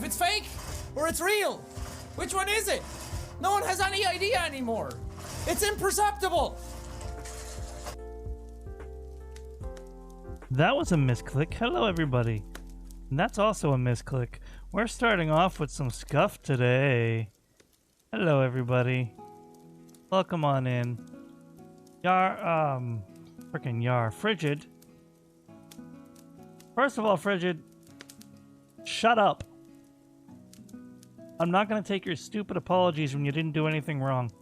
it's fake or it's real. Which one is it? No one has any idea anymore. It's imperceptible. That was a misclick. Hello, everybody. And that's also a misclick. We're starting off with some scuff today. Hello, everybody. Welcome on in. Frickin' Yar. Frigid. First of all, Frigid, shut up. I'm not gonna take your stupid apologies when you didn't do anything wrong.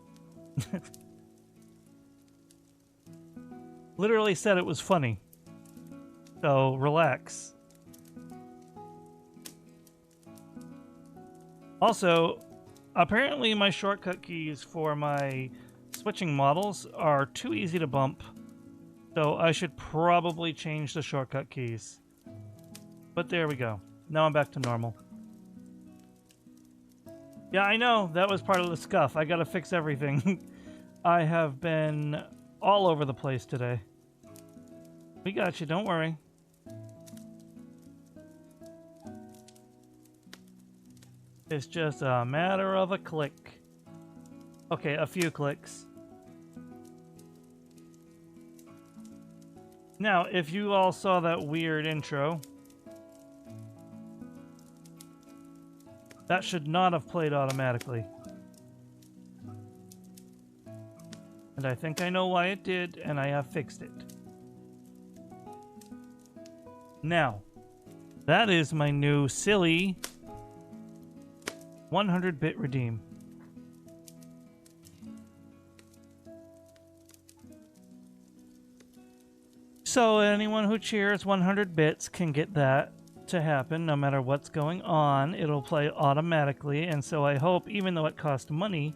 Literally said it was funny. So, relax. Also, apparently my shortcut keys for my switching models are too easy to bump. So I should probably change the shortcut keys. But there we go. Now I'm back to normal. Yeah, I know. That was part of the scuff. I gotta fix everything. I have been all over the place today. We got you. Don't worry. It's just a matter of a click. Okay, a few clicks. Now, if you all saw that weird intro, that should not have played automatically. And I think I know why it did, and I have fixed it. Now, that is my new silly 100-bit redeem. So anyone who cheers 100 bits can get that to happen no matter what's going on. It'll play automatically, and so I hope, even though it costs money,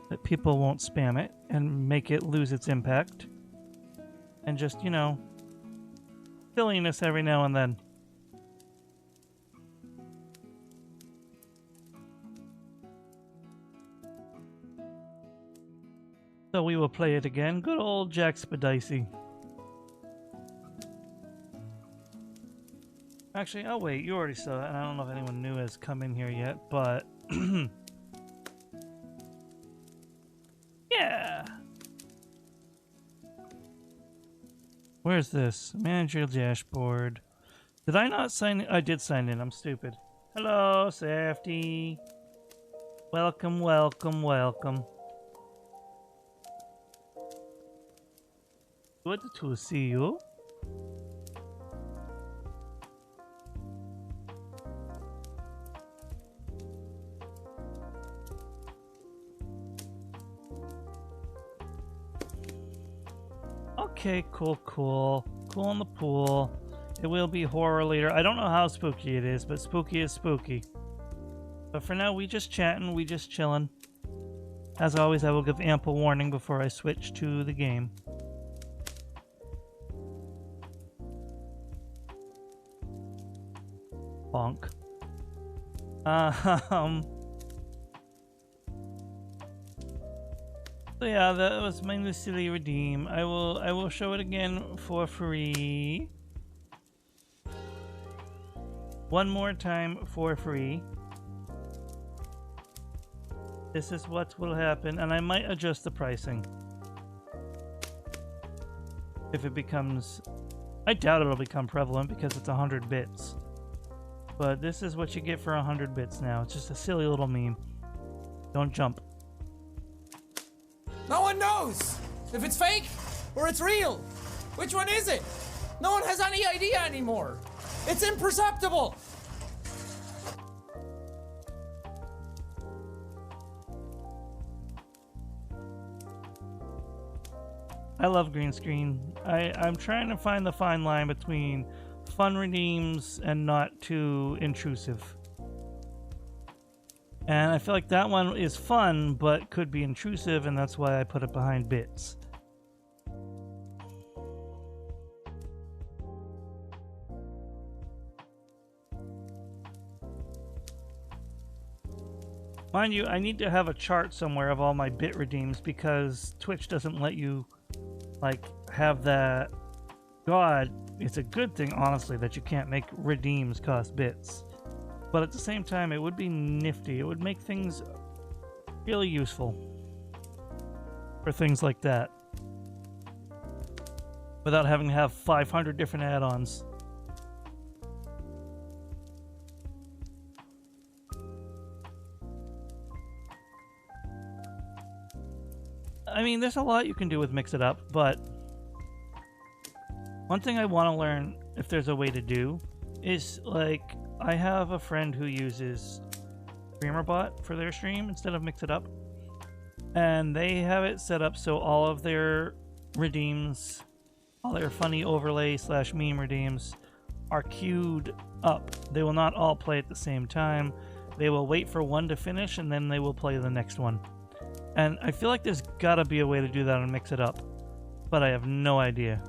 that people won't spam it and make it lose its impact. And just, you know, silliness every now and then. So we will play it again. Good old Jack Spadicy. Actually, oh wait, you already saw it, and I don't know if anyone new has come in here yet, but... yeah! Where's this? Manager dashboard. Did I not sign in? I did sign in, I'm stupid. Hello, Safety. Welcome, welcome, welcome. Good to see you. Okay, cool. Cool in the pool. It will be horror later. I don't know how spooky it is, but spooky is spooky. But for now, we just chatting, we just chilling. As always, I will give ample warning before I switch to the game. Bonk. So yeah, that was my new silly redeem. I will show it again for free. One more time for free. This is what will happen, and I might adjust the pricing. If it becomes... I doubt it'll become prevalent because it's 100 bits. But this is what you get for 100 bits now. It's just a silly little meme. Don't jump. No one knows if it's fake or it's real. Which one is it? No one has any idea anymore. It's imperceptible. I love green screen. I'm trying to find the fine line between fun redeems and not too intrusive. And I feel like that one is fun, but could be intrusive, and that's why I put it behind bits. Mind you, I need to have a chart somewhere of all my bit redeems because Twitch doesn't let you, like, have that. God, it's a good thing, honestly, that you can't make redeems cost bits. But at the same time, it would be nifty. It would make things really useful for things like that, without having to have 500 different add-ons. I mean, there's a lot you can do with Mix It Up, but one thing I want to learn, if there's a way to do, is like, I have a friend who uses StreamerBot for their stream instead of Mix It Up, and they have it set up so all of their redeems, all their funny overlay / meme redeems are queued up. They will not all play at the same time. They will wait for one to finish and then they will play the next one. And I feel like there's gotta be a way to do that and Mix It Up, but I have no idea.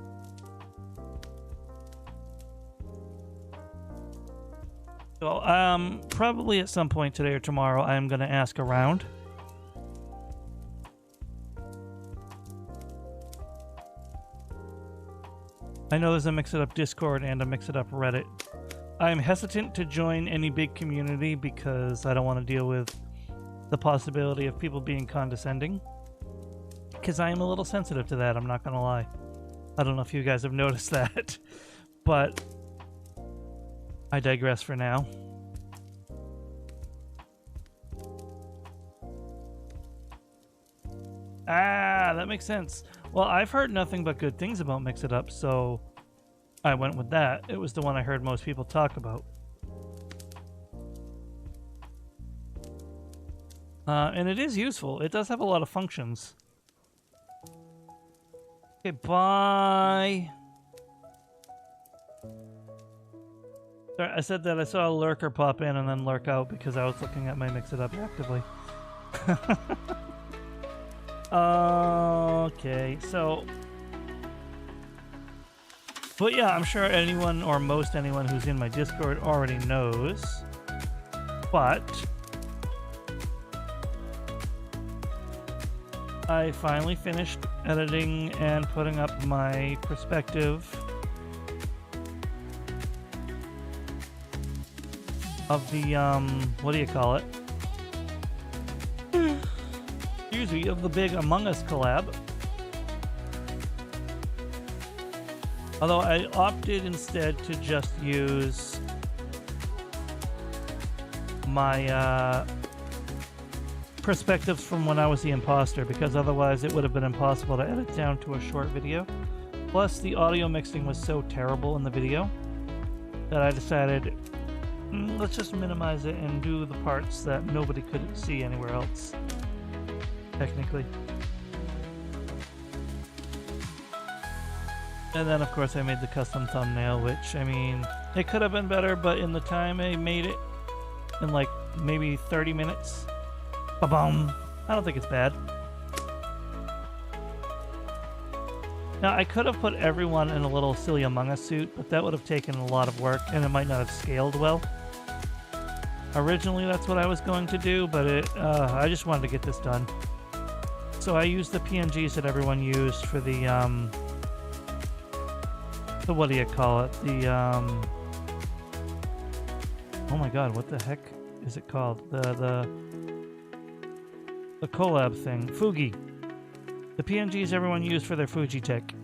So probably at some point today or tomorrow I'm gonna ask around. I know there's a Mix It Up Discord and a Mix It Up Reddit. I'm hesitant to join any big community because I don't want to deal with the possibility of people being condescending. Because I am a little sensitive to that, I'm not gonna lie. I don't know if you guys have noticed that, but I digress for now. Ah, that makes sense. Well, I've heard nothing but good things about Mix It Up, so I went with that. It was the one I heard most people talk about. And it is useful. It does have a lot of functions. Okay, bye. Sorry, I said that I saw a lurker pop in and then lurk out because I was looking at my Mix It Up actively. Okay, so... But yeah, I'm sure anyone or most anyone who's in my Discord already knows. But... I finally finished editing and putting up my perspective of the, what do you call it? Excuse me, of the big Among Us collab. Although I opted instead to just use my, perspectives from when I was the imposter, because otherwise it would have been impossible to edit down to a short video. Plus the audio mixing was so terrible in the video that I decided let's just minimize it and do the parts that nobody could see anywhere else, technically. And then of course I made the custom thumbnail, which, I mean, it could have been better, but in the time I made it, in like maybe 30 minutes, ba-boom, I don't think it's bad. Now, I could have put everyone in a little silly Among Us suit, but that would have taken a lot of work, and it might not have scaled well. Originally, that's what I was going to do, but I just wanted to get this done. So I used the PNGs that everyone used for the what do you call it? The, oh my god, what the heck is it called? The collab thing. Fuji. The PNGs everyone used for their Fuji tech.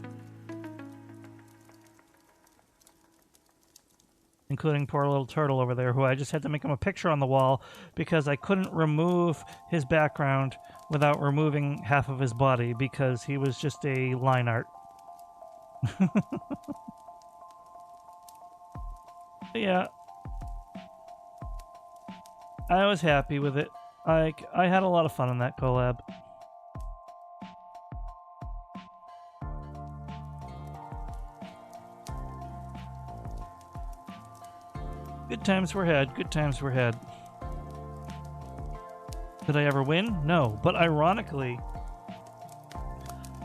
Including poor little turtle over there, who I just had to make him a picture on the wall because I couldn't remove his background without removing half of his body because he was just a line art. Yeah. I was happy with it. I had a lot of fun in that collab. Good times were had, good times were had. Did I ever win? No, but ironically,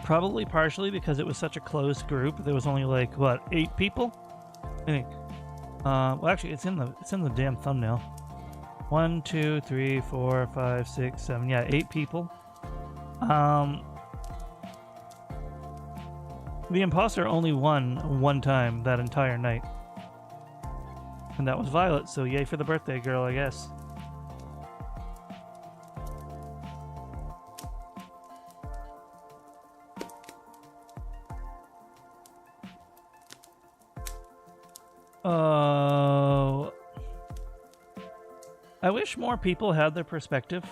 probably partially because it was such a closed group, there was only like, what, 8 people? I think. Well actually it's in the damn thumbnail. 1, 2, 3, 4, 5, 6, 7, yeah, 8 people. The imposter only won one time that entire night. And that was Violet, so yay for the birthday girl, I guess. Oh, I wish more people had their perspective,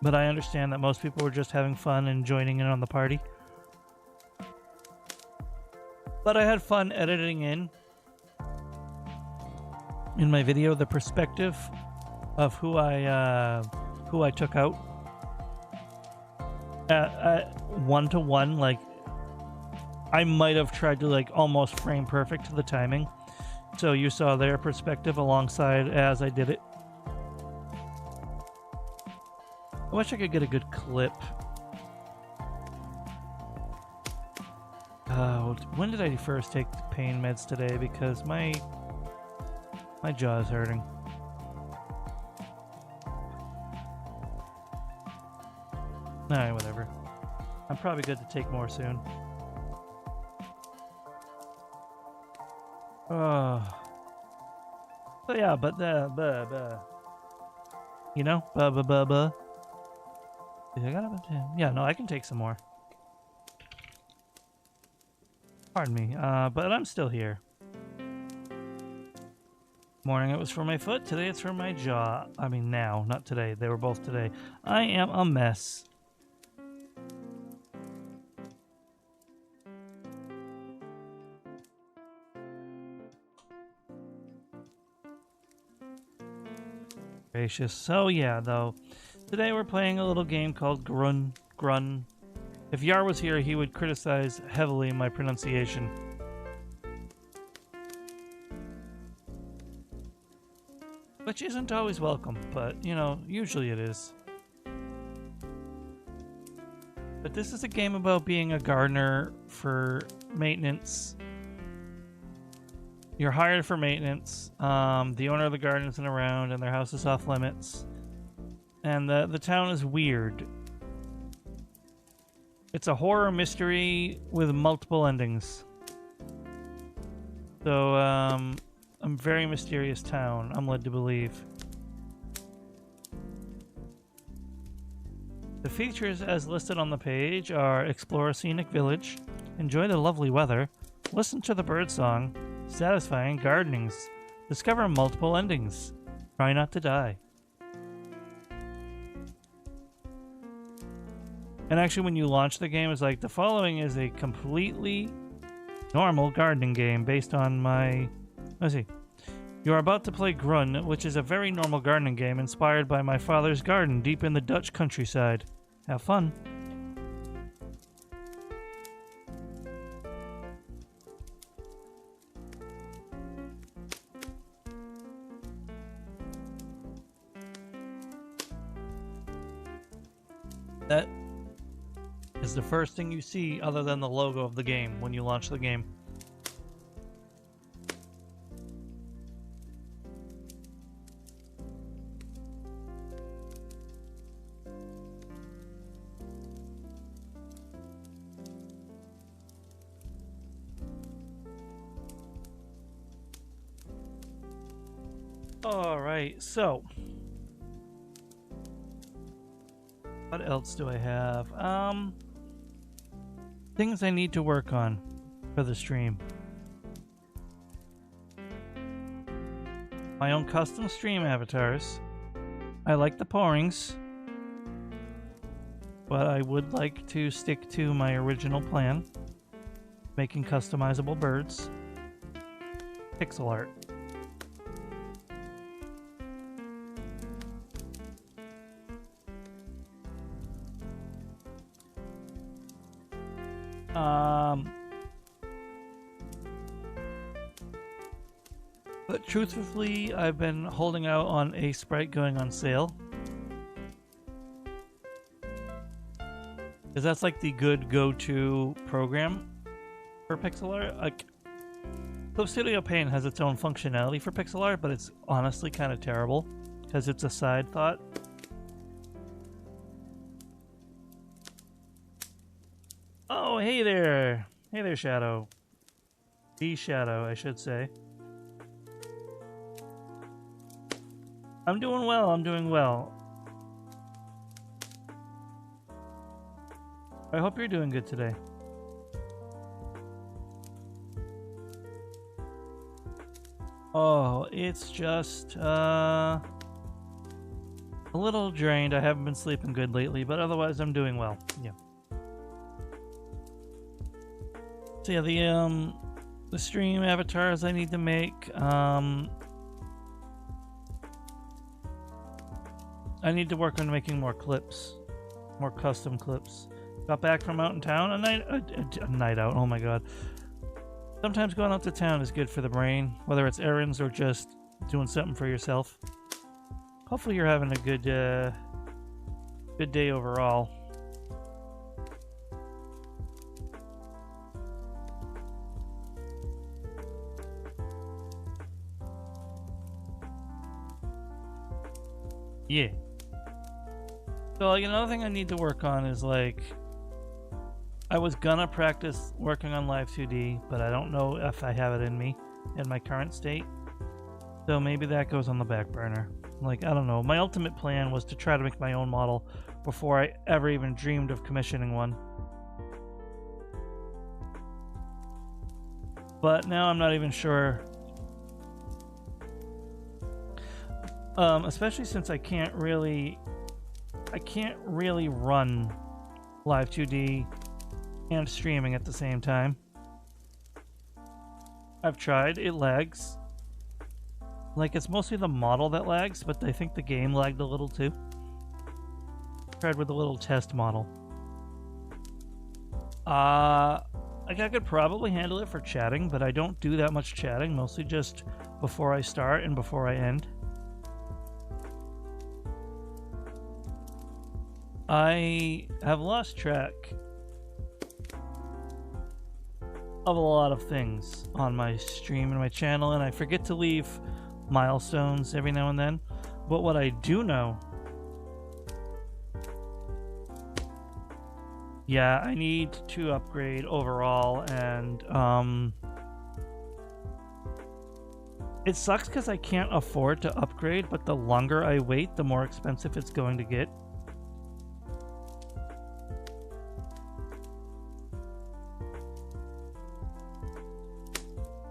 but I understand that most people were just having fun and joining in on the party. But I had fun editing in my video the perspective of who I took out at 1-to-1. Like, I might have tried to like almost frame perfect to the timing. So you saw their perspective alongside as I did it. I wish I could get a good clip. When did I first take the pain meds today? Because my jaw is hurting. Alright, whatever. I'm probably good to take more soon. So yeah, but you know, yeah, no, I can take some more. Pardon me, but I'm still here. Morning it was for my foot, today it's for my jaw. I mean now, not today. They were both today. I am a mess. Gracious. So yeah, though, today we're playing a little game called GRUNN. If Yar was here, he would criticize heavily my pronunciation. Which isn't always welcome, but, you know, usually it is. But this is a game about being a gardener for maintenance. You're hired for maintenance. The owner of the garden isn't around, and their house is off limits. And the town is weird. It's a horror mystery with multiple endings. So, a very mysterious town, I'm led to believe. The features as listed on the page are explore a scenic village, enjoy the lovely weather, listen to the birdsong, satisfying gardenings, discover multiple endings, try not to die. And actually when you launch the game, it's like, the following is a completely normal gardening game based on my... Let's see. You are about to play GRUNN, which is a very normal gardening game inspired by my father's garden deep in the Dutch countryside. Have fun. That is the first thing you see other than the logo of the game when you launch the game. Alright, so what else do I have? Things I need to work on for the stream. My own custom stream avatars. I like the pourings, but I would like to stick to my original plan, making customizable birds. Pixel art. But truthfully, I've been holding out on a sprite going on sale. Because that's like the good go-to program for pixel art. Like, Clip Studio Paint has its own functionality for pixel art, but it's honestly kind of terrible because it's a side thought. Oh, hey there! Hey there, Shadow. The Shadow, I should say. I'm doing well. I'm doing well. I hope you're doing good today. Oh, it's just a little drained. I haven't been sleeping good lately, but otherwise I'm doing well. Yeah. So yeah, the stream avatars I need to make. I need to work on making more clips, more custom clips. Got back from out in town, a night out. Oh my god. Sometimes going out to town is good for the brain, whether it's errands or just doing something for yourself. Hopefully you're having a good day overall. Yeah. So like another thing I need to work on is like I was gonna practice working on Live 2D, but I don't know if I have it in me in my current state. So maybe that goes on the back burner. Like, I don't know. My ultimate plan was to try to make my own model before I ever even dreamed of commissioning one. But now I'm not even sure. Especially since I can't really run Live 2D and streaming at the same time. I've tried, it lags. Like, it's mostly the model that lags, but I think the game lagged a little too. Tried with a little test model. Like, I could probably handle it for chatting, but I don't do that much chatting, mostly just before I start and before I end. I have lost track of a lot of things on my stream and my channel, and I forget to leave milestones every now and then. But what I do know, yeah, I need to upgrade overall, and it sucks because I can't afford to upgrade, but the longer I wait, the more expensive it's going to get.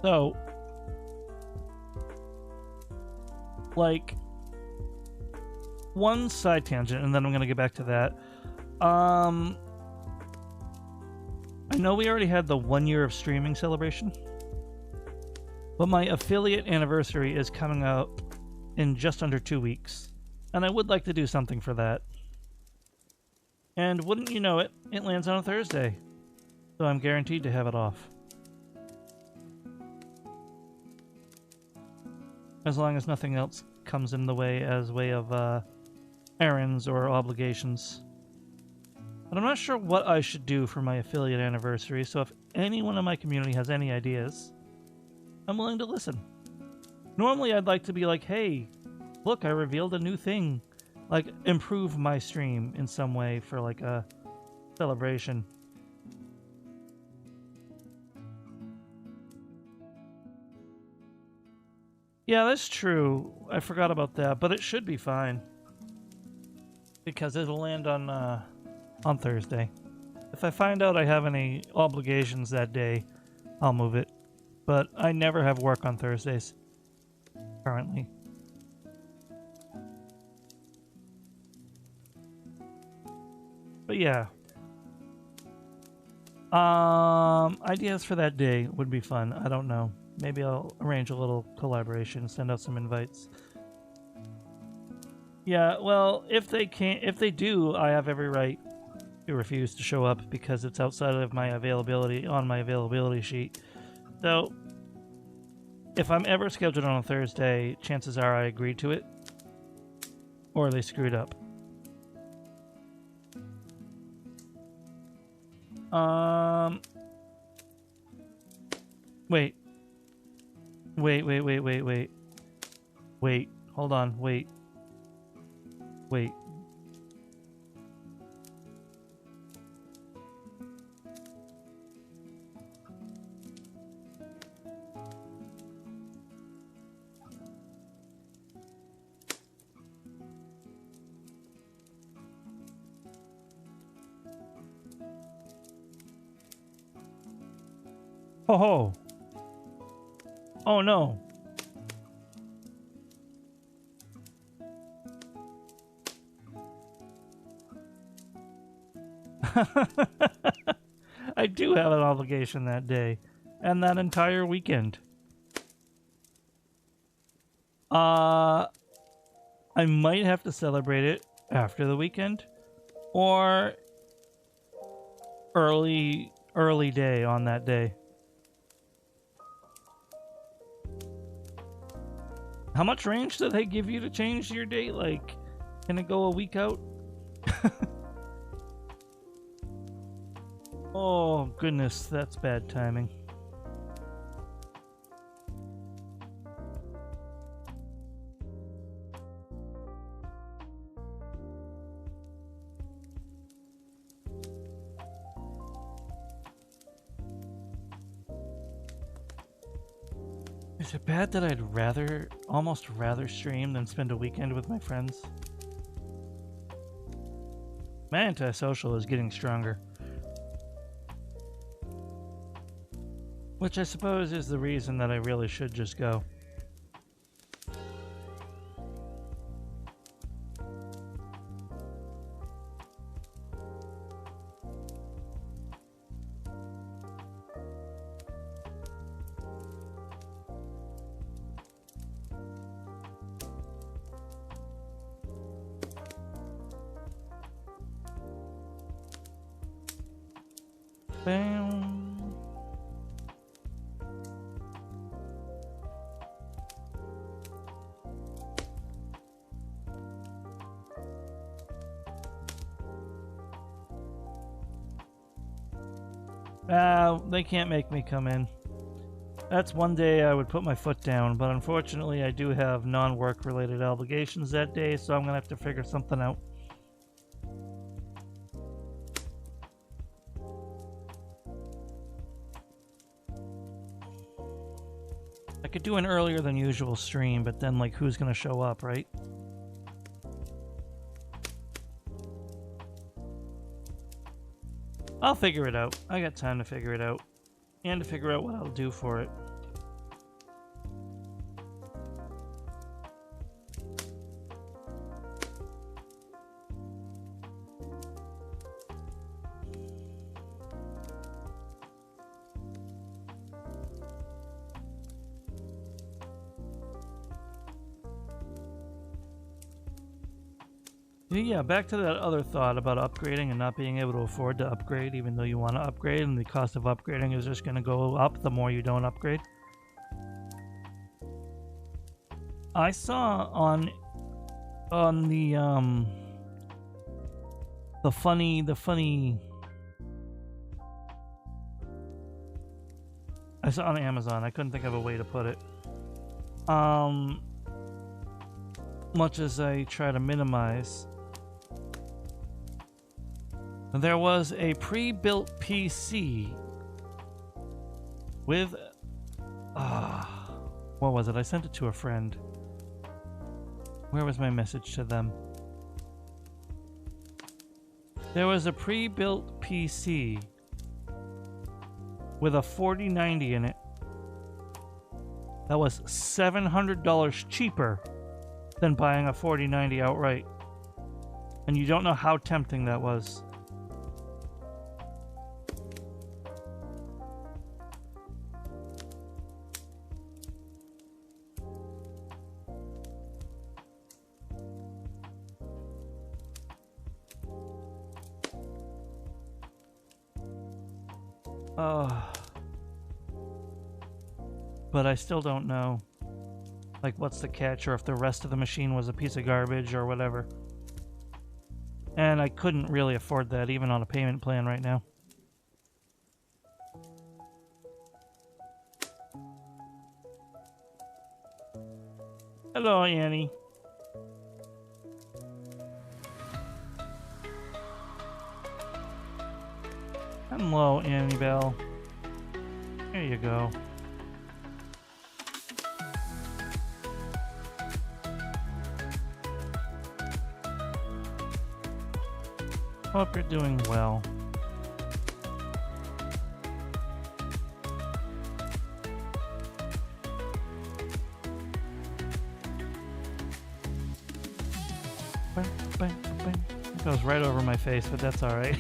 So, like, one side tangent, and then I'm going to get back to that. I know we already had the 1 year of streaming celebration, but my affiliate anniversary is coming up in just under 2 weeks, and I would like to do something for that. And wouldn't you know it, it lands on a Thursday, so I'm guaranteed to have it off. As long as nothing else comes in the way as way of errands or obligations. But I'm not sure what I should do for my affiliate anniversary, so if anyone in my community has any ideas, I'm willing to listen. Normally I'd like to be like, hey, look, I revealed a new thing. Like, improve my stream in some way for like a celebration. Yeah, that's true. I forgot about that, but it should be fine. Because it'll land on Thursday. If I find out I have any obligations that day, I'll move it. But I never have work on Thursdays, currently. But yeah. Ideas for that day would be fun. I don't know. Maybe I'll arrange a little collaboration, send out some invites. Yeah, well, if they do, I have every right to refuse to show up because it's outside of my availability on my availability sheet. So, if I'm ever scheduled on a Thursday, chances are I agreed to it, or they screwed up. Wait. Wait, hold on, wait. Ho ho. Oh no. I do have an obligation that day and that entire weekend. I might have to celebrate it after the weekend or early day on that day. How much range do they give you to change your date? Like, can it go a week out? Oh, goodness, that's bad timing. Is it bad that I'd almost rather stream than spend a weekend with my friends? My antisocial is getting stronger. Which I suppose is the reason that I really should just go. Bam. They can't make me come in. That's one day I would put my foot down, but unfortunately I do have non-work related obligations that day, so I'm gonna have to figure something out. I could do an earlier than usual stream, but then, like, who's gonna show up, right? I'll figure it out. I got time to figure it out. And to figure out what I'll do for it. Yeah, back to that other thought about upgrading and not being able to afford to upgrade even though you want to upgrade, and the cost of upgrading is just going to go up the more you don't upgrade. I saw on the funny I saw on Amazon, I couldn't think of a way to put it. Much as I try to minimize, there was a pre-built PC with what was it? I sent it to a friend. Where was my message to them? There was a pre-built PC with a 4090 in it that was $700 cheaper than buying a 4090 outright. And you don't know how tempting that was. But I still don't know, like, what's the catch, or if the rest of the machine was a piece of garbage or whatever. And I couldn't really afford that even on a payment plan right now. Hello, Annie. Hello, Annie Bell. There you go. Hope you're doing well. Bang, bang, bang. It goes right over my face, but that's alright.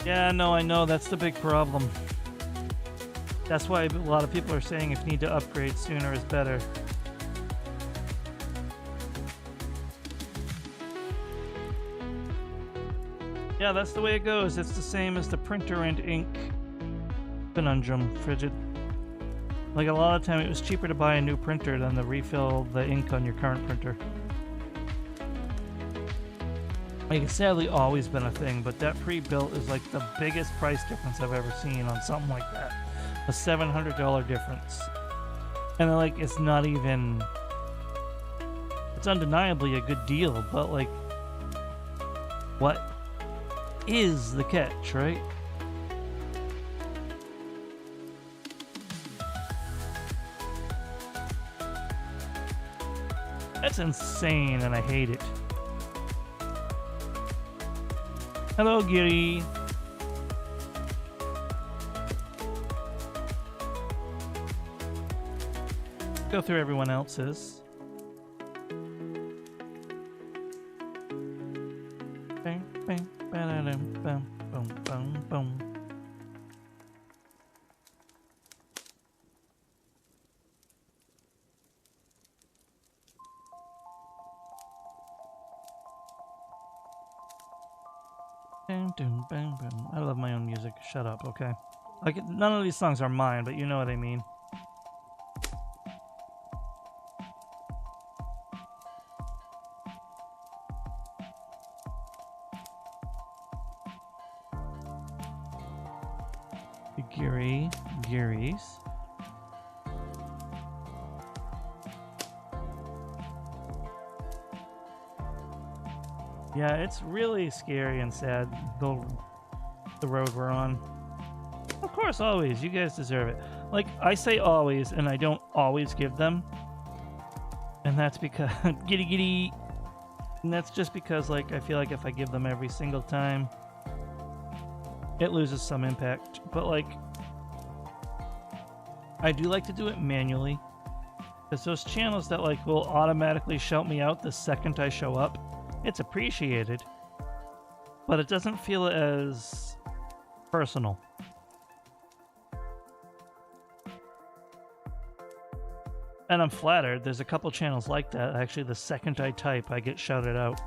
Yeah, no, I know, that's the big problem. That's why a lot of people are saying if you need to upgrade, sooner is better. Yeah, that's the way it goes. It's the same as the printer and ink conundrum, Frigid. Like, a lot of time it was cheaper to buy a new printer than to refill the ink on your current printer. Like, it's sadly always been a thing, but that pre-built is like the biggest price difference I've ever seen on something like that. A $700 difference. And like, it's not even... It's undeniably a good deal, but like... What is the catch, right? That's insane, and I hate it. Hello, Giri. Go through everyone else's. Bang, bang, ba-da-dum, bum, bum, bum, bum. Bang, dum, bang, bang. I love my own music. Shut up, okay? Like, none of these songs are mine, but you know what I mean. Giris. Yeah, it's really scary and sad, the road we're on. Of course, always. You guys deserve it. Like, I say always, and I don't always give them. And that's because... giddy giddy! And that's just because, like, I feel like if I give them every single time, it loses some impact. But, like, I do like to do it manually. Because those channels that, like, will automatically shout me out the second I show up, it's appreciated, but it doesn't feel as personal. And I'm flattered. There's a couple channels like that. Actually, the second I type, I get shouted out.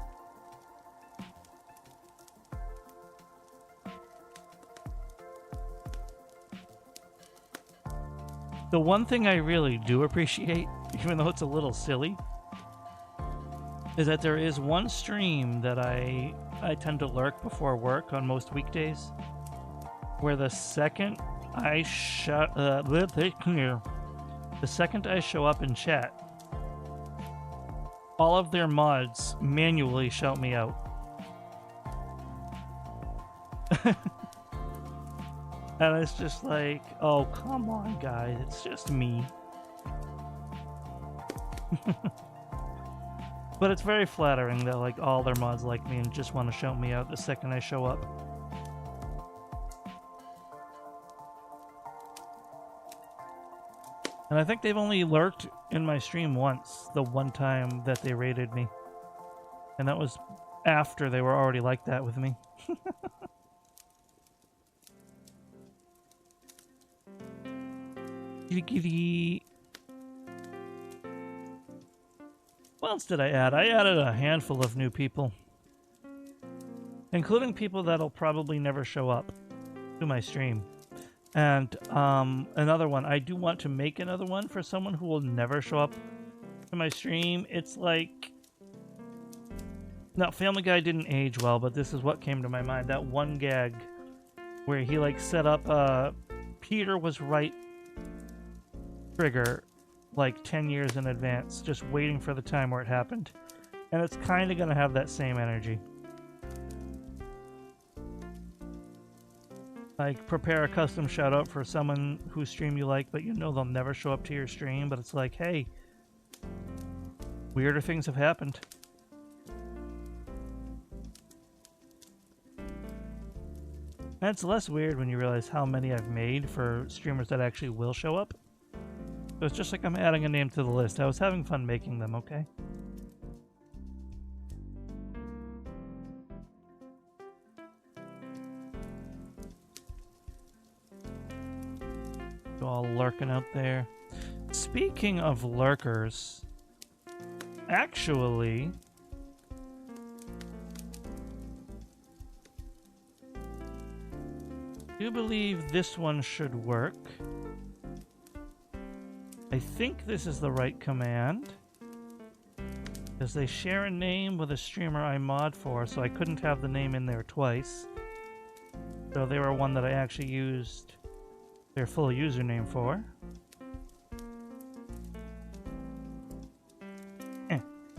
The one thing I really do appreciate, even though it's a little silly, is that there is one stream that I tend to lurk before work on most weekdays, where the second I show up in chat, all of their mods manually shout me out. And it's just like, oh, come on, guys, it's just me. But it's very flattering that, like, all their mods like me and just want to shout me out the second I show up. And I think they've only lurked in my stream once, the one time that they raided me. And that was after they were already like that with me. Giddy giddy. What else did I add? I added a handful of new people, including people that'll probably never show up to my stream. And another one, I do want to make another one for someone who will never show up to my stream. It's like... Now, Family Guy didn't age well, but this is what came to my mind. That one gag where he, like, set up Peter was right trigger like 10 years in advance, just waiting for the time where it happened. And it's kind of going to have that same energy. Like, prepare a custom shout out for someone whose stream you like, but you know they'll never show up to your stream, but it's like, hey, weirder things have happened. And it's less weird when you realize how many I've made for streamers that actually will show up. So it's just like I'm adding a name to the list. I was having fun making them, okay? All lurking out there. Speaking of lurkers, actually, I do believe this one should work. I think this is the right command, because they share a name with a streamer I mod for, so I couldn't have the name in there twice. So they were one that I actually used their full username for.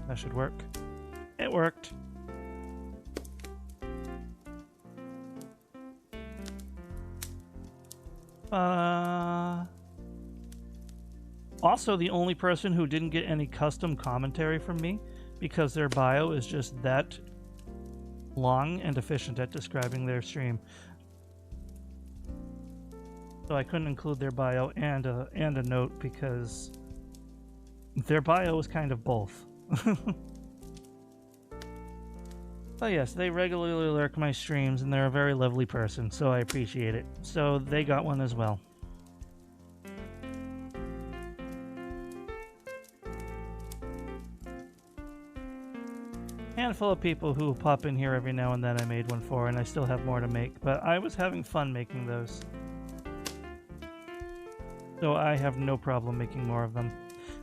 That should work. It worked. Also, the only person who didn't get any custom commentary from me, because their bio is just that long and efficient at describing their stream. So I couldn't include their bio and a note because their bio is kind of both. But yes, they regularly lurk my streams and they're a very lovely person, so I appreciate it. So they got one as well. Handful of people who pop in here every now and then I made one for, and I still have more to make, but I was having fun making those. So I have no problem making more of them.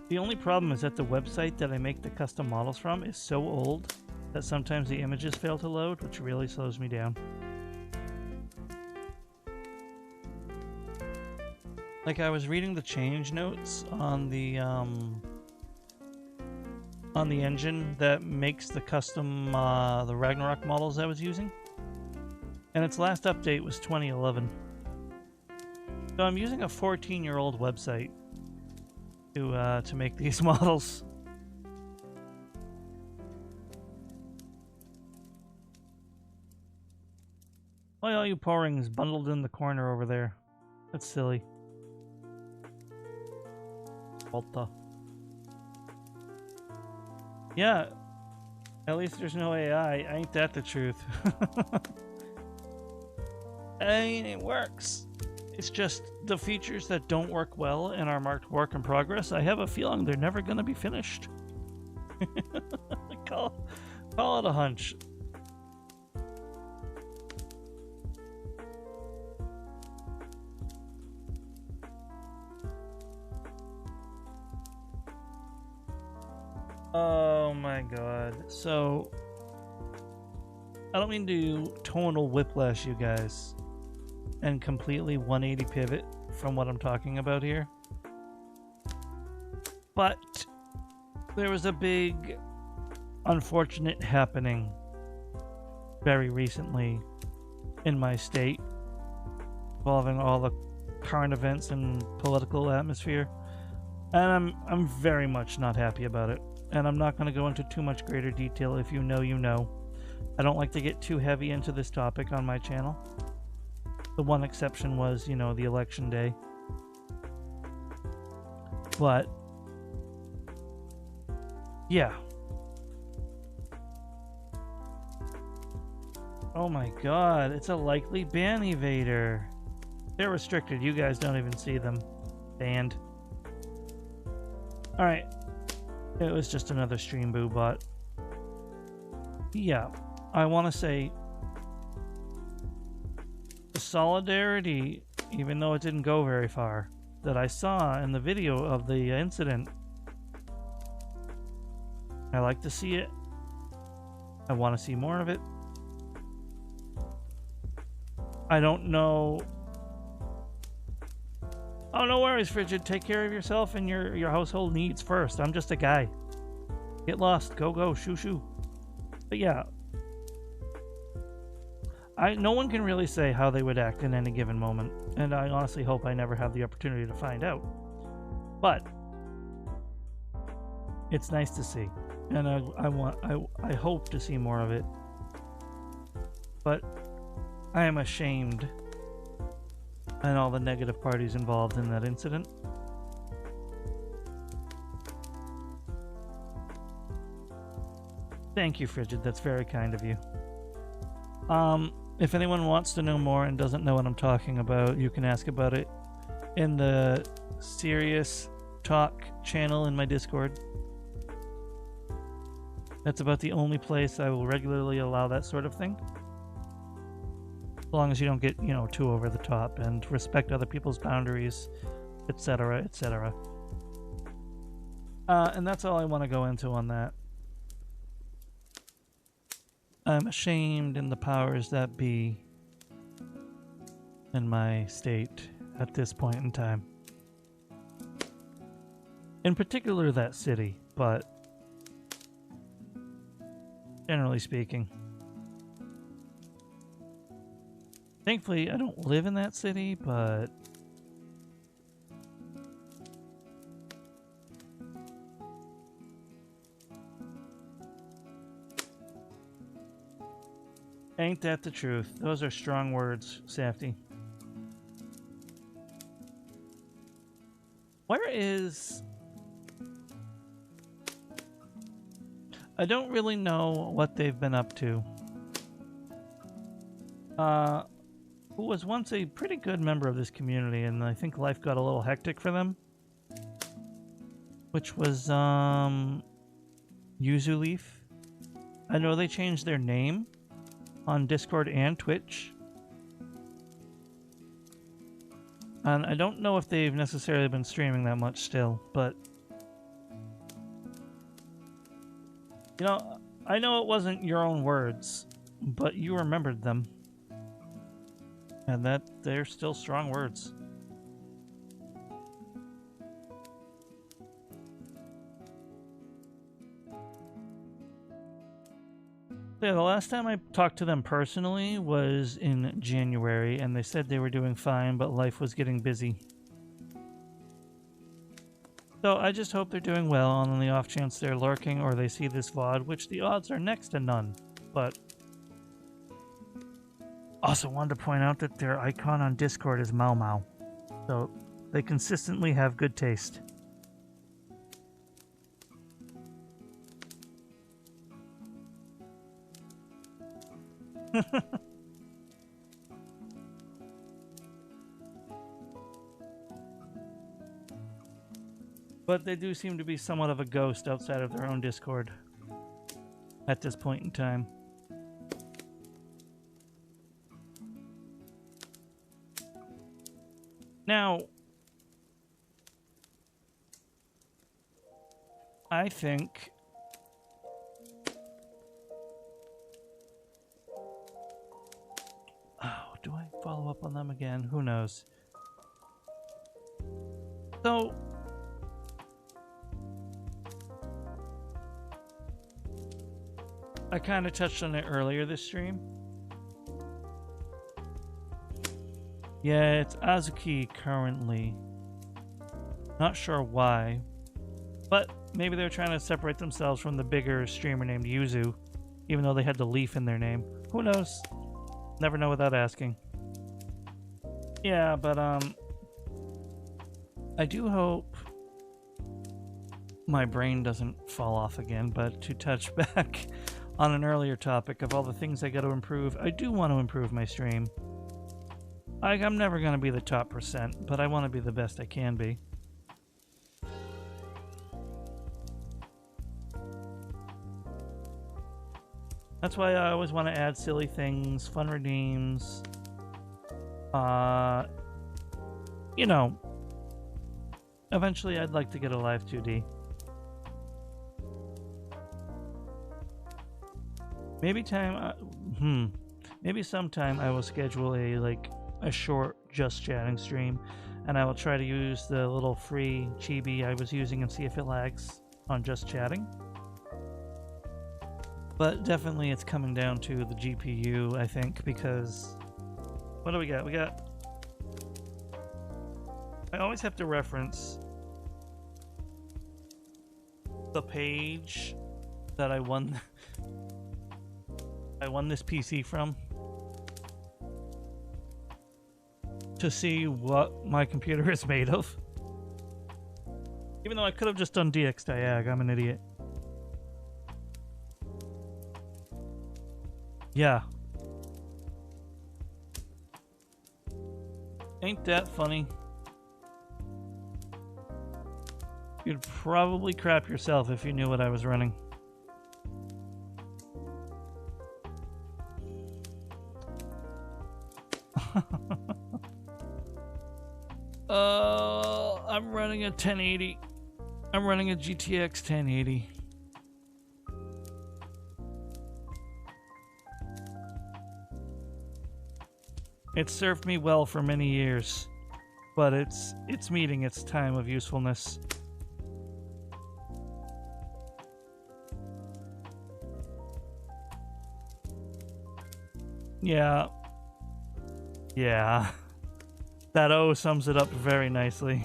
The only problem is that the website that I make the custom models from is so old that sometimes the images fail to load, which really slows me down. Like, I was reading the change notes on the engine that makes the custom the Ragnarok models I was using, and its last update was 2011. So I'm using a 14-year-old website to make these models. Why are all you porrings bundled in the corner over there? That's silly. Volta. Yeah, at least there's no AI. Ain't that the truth? I mean, it works. It's just the features that don't work well and are marked work in progress, I have a feeling they're never going to be finished. Call it a hunch. Oh my god. So, I don't mean to tonal whiplash you guys and completely 180 pivot from what I'm talking about here, but there was a big unfortunate happening very recently in my state involving all the current events and political atmosphere, and I'm very much not happy about it. And I'm not going to go into too much greater detail. If you know, you know. I don't like to get too heavy into this topic on my channel. The one exception was, you know, the election day. But, yeah. Oh my god, it's a likely ban evader. They're restricted. You guys don't even see them. Banned. Alright. It was just another stream boo bot. Yeah, I want to say the solidarity, even though it didn't go very far, that I saw in the video of the incident. I like to see it. I want to see more of it. I don't know. Oh, no worries, Frigid. Take care of yourself and your household needs first. I'm just a guy. Get lost. Go, go. Shoo, shoo. But yeah. No one can really say how they would act in any given moment. And I honestly hope I never have the opportunity to find out. But it's nice to see. And I hope to see more of it. But I am ashamed and all the negative parties involved in that incident. Thank you, Frigid. That's very kind of you. If anyone wants to know more and doesn't know what I'm talking about, you can ask about it in the Serious Talk channel in my Discord. That's about the only place I will regularly allow that sort of thing. As long as you don't get, too over the top and respect other people's boundaries, etc., etc. And that's all I want to go into on that. I'm ashamed in the powers that be in my state at this point in time. In particular, that city, but generally speaking. Thankfully, I don't live in that city, but ain't that the truth? Those are strong words, Safety. Where is... I don't really know what they've been up to. Who was once a pretty good member of this community, and I think life got a little hectic for them. Which was, Yuzu Leaf. I know they changed their name on Discord and Twitch. And I don't know if they've necessarily been streaming that much still, but... I know it wasn't your own words, but you remembered them. And that they're still strong words. Yeah, the last time I talked to them personally was in January, and they said they were doing fine, but life was getting busy. So I just hope they're doing well, and on the off chance they're lurking or they see this VOD, which the odds are next to none. But also wanted to point out that their icon on Discord is Mau Mau. So they consistently have good taste. But they do seem to be somewhat of a ghost outside of their own Discord at this point in time. Now, I think do I follow up on them again? Who knows? So I kind of touched on it earlier this stream. Yeah, it's Azuki currently. Not sure why. But maybe they're trying to separate themselves from the bigger streamer named Yuzu, even though they had the leaf in their name. Who knows? Never know without asking. Yeah, but I do hope my brain doesn't fall off again, but to touch back on an earlier topic of all the things I got to improve, I do want to improve my stream. I'm never going to be the top %, but I want to be the best I can be. That's why I always want to add silly things, fun redeems. Eventually I'd like to get a live 2D. Maybe sometime I will schedule a short just chatting stream, and I will try to use the little free chibi I was using and see if it lags on just chatting. But definitely it's coming down to the GPU, I think, because what do we got? I always have to reference the page that I won this PC from to see what my computer is made of. Even though I could have just done DXDiag, I'm an idiot. Yeah. Ain't that funny? You'd probably crap yourself if you knew what I was running. I'm running a 1080. I'm running a GTX 1080. It served me well for many years, but it's meeting its time of usefulness. Yeah. Yeah. That O sums it up very nicely.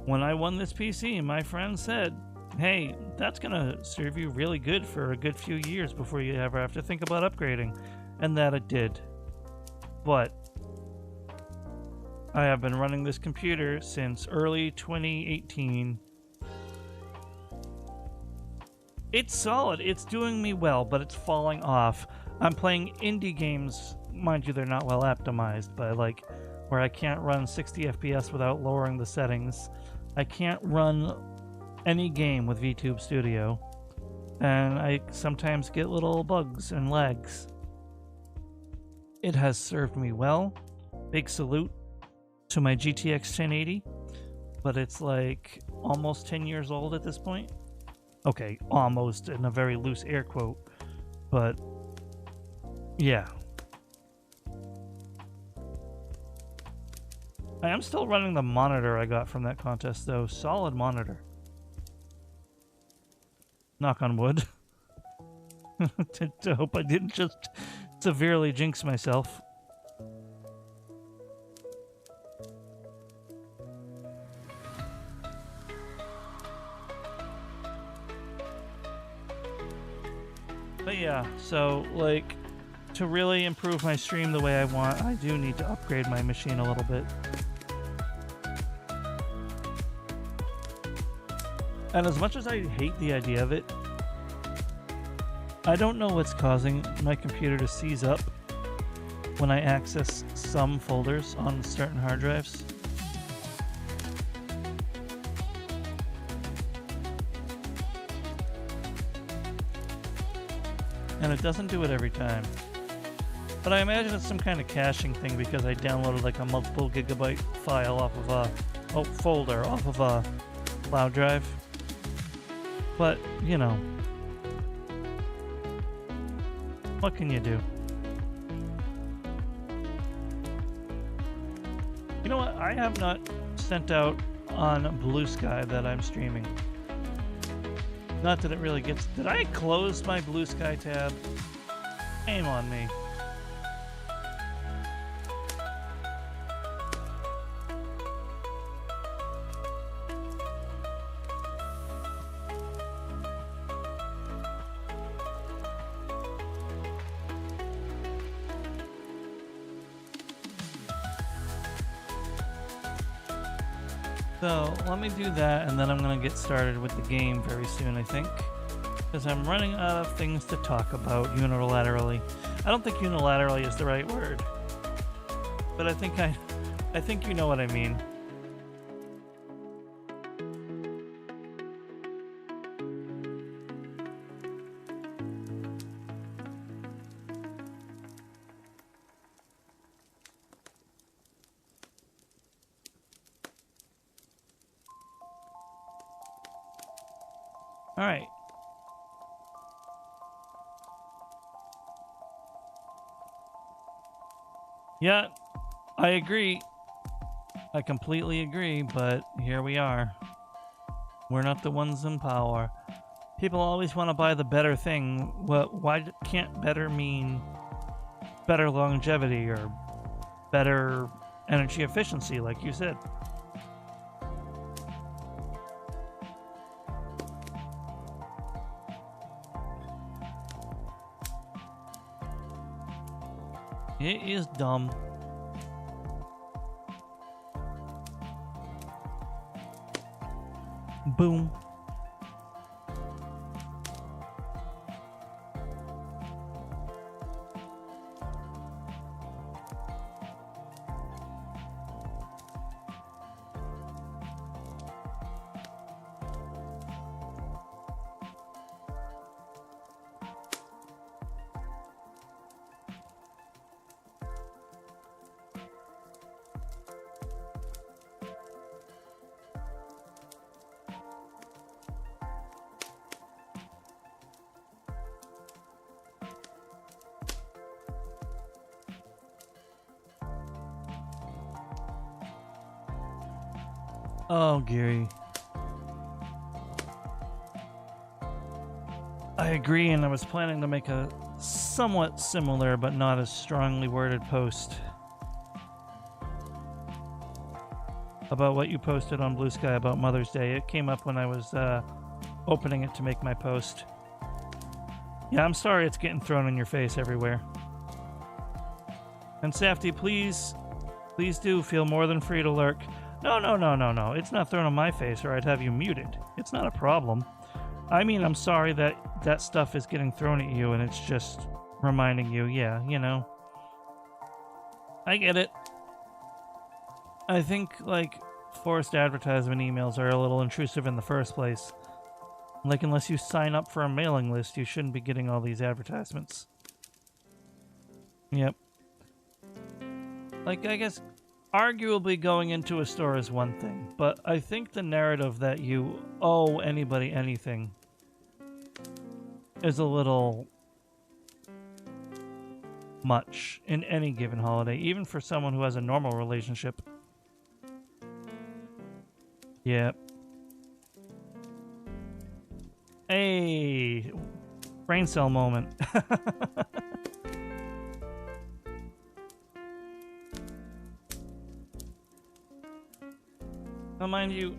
When I won this PC, my friend said, hey, that's gonna serve you really good for a good few years before you ever have to think about upgrading. And that it did. But I have been running this computer since early 2018. It's solid, it's doing me well, but it's falling off. I'm playing indie games, mind you, they're not well optimized, but like where I can't run 60 FPS without lowering the settings. I can't run any game with VTube Studio, and I sometimes get little bugs and lags. It has served me well. Big salute to my GTX 1080, but it's like almost 10 years old at this point. Okay, almost in a very loose air quote, but yeah. I am still running the monitor I got from that contest though. Solid monitor. Knock on wood. to hope I didn't just severely jinx myself. But yeah, so like to really improve my stream the way I want, I do need to upgrade my machine a little bit. And as much as I hate the idea of it, I don't know what's causing my computer to seize up when I access some folders on certain hard drives. And it doesn't do it every time. But I imagine it's some kind of caching thing because I downloaded like a multiple gigabyte file off of a folder off of a cloud drive. But, you know, what can you do? You know what? I have not sent out on Blue Sky that I'm streaming. Not that it really gets... Did I close my Blue Sky tab? Shame on me. So let me do that, and then I'm going to get started with the game very soon, I think. Because I'm running out of things to talk about unilaterally. I don't think unilaterally is the right word. But I think you know what I mean. All right. Yeah, I agree. I completely agree, but here we are. We're not the ones in power. People always want to buy the better thing. Well, why can't better mean better longevity or better energy efficiency, like you said? It is dumb. Boom. Oh, Gary. I agree, and I was planning to make a somewhat similar but not as strongly worded post about what you posted on Blue Sky about Mother's Day. It came up when I was opening it to make my post. Yeah, I'm sorry it's getting thrown in your face everywhere. And Safety, please do feel more than free to lurk. No. It's not thrown in my face, or I'd have you muted. It's not a problem. I mean, I'm sorry that that stuff is getting thrown at you and it's just reminding you, yeah, you know. I get it. I think, like, forced advertisement emails are a little intrusive in the first place. Like, unless you sign up for a mailing list, you shouldn't be getting all these advertisements. Yep. Like, I guess, arguably going into a store is one thing, but I think the narrative that you owe anybody anything is a little much in any given holiday, even for someone who has a normal relationship. Yep. Hey, brain cell moment. Now, mind you,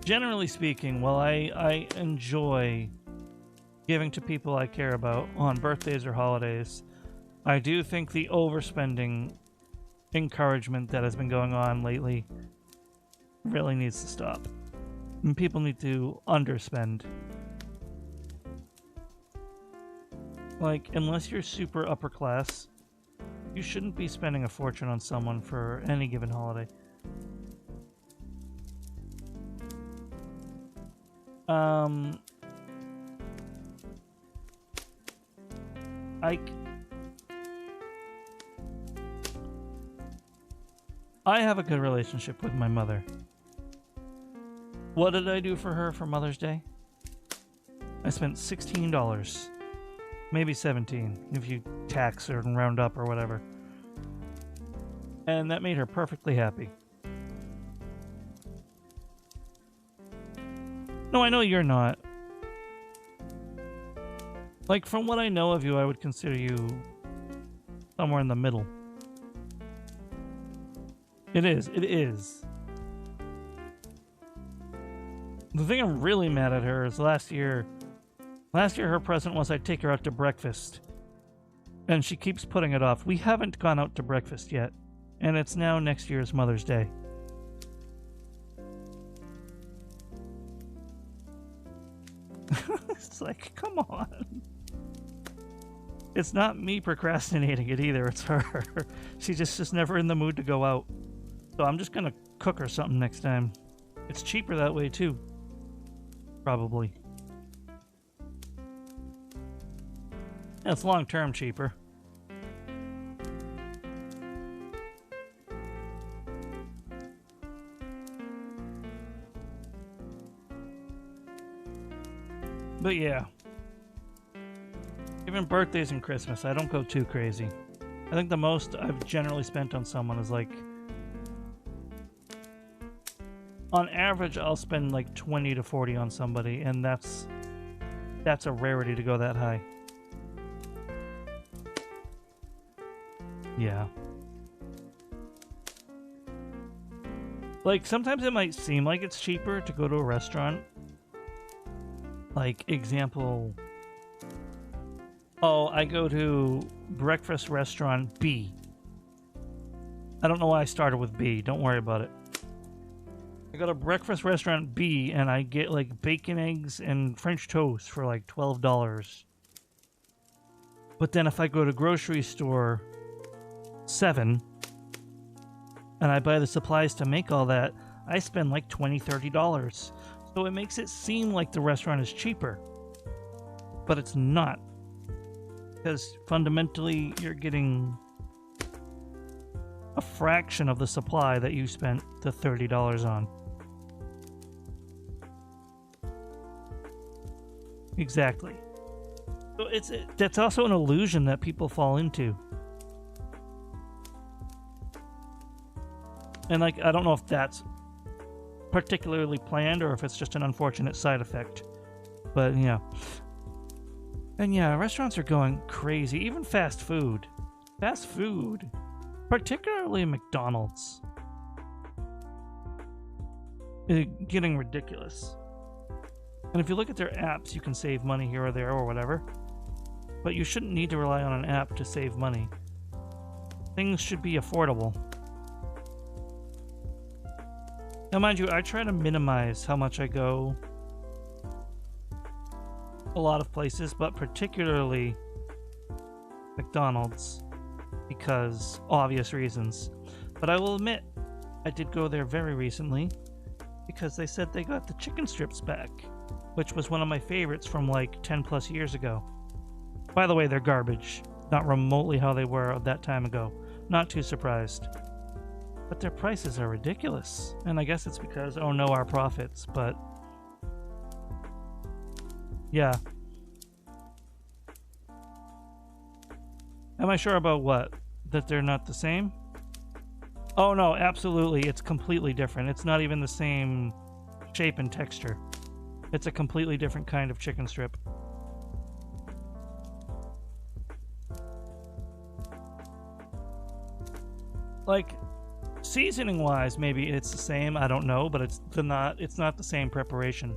generally speaking, while I enjoy giving to people I care about on birthdays or holidays, I do think the overspending encouragement that has been going on lately really needs to stop. And people need to underspend. Like, unless you're super upper class, you shouldn't be spending a fortune on someone for any given holiday. I have a good relationship with my mother. What did I do for her for Mother's Day? I spent $16. Maybe 17 if you tax or round up or whatever. And that made her perfectly happy. No, I know you're not. Like, from what I know of you, I would consider you somewhere in the middle. It is. The thing I'm really mad at her is last year her present was I'd take her out to breakfast. And she keeps putting it off. We haven't gone out to breakfast yet. And it's now next year's Mother's Day. It's like, come on. It's not me procrastinating it either, it's her. She's just never in the mood to go out. So I'm just gonna cook her something next time. It's cheaper that way too. Probably. Yeah, it's long-term cheaper. But yeah. Even birthdays and Christmas, I don't go too crazy. I think the most I've generally spent on someone is like... On average, I'll spend like 20 to 40 on somebody, and that's a rarity to go that high. Yeah. Like, sometimes it might seem like it's cheaper to go to a restaurant. Like, example... Oh, I go to breakfast restaurant B. I don't know why I started with B. Don't worry about it. I go to breakfast restaurant B and I get like bacon, eggs, and French toast for like $12. But then if I go to grocery store 7 and I buy the supplies to make all that, I spend like $20, $30. So it makes it seem like the restaurant is cheaper. But it's not. Because fundamentally, you're getting a fraction of the supply that you spent the $30 on. Exactly. So that's also an illusion that people fall into. And like, I don't know if that's particularly planned or if it's just an unfortunate side effect. But yeah. And yeah, restaurants are going crazy. Even fast food. Fast food. Particularly McDonald's. Is getting ridiculous. And if you look at their apps, you can save money here or there or whatever. But you shouldn't need to rely on an app to save money. Things should be affordable. Now, mind you, I try to minimize how much I go a lot of places, but particularly McDonald's, because obvious reasons. But I will admit, I did go there very recently because they said they got the chicken strips back, which was one of my favorites from like 10 plus years ago. By the way, they're garbage. Not remotely how they were that time ago. Not too surprised. But their prices are ridiculous. And I guess it's because, oh no, our profits, but yeah. Am I sure about what? That they're not the same? Oh no, absolutely. It's completely different. It's not even the same shape and texture. It's a completely different kind of chicken strip. Like, seasoning wise, maybe it's the same, I don't know, but it's not the same preparation.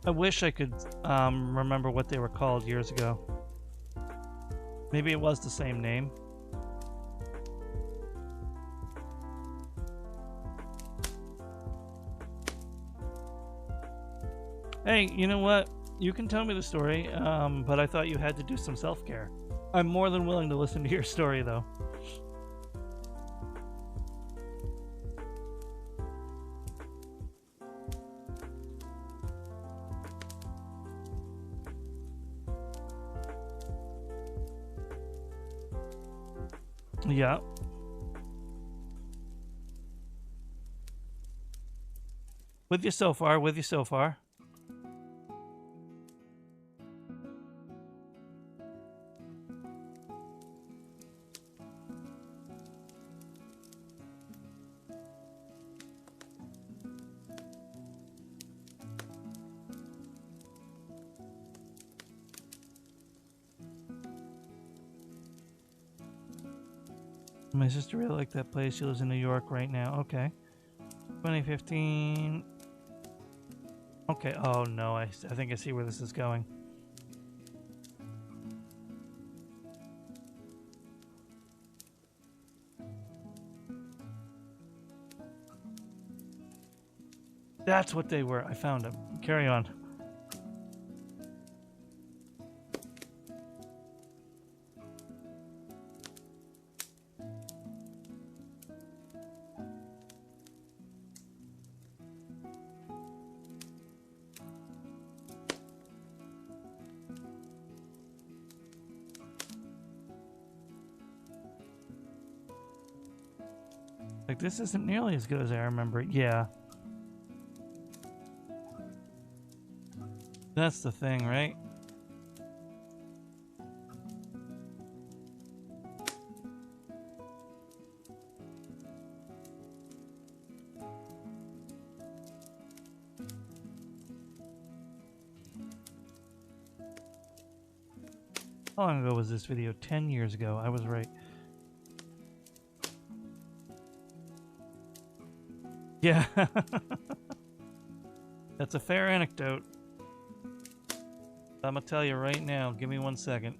I wish I could remember what they were called years ago. Maybe it was the same name. Hey, you know what? You can tell me the story, but I thought you had to do some self-care. I'm more than willing to listen to your story, though. Yeah. With you so far, with you so far. My sister really liked that place. She lives in New York right now. Okay. 2015. Okay. Oh no, I think I see where this is going. That's what they were. I found them. Carry on. Like, this isn't nearly as good as I remember. Yeah. That's the thing, right? How long ago was this video? 10 years ago. I was right. Yeah. That's a fair anecdote. I'm gonna tell you right now. Give me 1 second.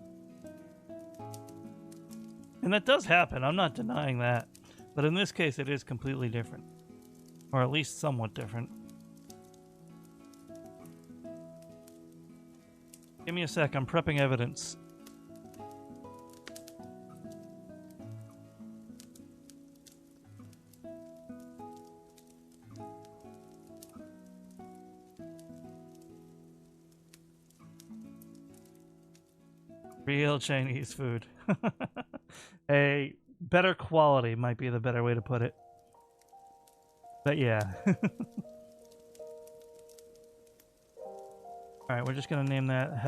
And that does happen. I'm not denying that. But in this case, it is completely different. Or at least somewhat different. Give me a sec. I'm prepping evidence. Real Chinese food. A better quality might be the better way to put it. But yeah. Alright, we're just gonna name that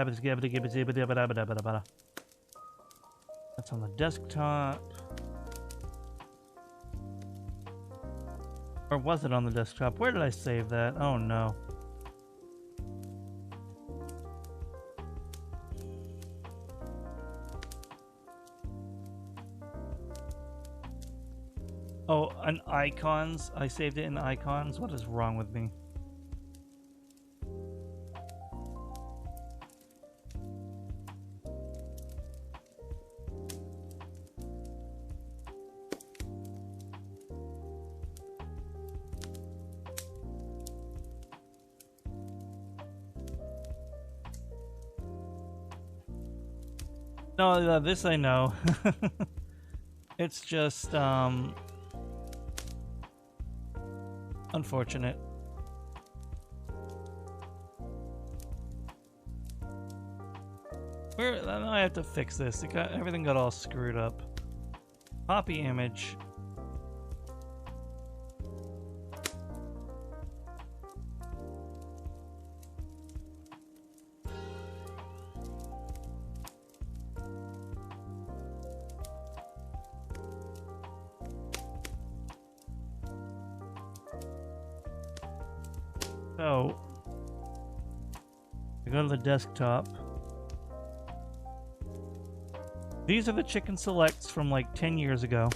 That's on the desktop. Or was it on the desktop? Where did I save that? Oh no. Oh, in icons? I saved it in icons? What is wrong with me? No, this I know. It's just, unfortunate. I have to fix this. Everything got all screwed up. Copy image. So, I go to the desktop. These are the chicken selects from like 10 years ago.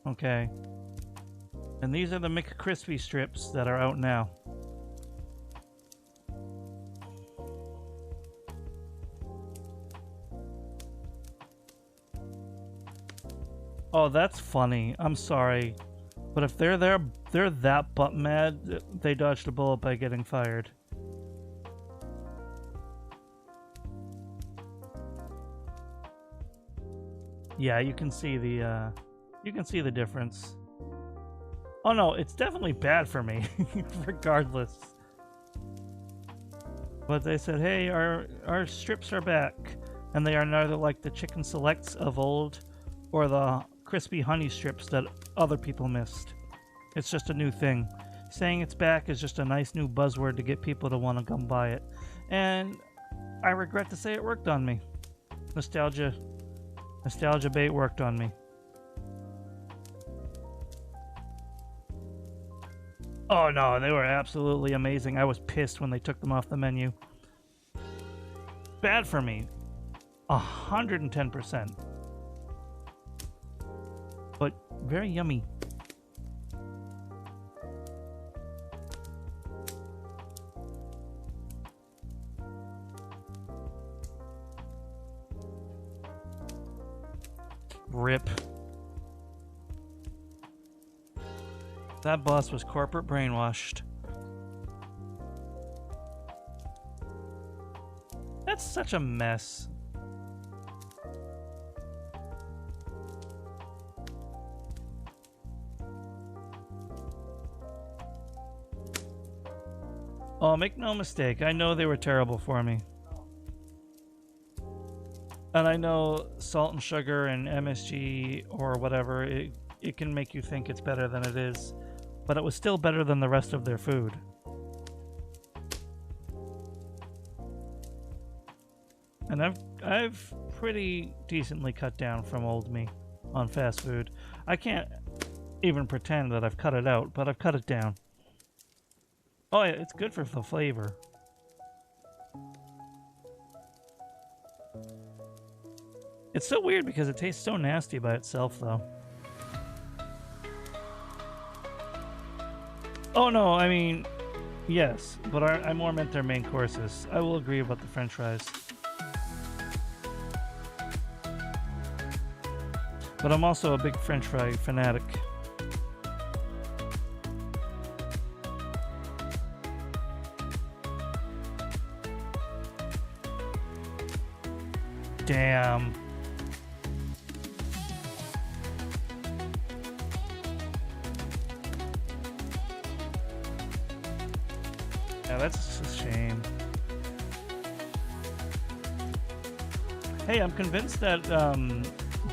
Okay. And these are the McCrispy strips that are out now. Oh, that's funny. I'm sorry. But if they're that butt mad, they dodged a bullet by getting fired. Yeah, you can see the difference. Oh no, it's definitely bad for me, regardless. But they said, hey, our strips are back, and they are neither like the chicken selects of old or the crispy honey strips that other people missed. It's just a new thing. Saying it's back is just a nice new buzzword to get people to want to come buy it. And I regret to say it worked on me. Nostalgia bait worked on me. Oh no, they were absolutely amazing. I was pissed when they took them off the menu. Bad for me. 110%. But very yummy. Rip. That boss was corporate brainwashed. That's such a mess. Oh, make no mistake, I know they were terrible for me. And I know salt and sugar and MSG or whatever, it can make you think it's better than it is. But it was still better than the rest of their food. And I've pretty decently cut down from old me on fast food. I can't even pretend that I've cut it out, but I've cut it down. Oh yeah, it's good for the flavor. It's so weird because it tastes so nasty by itself, though. Oh no, I mean, yes, but I more meant their main courses. I will agree about the French fries. But I'm also a big French fry fanatic. Damn. Yeah, that's a shame. Hey, I'm convinced that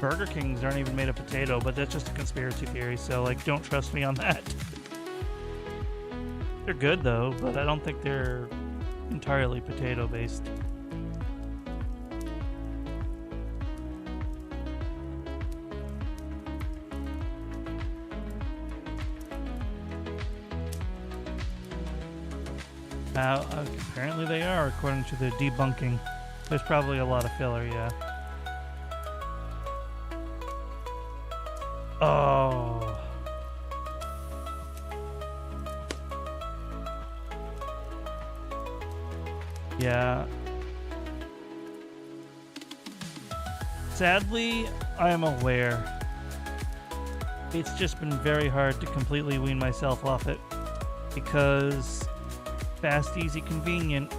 Burger Kings aren't even made of potato, but that's just a conspiracy theory, so like don't trust me on that. They're good though, but I don't think they're entirely potato based. Apparently they are, according to the debunking. There's probably a lot of filler, yeah. Oh. Yeah. Sadly, I am aware. It's just been very hard to completely wean myself off it because fast, easy, convenient.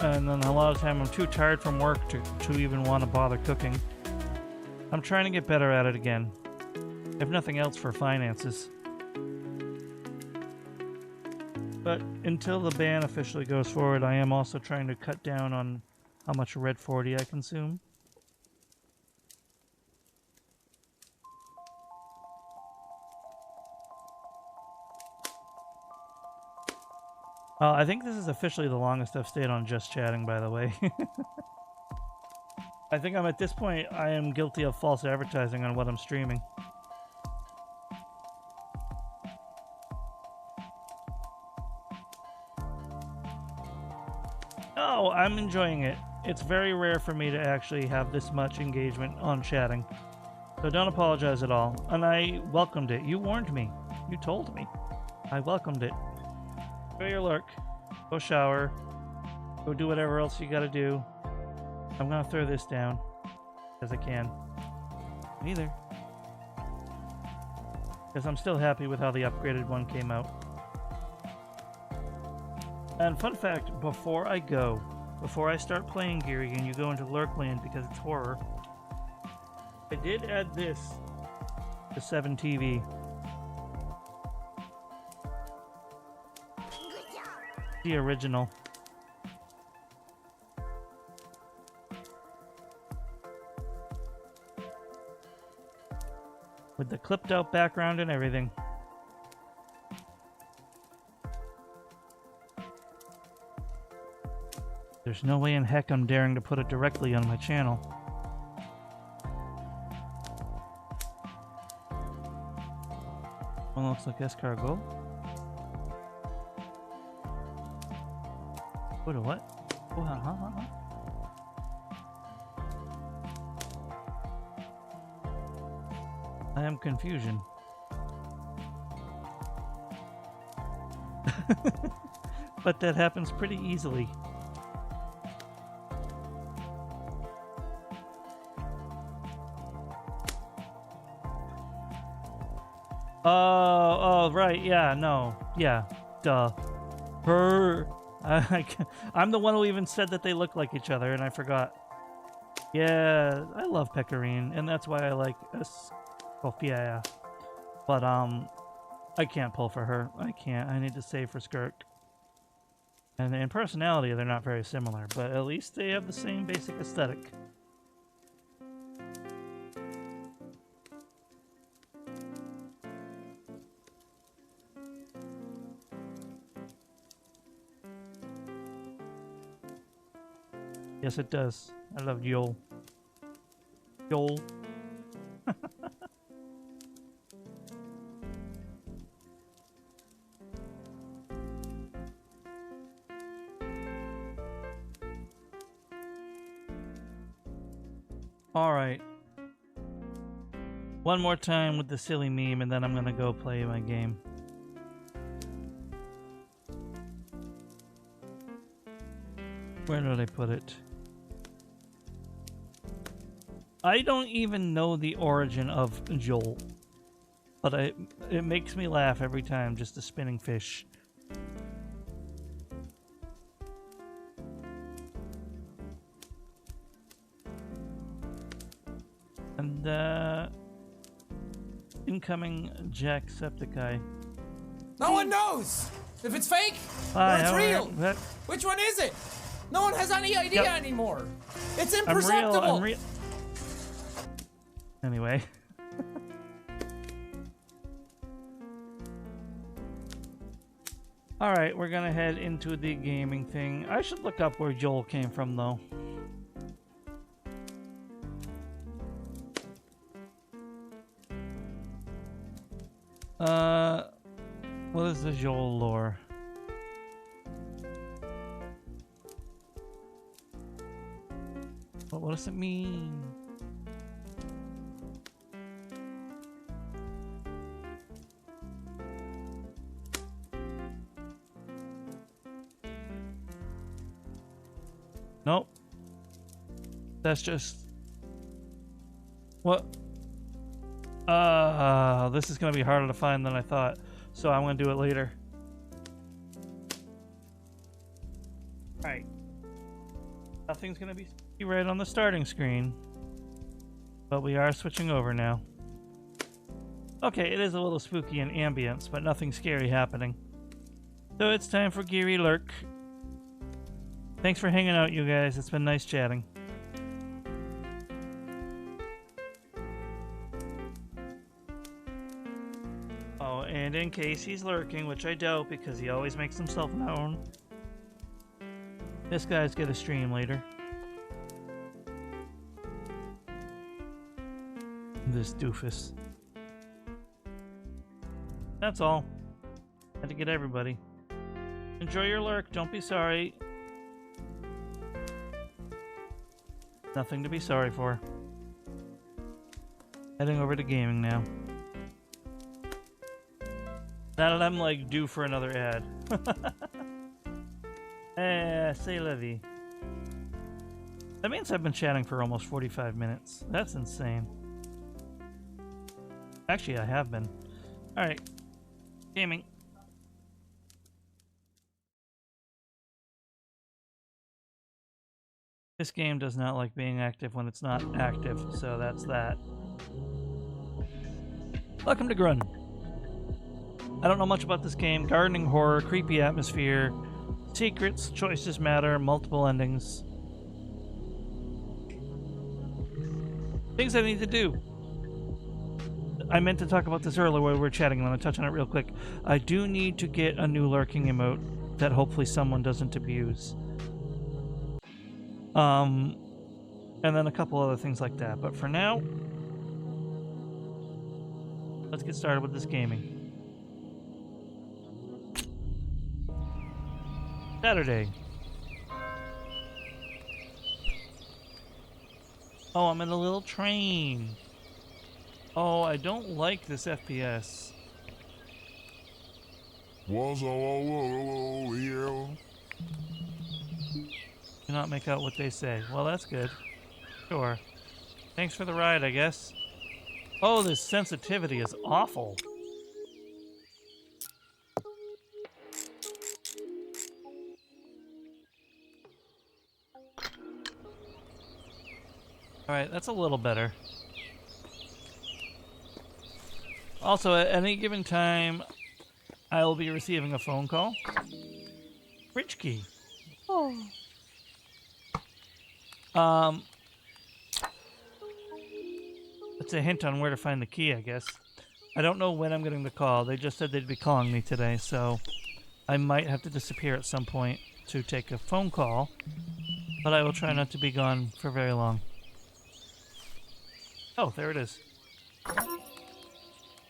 And then a lot of time I'm too tired from work to even want to bother cooking. I'm trying to get better at it again, if nothing else for finances. But until the ban officially goes forward, I am also trying to cut down on how much Red 40 I consume. I think this is officially the longest I've stayed on just chatting, by the way. I think I'm at this point, I am guilty of false advertising on what I'm streaming. Oh, I'm enjoying it. It's very rare for me to actually have this much engagement on chatting. So don't apologize at all. And I welcomed it. You warned me. You told me. I welcomed it. Enjoy your lurk. Go shower. Go do whatever else you gotta do. I'm gonna throw this down as I can. Neither. Because I'm still happy with how the upgraded one came out. And fun fact, before I start playing Geary and you go into Lurkland because it's horror, I did add this to 7 TV. The original. With the clipped out background and everything. There's no way in heck I'm daring to put it directly on my channel. One looks like escargot. What a what? Oh, huh? I am confusion. But that happens pretty easily. Oh, right, yeah, no, yeah, duh. I'm the one who even said that they look like each other, and I forgot. Yeah, I love Pecorine, and that's why I like Escoffier. But, I can't pull for her. I can't. I need to save for Skirk. And in personality, they're not very similar, but at least they have the same basic aesthetic. Yes, it does. I love Joel. Joel. Alright. One more time with the silly meme, and then I'm gonna go play my game. Where did I put it? I don't even know the origin of Joel, but it makes me laugh every time, just a spinning fish. And, incoming Jacksepticeye. No one knows if it's fake or it's real. Which one is it? No one has any idea anymore. It's imperceptible. Anyway. Alright, we're gonna head into the gaming thing. I should look up where Joel came from, though. What is the Joel lore? What does it mean? Nope. That's just... What? This is gonna be harder to find than I thought, so I'm gonna do it later. Alright. Nothing's gonna be right on the starting screen, but we are switching over now. Okay, it is a little spooky in ambience, but nothing scary happening. So it's time for Geary Lurk. Thanks for hanging out, you guys. It's been nice chatting. Oh, and in case he's lurking, which I doubt because he always makes himself known, this guy's got a stream later. This doofus. That's all. Had to get everybody. Enjoy your lurk. Don't be sorry. Nothing to be sorry for. Heading over to gaming now. Now that I'm like due for another ad. C'est la vie. That means I've been chatting for almost 45 minutes. That's insane. Actually, I have been. Alright. Gaming. This game does not like being active when it's not active, so that's that. Welcome to GRUNN. I don't know much about this game. Gardening horror, creepy atmosphere, secrets, choices matter, multiple endings. Things I need to do. I meant to talk about this earlier while we were chatting. I'm going to touch on it real quick. I do need to get a new lurking emote that hopefully someone doesn't abuse. And then a couple other things like that. But for now, let's get started with this gaming. Saturday. Oh, I'm in a little train. Oh, I don't like this FPS. Do not make out what they say. Well, that's good. Sure. Thanks for the ride, I guess. Oh, this sensitivity is awful. Alright, that's a little better. Also, at any given time, I will be receiving a phone call. Rich key. Oh. It's a hint on where to find the key, I guess. I don't know when I'm getting the call. They just said they'd be calling me today, so I might have to disappear at some point to take a phone call, but I will try not to be gone for very long. Oh, there it is.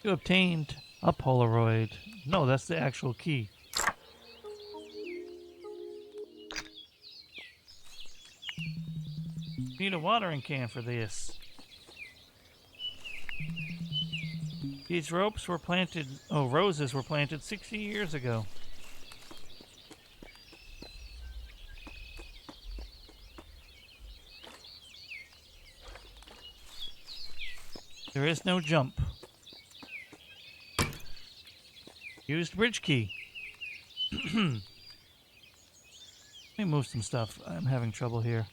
You obtained a Polaroid. No, that's the actual key. Need a watering can for this. These roses were planted 60 years ago. There is no jump. Used bridge key. Let me move some stuff. I'm having trouble here.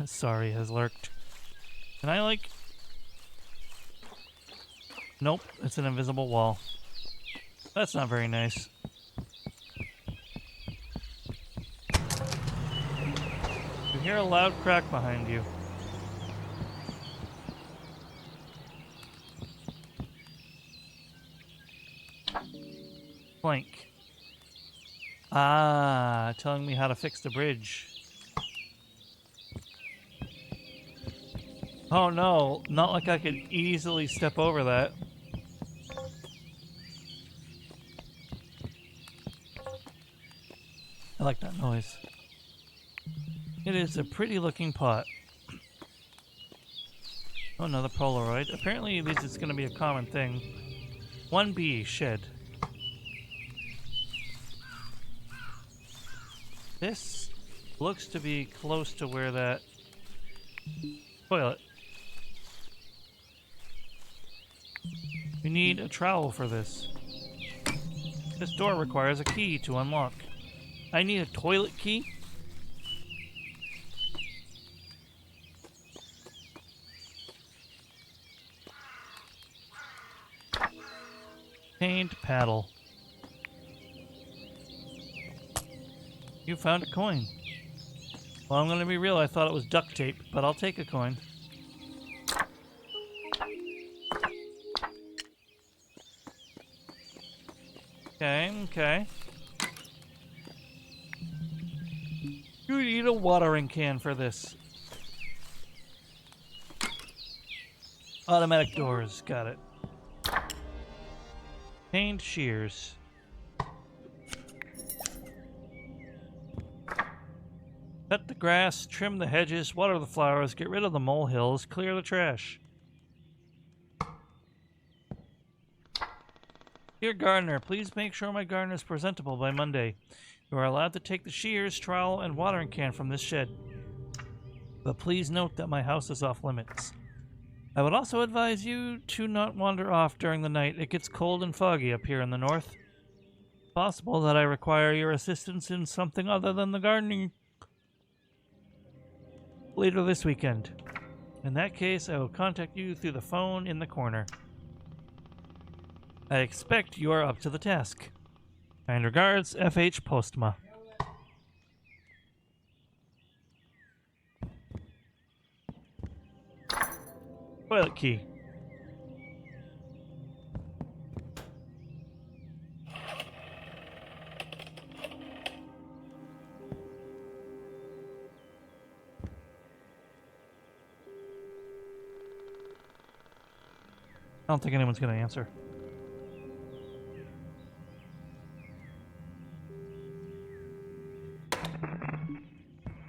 Sorry, has lurked. Can I, like... Nope, it's an invisible wall. That's not very nice. You hear a loud crack behind you. Blank. Ah, telling me how to fix the bridge. Oh no, not like I could easily step over that. I like that noise. It is a pretty looking pot. Oh, another Polaroid. Apparently this is going to be a common thing. 1B, shed. This looks to be close to where that toilet. We need a trowel for this. This door requires a key to unlock. I need a toilet key? Paint paddle. You found a coin. Well, I'm gonna be real, I thought it was duct tape, but I'll take a coin. Okay. You need a watering can for this. Automatic doors, got it. Paint shears. Cut the grass, trim the hedges, water the flowers, get rid of the molehills, clear the trash. Dear gardener, please make sure my garden is presentable by Monday. You are allowed to take the shears, trowel, and watering can from this shed. But please note that my house is off limits. I would also advise you to not wander off during the night. It gets cold and foggy up here in the north. It's possible that I require your assistance in something other than the gardening later this weekend. In that case, I will contact you through the phone in the corner. I expect you are up to the task. Kind regards, F.H. Postma. Toilet key. I don't think anyone's going to answer.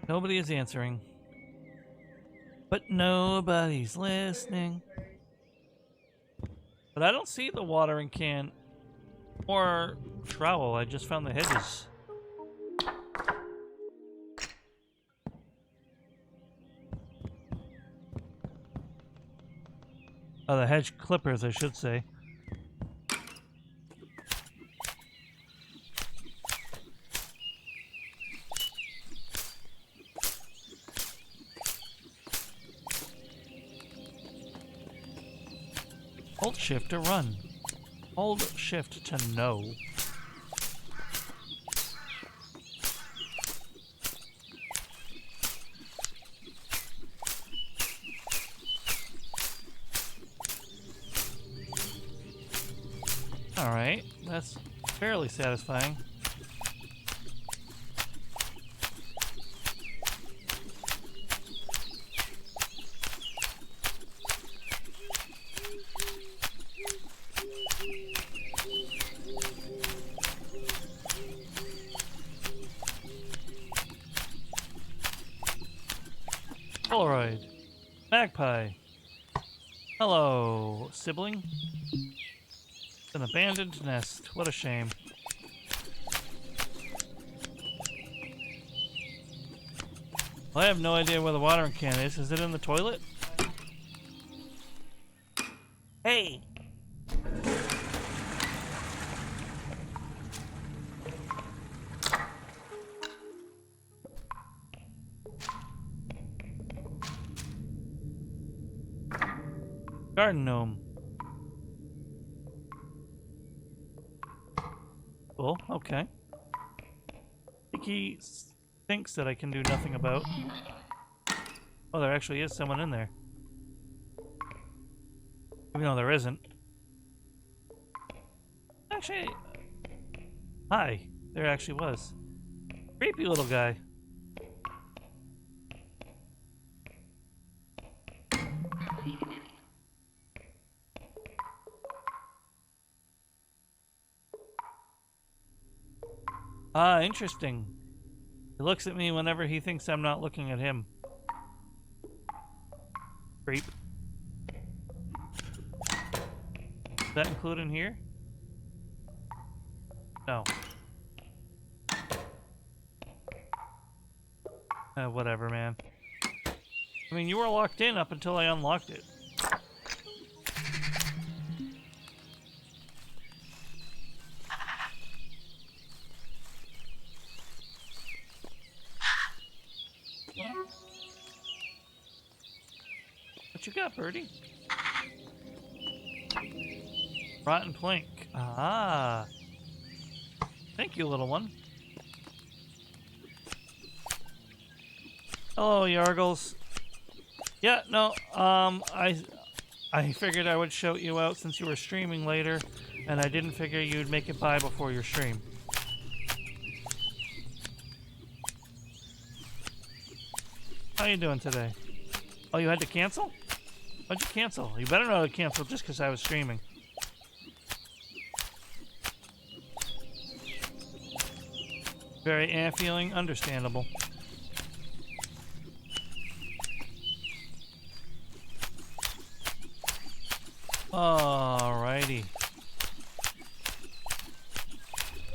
Nobody is answering. But nobody's listening. But I don't see the watering can or trowel. I just found the hedges. Oh, the hedge clippers, I should say. Hold shift to run. Hold shift to know. Alright, that's fairly satisfying. Polaroid. Magpie. Hello, sibling. An abandoned nest. What a shame. Well, I have no idea where the watering can is. Is it in the toilet? Hey! Garden gnome. Cool, okay. I think he thinks that I can do nothing about. Oh, there actually is someone in there. Even though there isn't. Actually, Hi. There actually was. Creepy little guy. Ah, interesting. He looks at me whenever he thinks I'm not looking at him. Creep. Does that include in here? No. Whatever, man. I mean, you were locked in up until I unlocked it. What you got, birdie? Rotten plank. Ah. Thank you, little one. Hello, Yargles. Yeah, no, I figured I would shout you out since you were streaming later, and I didn't figure you'd make it by before your stream. How you doing today? Oh, you had to cancel? Why'd you cancel? You better not have canceled just because I was streaming. Very feeling understandable. Alrighty.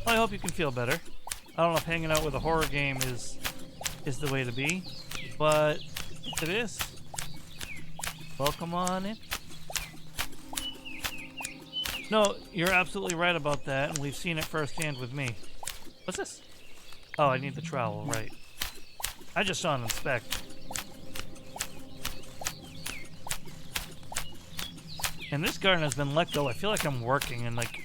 Well, I hope you can feel better. I don't know if hanging out with a horror game is the way to be, but if it is, welcome on in. No, you're absolutely right about that, and we've seen it firsthand with me. What's this? Oh, I need the trowel, right. I just saw an inspect. And this garden has been let go. I feel like I'm working and like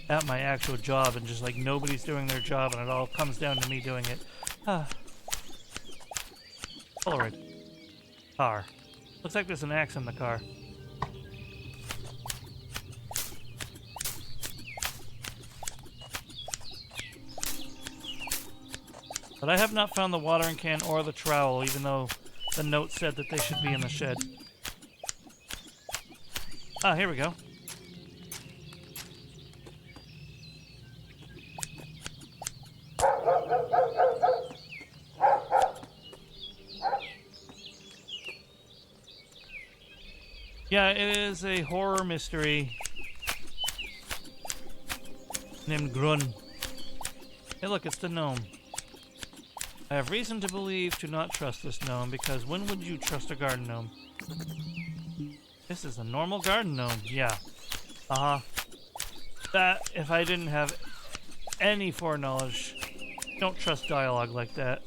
at my actual job and just like nobody's doing their job and it all comes down to me doing it. Ah. Polaroid. Car. Looks like there's an axe in the car. But I have not found the watering can or the trowel, even though the note said that they should be in the shed. Ah, here we go. Yeah, it is a horror mystery named GRUNN. Hey look, it's the gnome. I have reason to believe to not trust this gnome, because when would you trust a garden gnome? This is a normal garden gnome, yeah. Uh-huh. That, if I didn't have any foreknowledge, don't trust dialogue like that.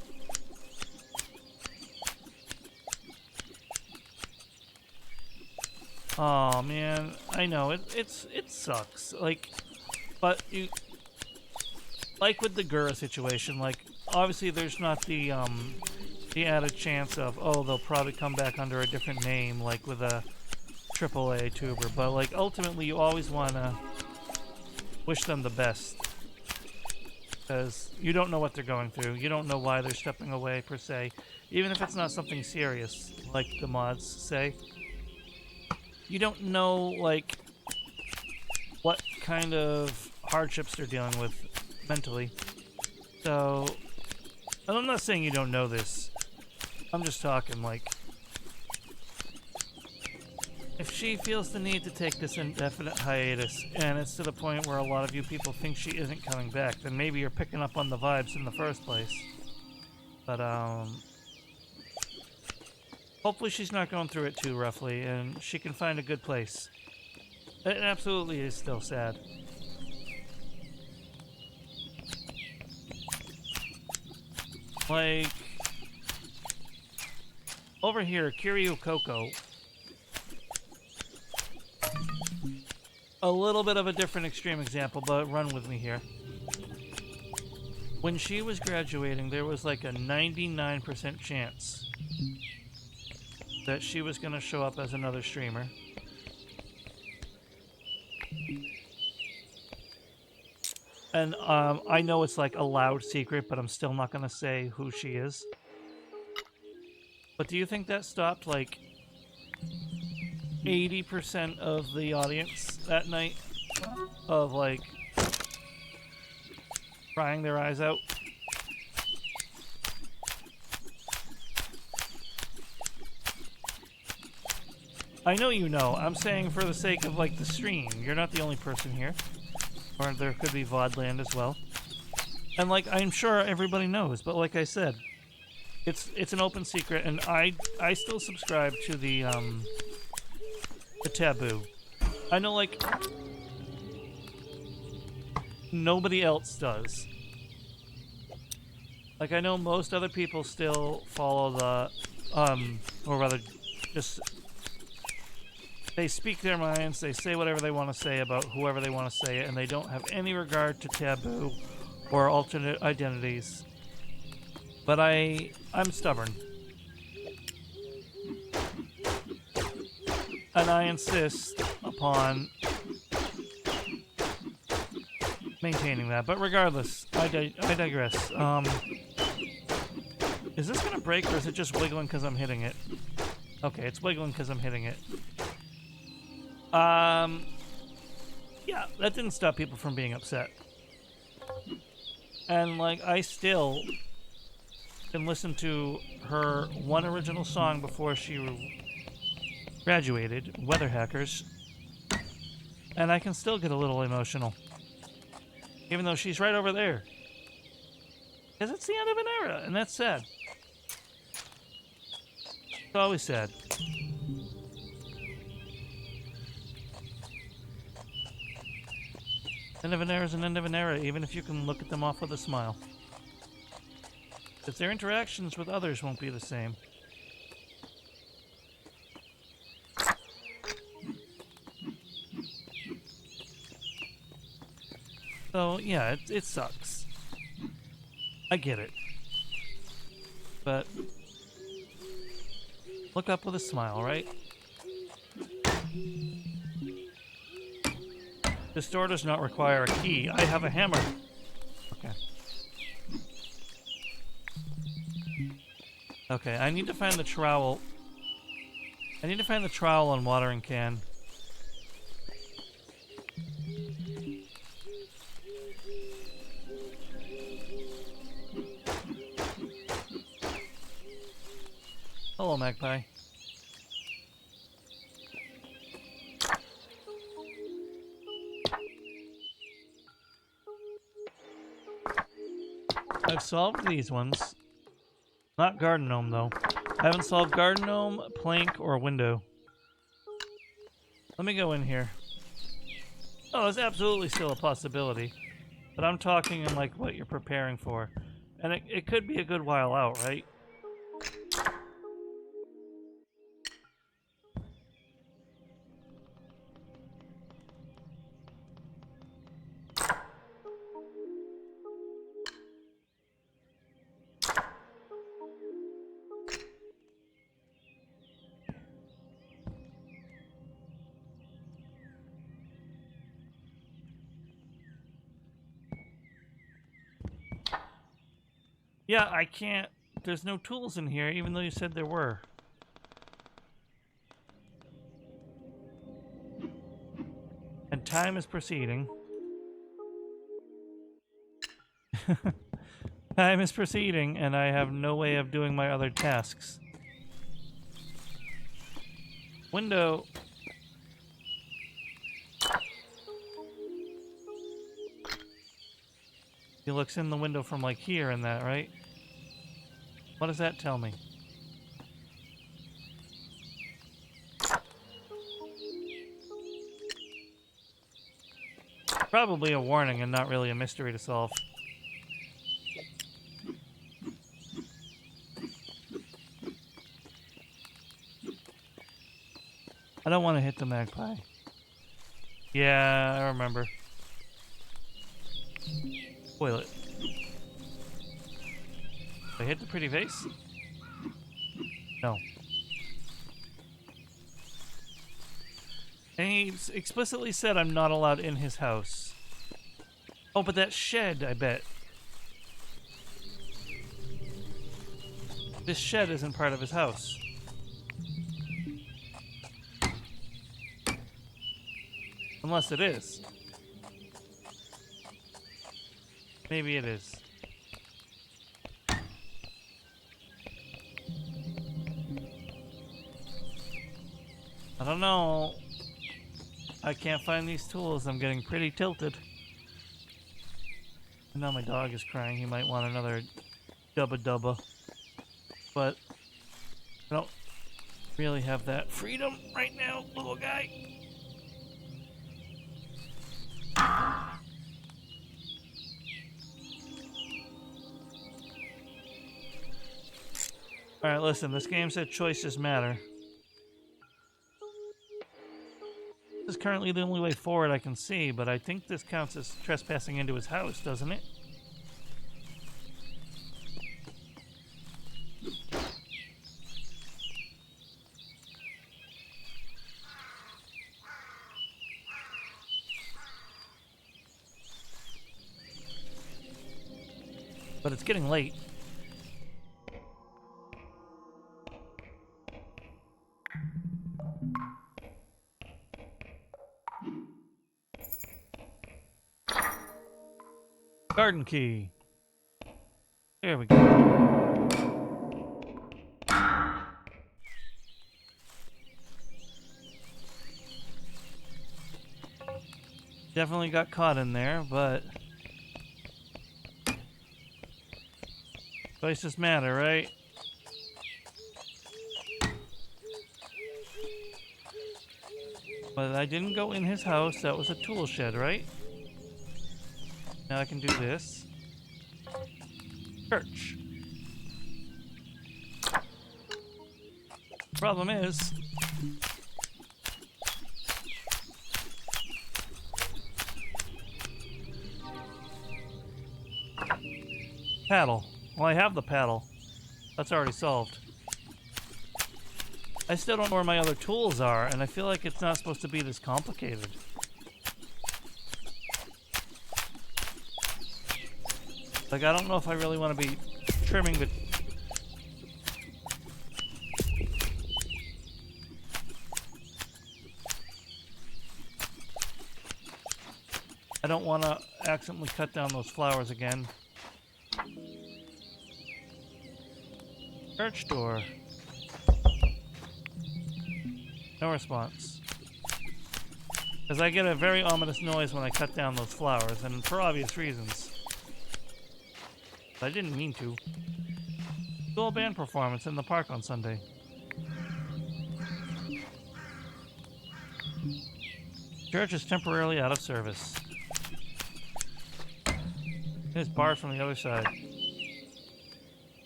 Oh man, I know, it sucks. Like, but you, like with the Gura situation, like, obviously there's not the added chance of, oh, they'll probably come back under a different name, like with a AAA tuber, but like ultimately you always want to wish them the best, because you don't know what they're going through, you don't know why they're stepping away per se, even if it's not something serious like the mods say. You don't know like what kind of hardships they're dealing with mentally. So, and I'm not saying you don't know this, I'm just talking like, if she feels the need to take this indefinite hiatus, and it's to the point where a lot of you people think she isn't coming back, then maybe you're picking up on the vibes in the first place. But, hopefully she's not going through it too roughly, and she can find a good place. It absolutely is still sad. Like, over here, Kiryu Coco. A little bit of a different extreme example, but run with me here. When she was graduating, there was like a 99% chance that she was going to show up as another streamer. And I know it's like a loud secret, but I'm still not gonna say who she is. But do you think that stopped like 80% of the audience that night of like crying their eyes out? I know you know. I'm saying for the sake of like the stream. You're not the only person here. Or there could be VODland as well. And like I'm sure everybody knows, but like I said, it's an open secret, and I still subscribe to the taboo. I know like nobody else does. Like I know most other people still follow the or rather just they speak their minds, they say whatever they want to say about whoever they want to say it, and they don't have any regard to taboo or alternate identities. But I'm stubborn. And I insist upon maintaining that. But regardless, I digress. Is this gonna break, or is it just wiggling because I'm hitting it? Okay, it's wiggling because I'm hitting it. Yeah, that didn't stop people from being upset. And, like, I still can listen to her one original song before she graduated, Weather Hackers, and I can still get a little emotional. Even though she's right over there. Because it's the end of an era, and that's sad. It's always sad. End of an era is an end of an era, even if you can look at them off with a smile. Because their interactions with others won't be the same. So, yeah, it sucks. I get it. But look up with a smile, right? This door does not require a key. I have a hammer. Okay. Okay, I need to find the trowel. I need to find the trowel and watering can. Hello, Magpie. I've solved these ones. Not Garden Gnome, though. I haven't solved Garden Gnome, Plank, or Window. Let me go in here. Oh, it's absolutely still a possibility. But I'm talking in, like, what you're preparing for. And it could be a good while out, right? Yeah, I can't... There's no tools in here, even though you said there were. And time is proceeding. Time is proceeding, and I have no way of doing my other tasks. Window. He looks in the window from like here and that, right? What does that tell me? Probably a warning and not really a mystery to solve. I don't want to hit the magpie. Yeah, I remember. Toilet. Did I hit the pretty vase? No. And he explicitly said I'm not allowed in his house. Oh, but that shed, I bet. This shed isn't part of his house. Unless it is. Maybe it is. I don't know. I can't find these tools. I'm getting pretty tilted. I know my dog is crying. He might want another dubba dubba. But I don't really have that freedom right now, little guy. Alright, listen, this game said choices matter. This is currently the only way forward I can see, but I think this counts as trespassing into his house, doesn't it? But it's getting late. Garden key. There we go. Definitely got caught in there, but choices matter, right? But I didn't go in his house. That was a tool shed, right? Now I can do this. Church. Problem is, paddle. Well, I have the paddle. That's already solved. I still don't know where my other tools are, and I feel like it's not supposed to be this complicated. Like, I don't know if I really want to be trimming the... I don't want to accidentally cut down those flowers again. Church door. No response. Because I get a very ominous noise when I cut down those flowers, and for obvious reasons. I didn't mean to. School band performance in the park on Sunday. Church is temporarily out of service. It is barred from the other side.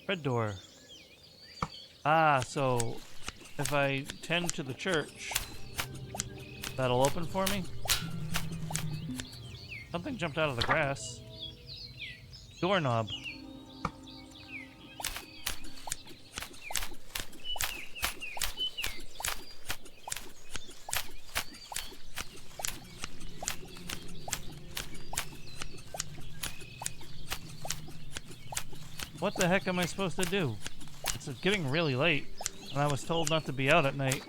Red door. Ah, so if I tend to the church, that'll open for me? Something jumped out of the grass. Doorknob. What the heck am I supposed to do? It's getting really late, and I was told not to be out at night.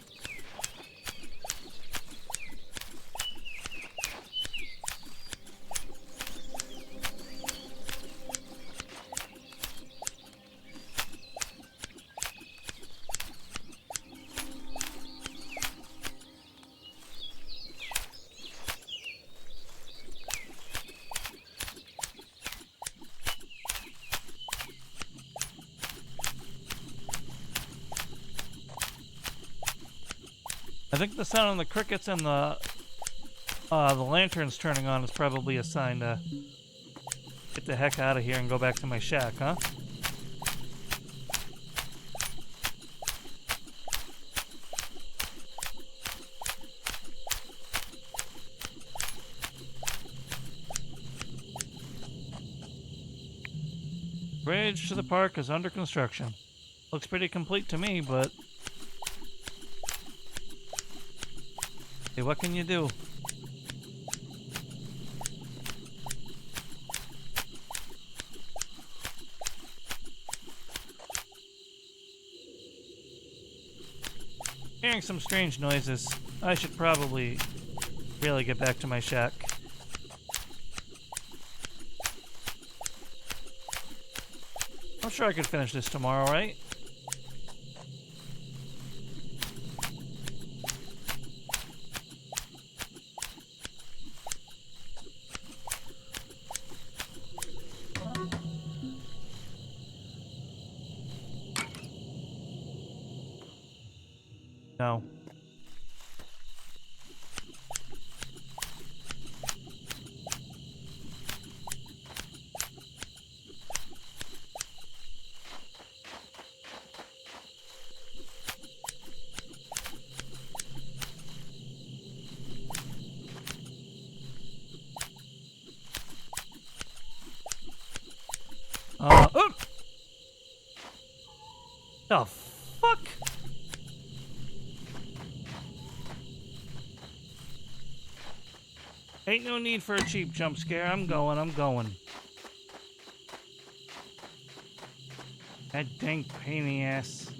I think the sound of the crickets and the lanterns turning on is probably a sign to get the heck out of here and go back to my shack, huh? Bridge to the park is under construction. Looks pretty complete to me, but... Hey, what can you do? Hearing some strange noises. I should probably really get back to my shack. I'm sure I could finish this tomorrow, right? No. Oh! The fuck? Ain't no need for a cheap jump scare. I'm going. That dang pain in the ass.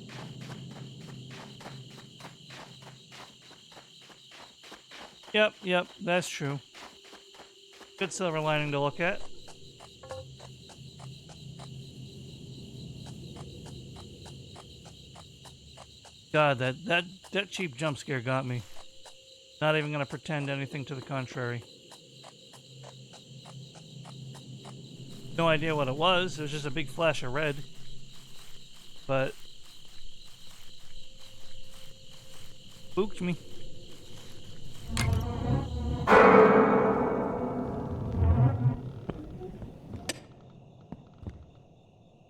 Yep, that's true. Good silver lining to look at. God, that cheap jump scare got me. Not even gonna pretend anything to the contrary. No idea what it was. It was just a big flash of red. But spooked me.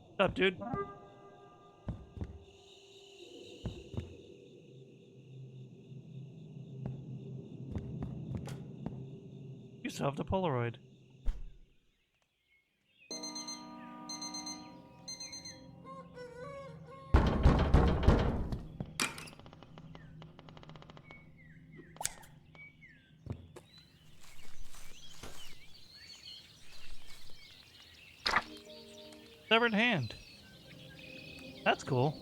What's up, dude? You still have the Polaroid. Severed hand. That's cool.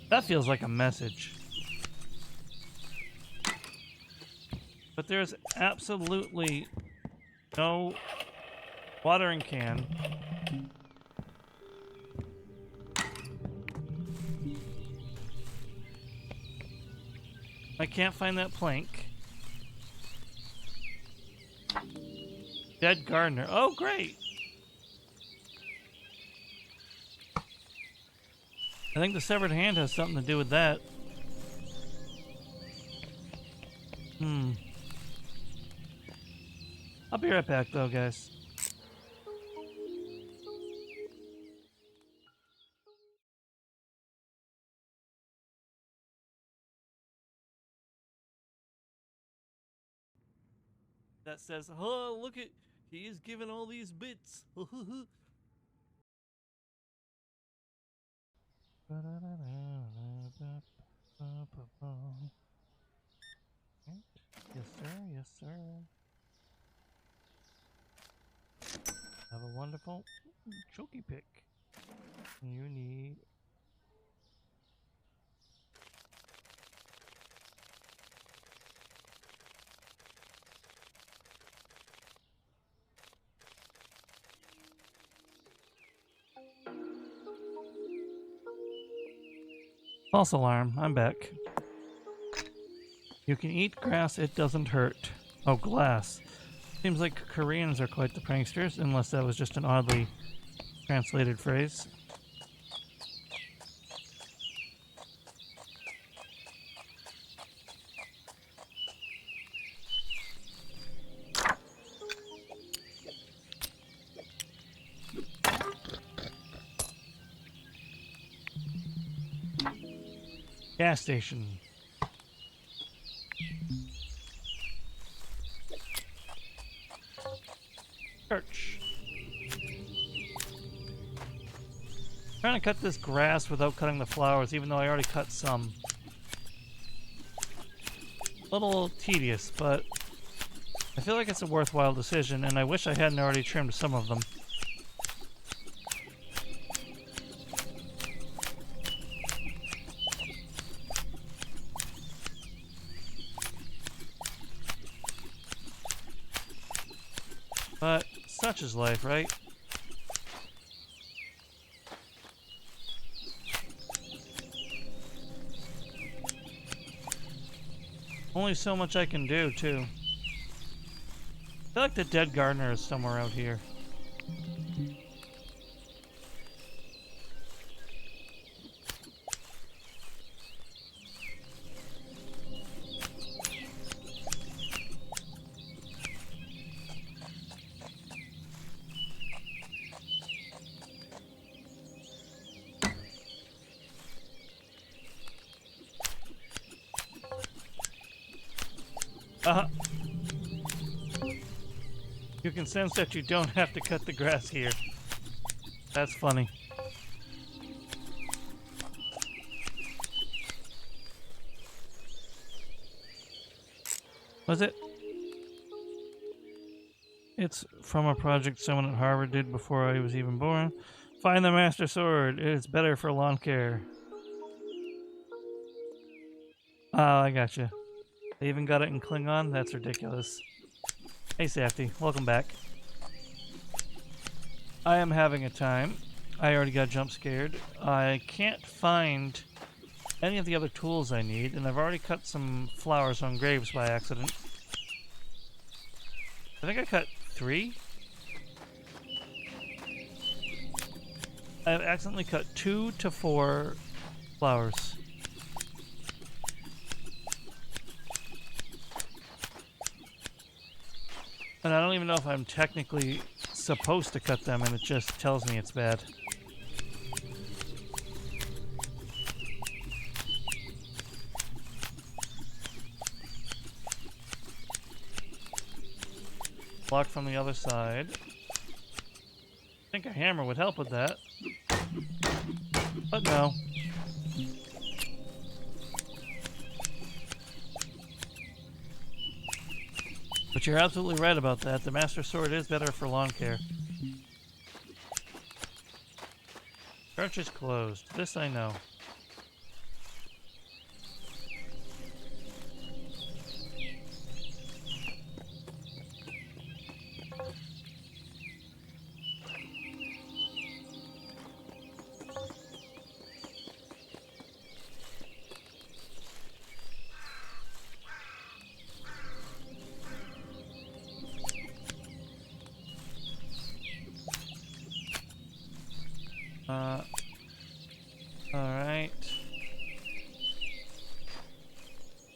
That feels like a message. But there's absolutely no watering can. I can't find that plank. Dead gardener. Oh, great! I think the severed hand has something to do with that. I'll be right back, though, guys. That says, oh, look at, he is given all these bits. Yes, sir. Yes, sir. Have a wonderful choky pick. You need... False alarm. I'm back. You can eat grass, it doesn't hurt. Oh, glass. Seems like Koreans are quite the pranksters, unless that was just an oddly translated phrase. Gas station. Church. Trying to cut this grass without cutting the flowers, even though I already cut some. A little tedious, but I feel like it's a worthwhile decision, and I wish I hadn't already trimmed some of them. Such is life, right? Only so much I can do, too. I feel like the dead gardener is somewhere out here. You can sense that you don't have to cut the grass here. That's funny. Was it? It's from a project someone at Harvard did before I was even born. Find the Master Sword. It's better for lawn care. Oh, I gotcha. They even got it in Klingon? That's ridiculous. Hey, Safety. Welcome back. I am having a time. I already got jump scared. I can't find any of the other tools I need, and I've already cut some flowers on graves by accident. I think I cut 3. I've accidentally cut 2 to 4 flowers. And I don't even know if I'm technically supposed to cut them, and it just tells me it's bad. Block from the other side. I think a hammer would help with that. But no. But you're absolutely right about that. The Master Sword is better for lawn care. Church is closed. This I know. Alright.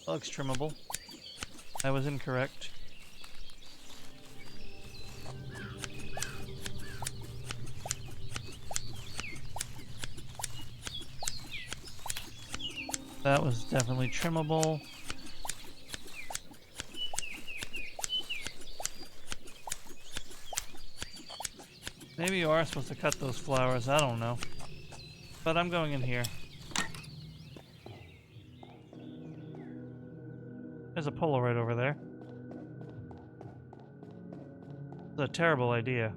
Looks trimmable. I was incorrect. That was definitely trimmable. Maybe you are supposed to cut those flowers, I don't know. But I'm going in here. There's a Polaroid over there. It's a terrible idea.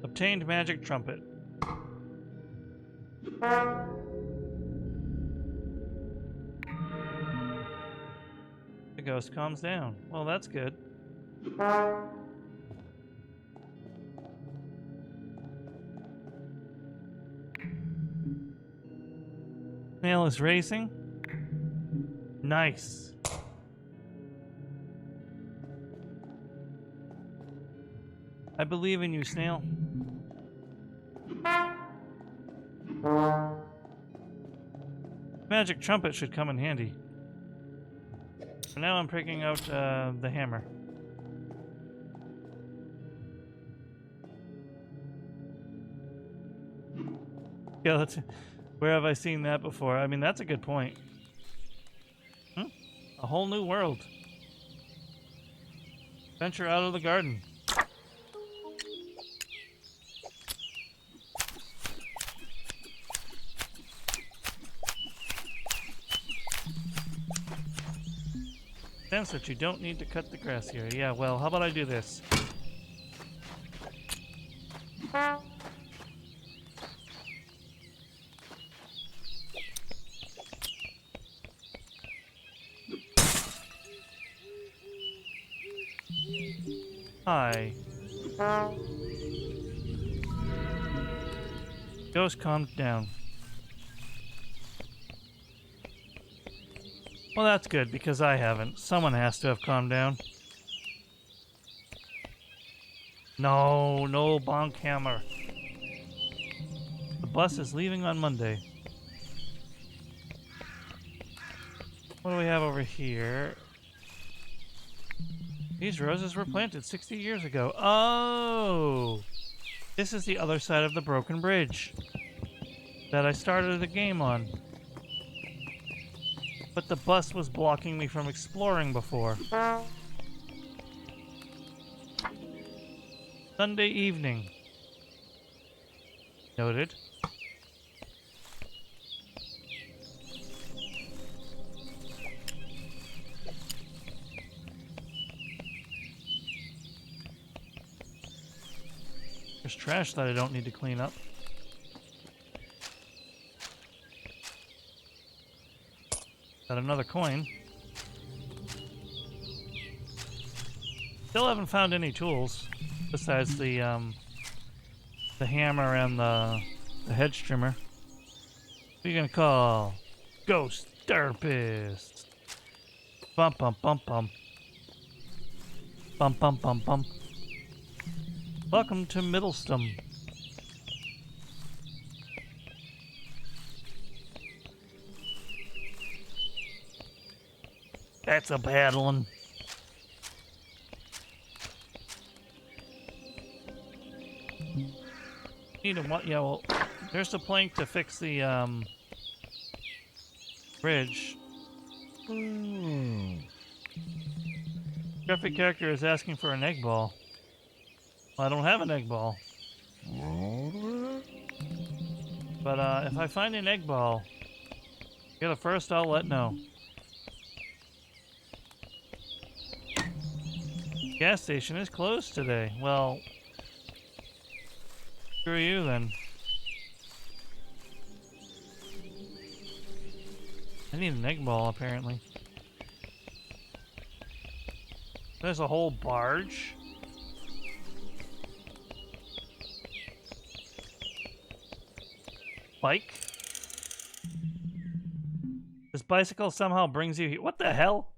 Obtained magic trumpet. The ghost calms down. Well, that's good. Snail is racing. Nice. I believe in you, Snail. Magic trumpet should come in handy. For now I'm picking out the hammer. Yeah, where have I seen that before? I mean, that's a good point. A whole new world. Venture out of the garden. Sense that you don't need to cut the grass here. Yeah, well, how about I do this? Hi. Ghost calmed down. Well, that's good, because I haven't. Someone has to have calmed down. No, no bonk hammer. The bus is leaving on Monday. What do we have over here? These roses were planted 60 years ago. Oh! This is the other side of the broken bridge that I started the game on. But the bus was blocking me from exploring before. Sunday evening. Noted. There's trash that I don't need to clean up. Got another coin. Still haven't found any tools besides the hammer and the hedge trimmer. Who are you gonna call? Ghost therapist. Bump bump bump bump. Bump bump bump bump. Welcome to Middlestum. That's a bad one. Need a what? Yeah, well, there's the plank to fix the bridge. Graphic character is asking for an egg ball. Well, I don't have an egg ball. But if I find an egg ball, you're the first I'll let know. Gas station is closed today. Well, screw you then. I need an egg ball, apparently. There's a whole barge. Bike. This bicycle somehow brings you here. What the hell?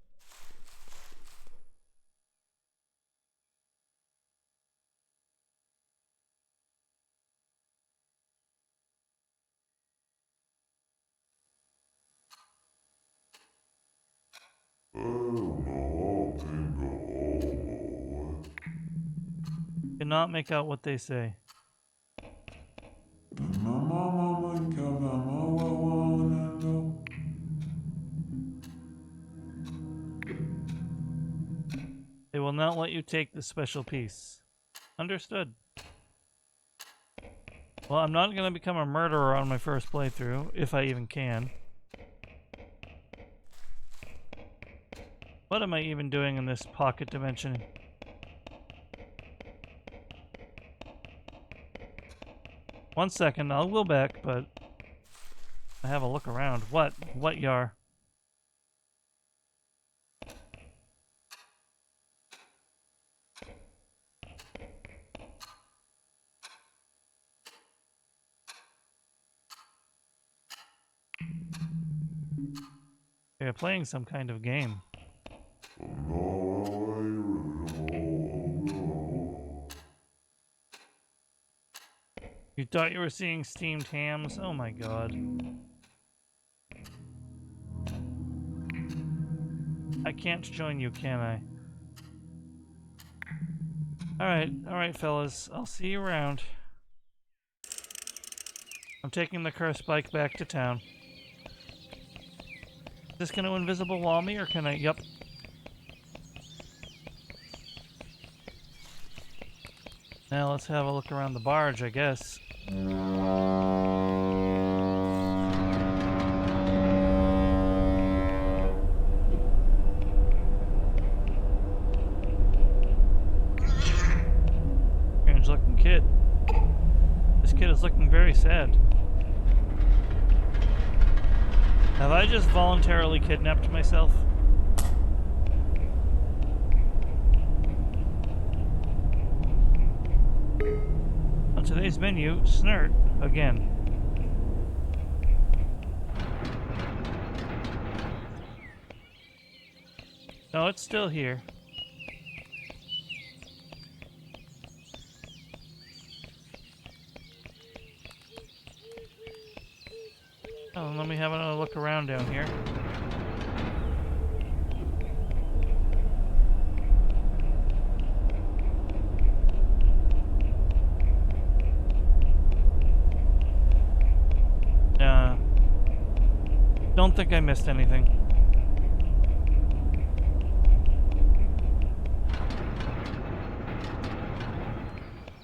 Cannot make out what they say. They will not let you take the special piece. Understood. Well, I'm not going to become a murderer on my first playthrough, if I even can. What am I even doing in this pocket dimension? One second, I'll go back, but I have a look around. What? What, Yar? They're playing some kind of game. You thought you were seeing steamed hams? Oh my god. I can't join you, can I? Alright, fellas. I'll see you around. I'm taking the cursed bike back to town. Is this gonna invisible wall me, or can I? Yep. Now let's have a look around the barge, I guess. Strange looking kid. This kid is looking very sad. Have I just voluntarily kidnapped myself? . 'Cause On today's menu, snert again. No, it's still here. Oh, let me have another look around down here. Don't think I missed anything.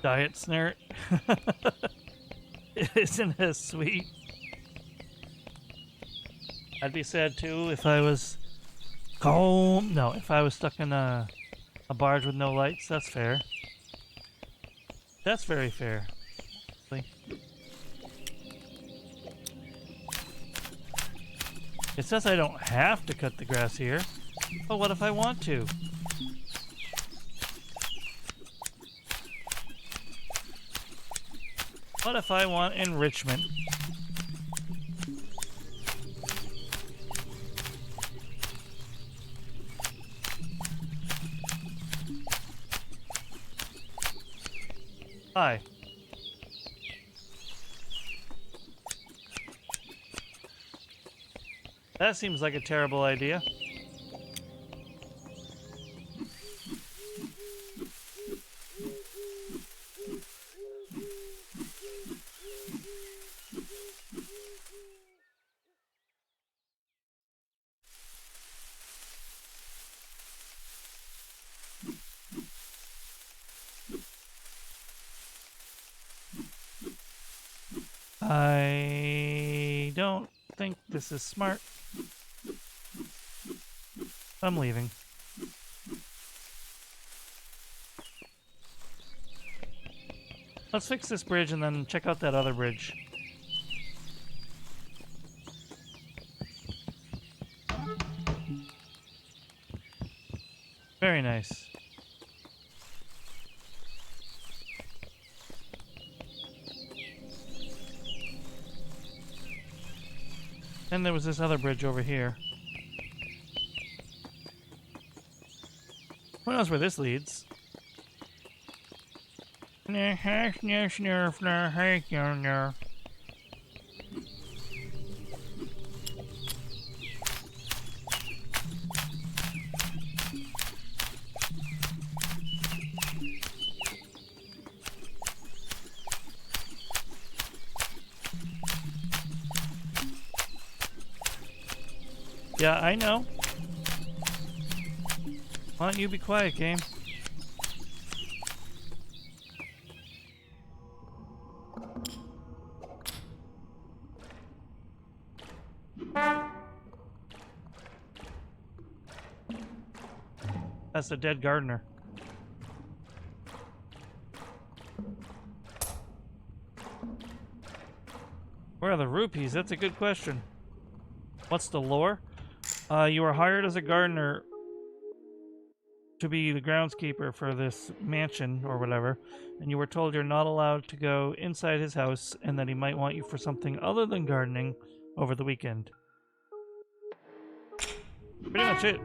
Diet snert. It isn't as sweet. I'd be sad too if I was calm. No, if I was stuck in a barge with no lights. That's fair. That's very fair. It says I don't have to cut the grass here, but what if I want to? What if I want enrichment? Hi. That seems like a terrible idea. I don't think this is smart. I'm leaving. Let's fix this bridge and then check out that other bridge. Very nice. And there was this other bridge over here. Who knows where this leads? Yeah, I know. Why don't you be quiet, game? That's the dead gardener. Where are the rupees? That's a good question. What's the lore? You were hired as a gardener to be the groundskeeper for this mansion or whatever, and you were told you're not allowed to go inside his house and that he might want you for something other than gardening over the weekend. Pretty much it.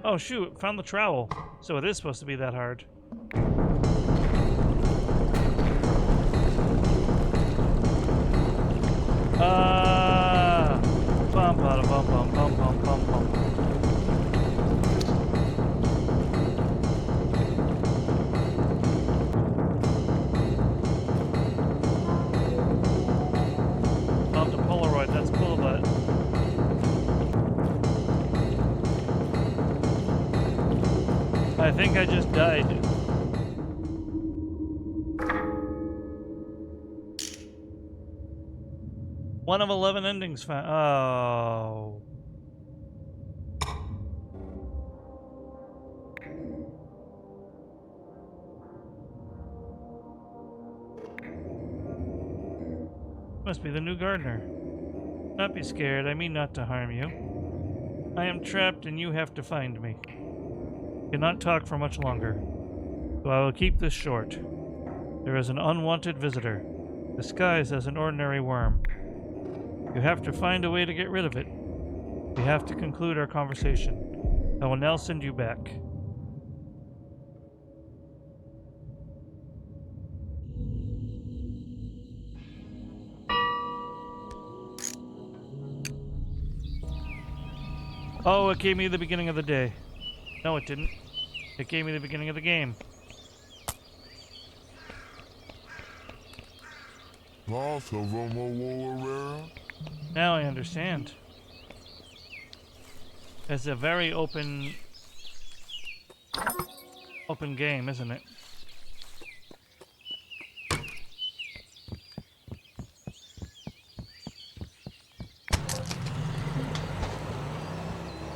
Oh shoot, found the trowel. So it is supposed to be that hard. Bum bum bum bum bum bum bum bum. Found a Polaroid, that's cool, but I think I just died. One of 11 endings found. Oh. Must be the new gardener. Do not be scared. I mean not to harm you. I am trapped and you have to find me. Cannot talk for much longer, so I will keep this short. There is an unwanted visitor, disguised as an ordinary worm. You have to find a way to get rid of it. We have to conclude our conversation. I will now send you back. Oh, it gave me the beginning of the day. No, it didn't. It gave me the beginning of the game. Now I understand. It's a very open game, isn't it?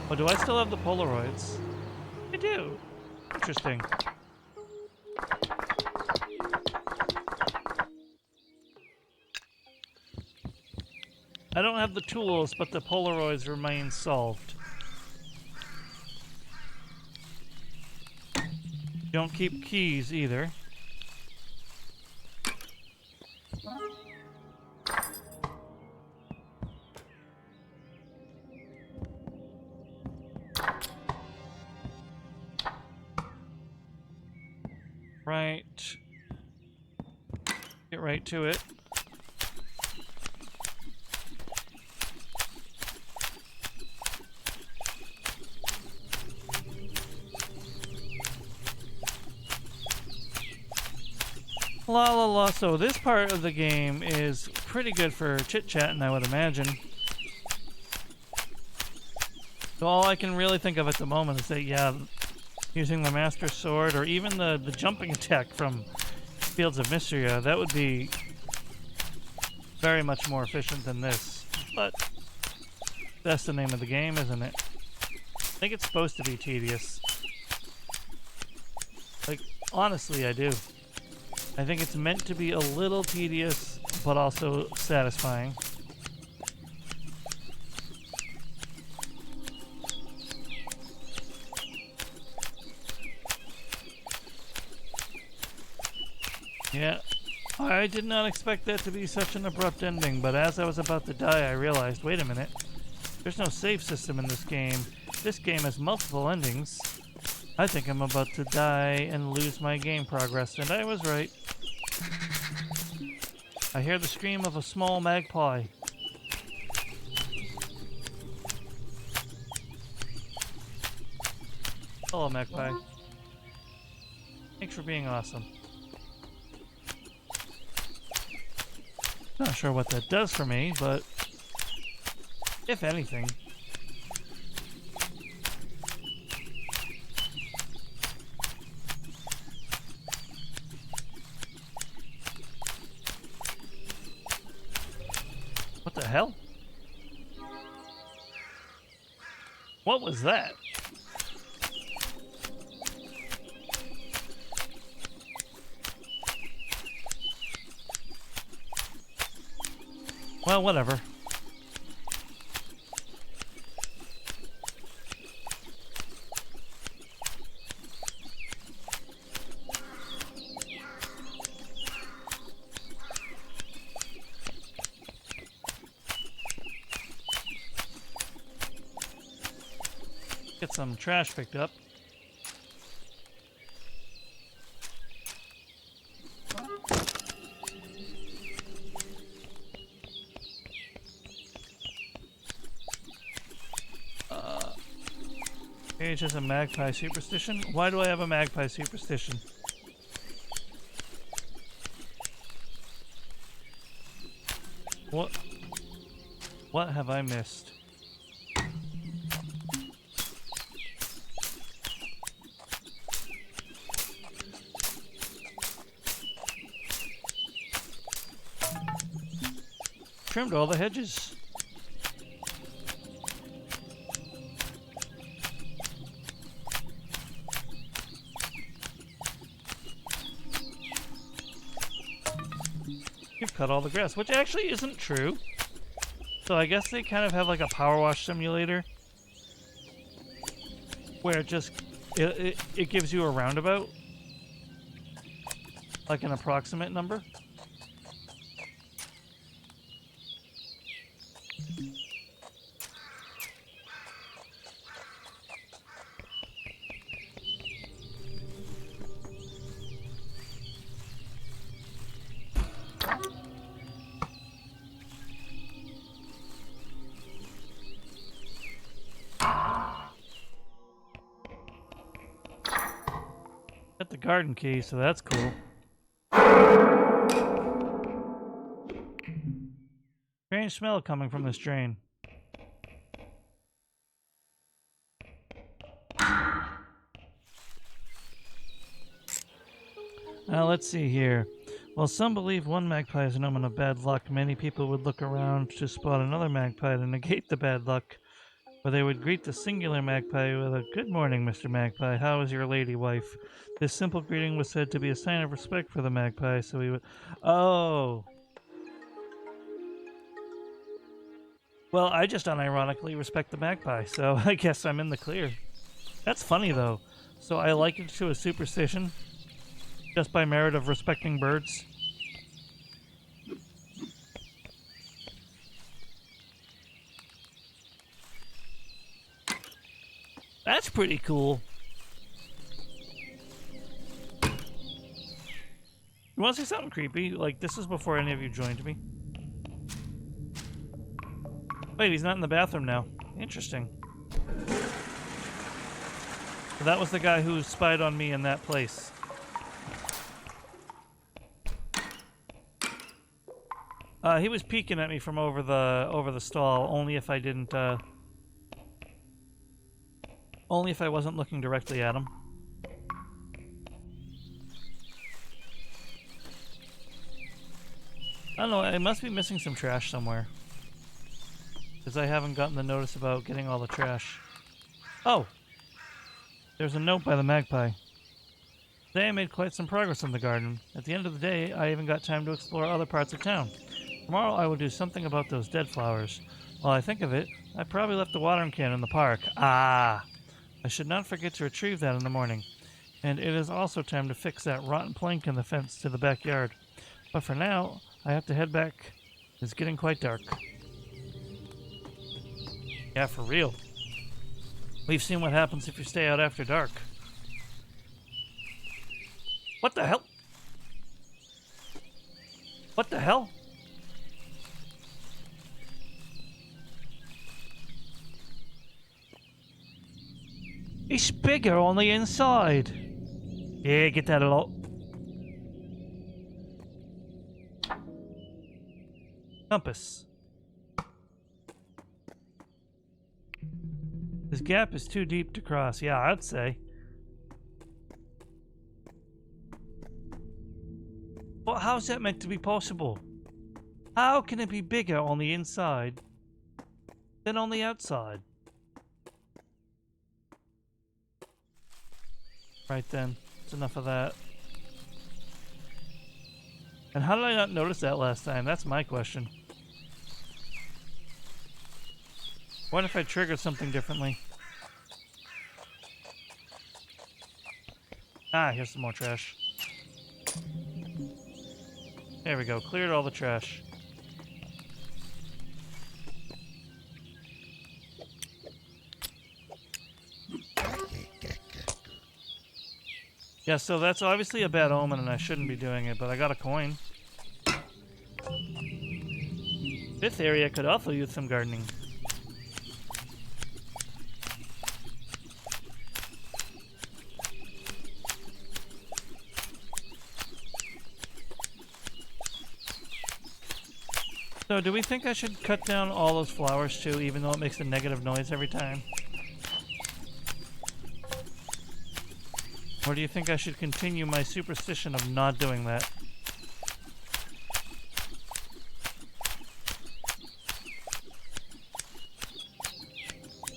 Oh, do I still have the Polaroids? I do. Interesting. I don't have the tools, but the Polaroids remain solved. Don't keep keys either. Right. Get right to it. La la la. So this part of the game is pretty good for chit-chatting, I would imagine. So all I can really think of at the moment is that, yeah, using the Master Sword or even the jumping attack from Fields of Mysteria, that would be very much more efficient than this. But that's the name of the game, isn't it? I think it's supposed to be tedious. Like, honestly, I do. I think it's meant to be a little tedious, but also satisfying. Yeah, I did not expect that to be such an abrupt ending, but as I was about to die, I realized, wait a minute, there's no save system in this game. This game has multiple endings. I think I'm about to die and lose my game progress, and I was right. I hear the scream of a small magpie. Hello, magpie. Thanks for being awesome. Not sure what that does for me, but if anything. What the hell? What was that? Well, whatever. Get some trash picked up. It's just a magpie superstition. Why do I have a magpie superstition? What have I missed? Trimmed all the hedges. You've cut all the grass, which actually isn't true. So I guess they kind of have like a power wash simulator where it just It gives you a roundabout, like an approximate number. Got the garden key, so that's cool. Strange smell coming from this drain. Now let's see here. While some believe one magpie is an omen of bad luck, many people would look around to spot another magpie to negate the bad luck. Or they would greet the singular magpie with a "Good morning, Mr. Magpie. How is your lady wife?" This simple greeting was said to be a sign of respect for the magpie, so he would... Oh. Well, I just unironically respect the magpie, so I guess I'm in the clear. That's funny, though. So I liken it to a superstition, just by merit of respecting birds. That's pretty cool. You want to see something creepy? Like, this is before any of you joined me. Wait, he's not in the bathroom now. Interesting. So that was the guy who spied on me in that place. He was peeking at me from over the stall, only if I didn't, only if I wasn't looking directly at him. I don't know, I must be missing some trash somewhere. Because I haven't gotten the notice about getting all the trash. Oh! There's a note by the magpie. Today I made quite some progress in the garden. At the end of the day, I even got time to explore other parts of town. Tomorrow I will do something about those dead flowers. While I think of it, I probably left the watering can in the park. Ah! I should not forget to retrieve that in the morning. And it is also time to fix that rotten plank in the fence to the backyard. But for now, I have to head back. It's getting quite dark. Yeah, for real. We've seen what happens if you stay out after dark. What the hell? What the hell? It's bigger on the inside. Yeah, get that a lot. Compass. This gap is too deep to cross. Yeah, I'd say. Well, how's that meant to be possible? How can it be bigger on the inside than on the outside? Right then, it's enough of that. And how did I not notice that last time? That's my question. What if I triggered something differently? Ah, here's some more trash. There we go, cleared all the trash. Yeah, so that's obviously a bad omen and I shouldn't be doing it, but I got a coin. This area could also use some gardening. So do we think I should cut down all those flowers too, even though it makes a negative noise every time? Or do you think I should continue my superstition of not doing that?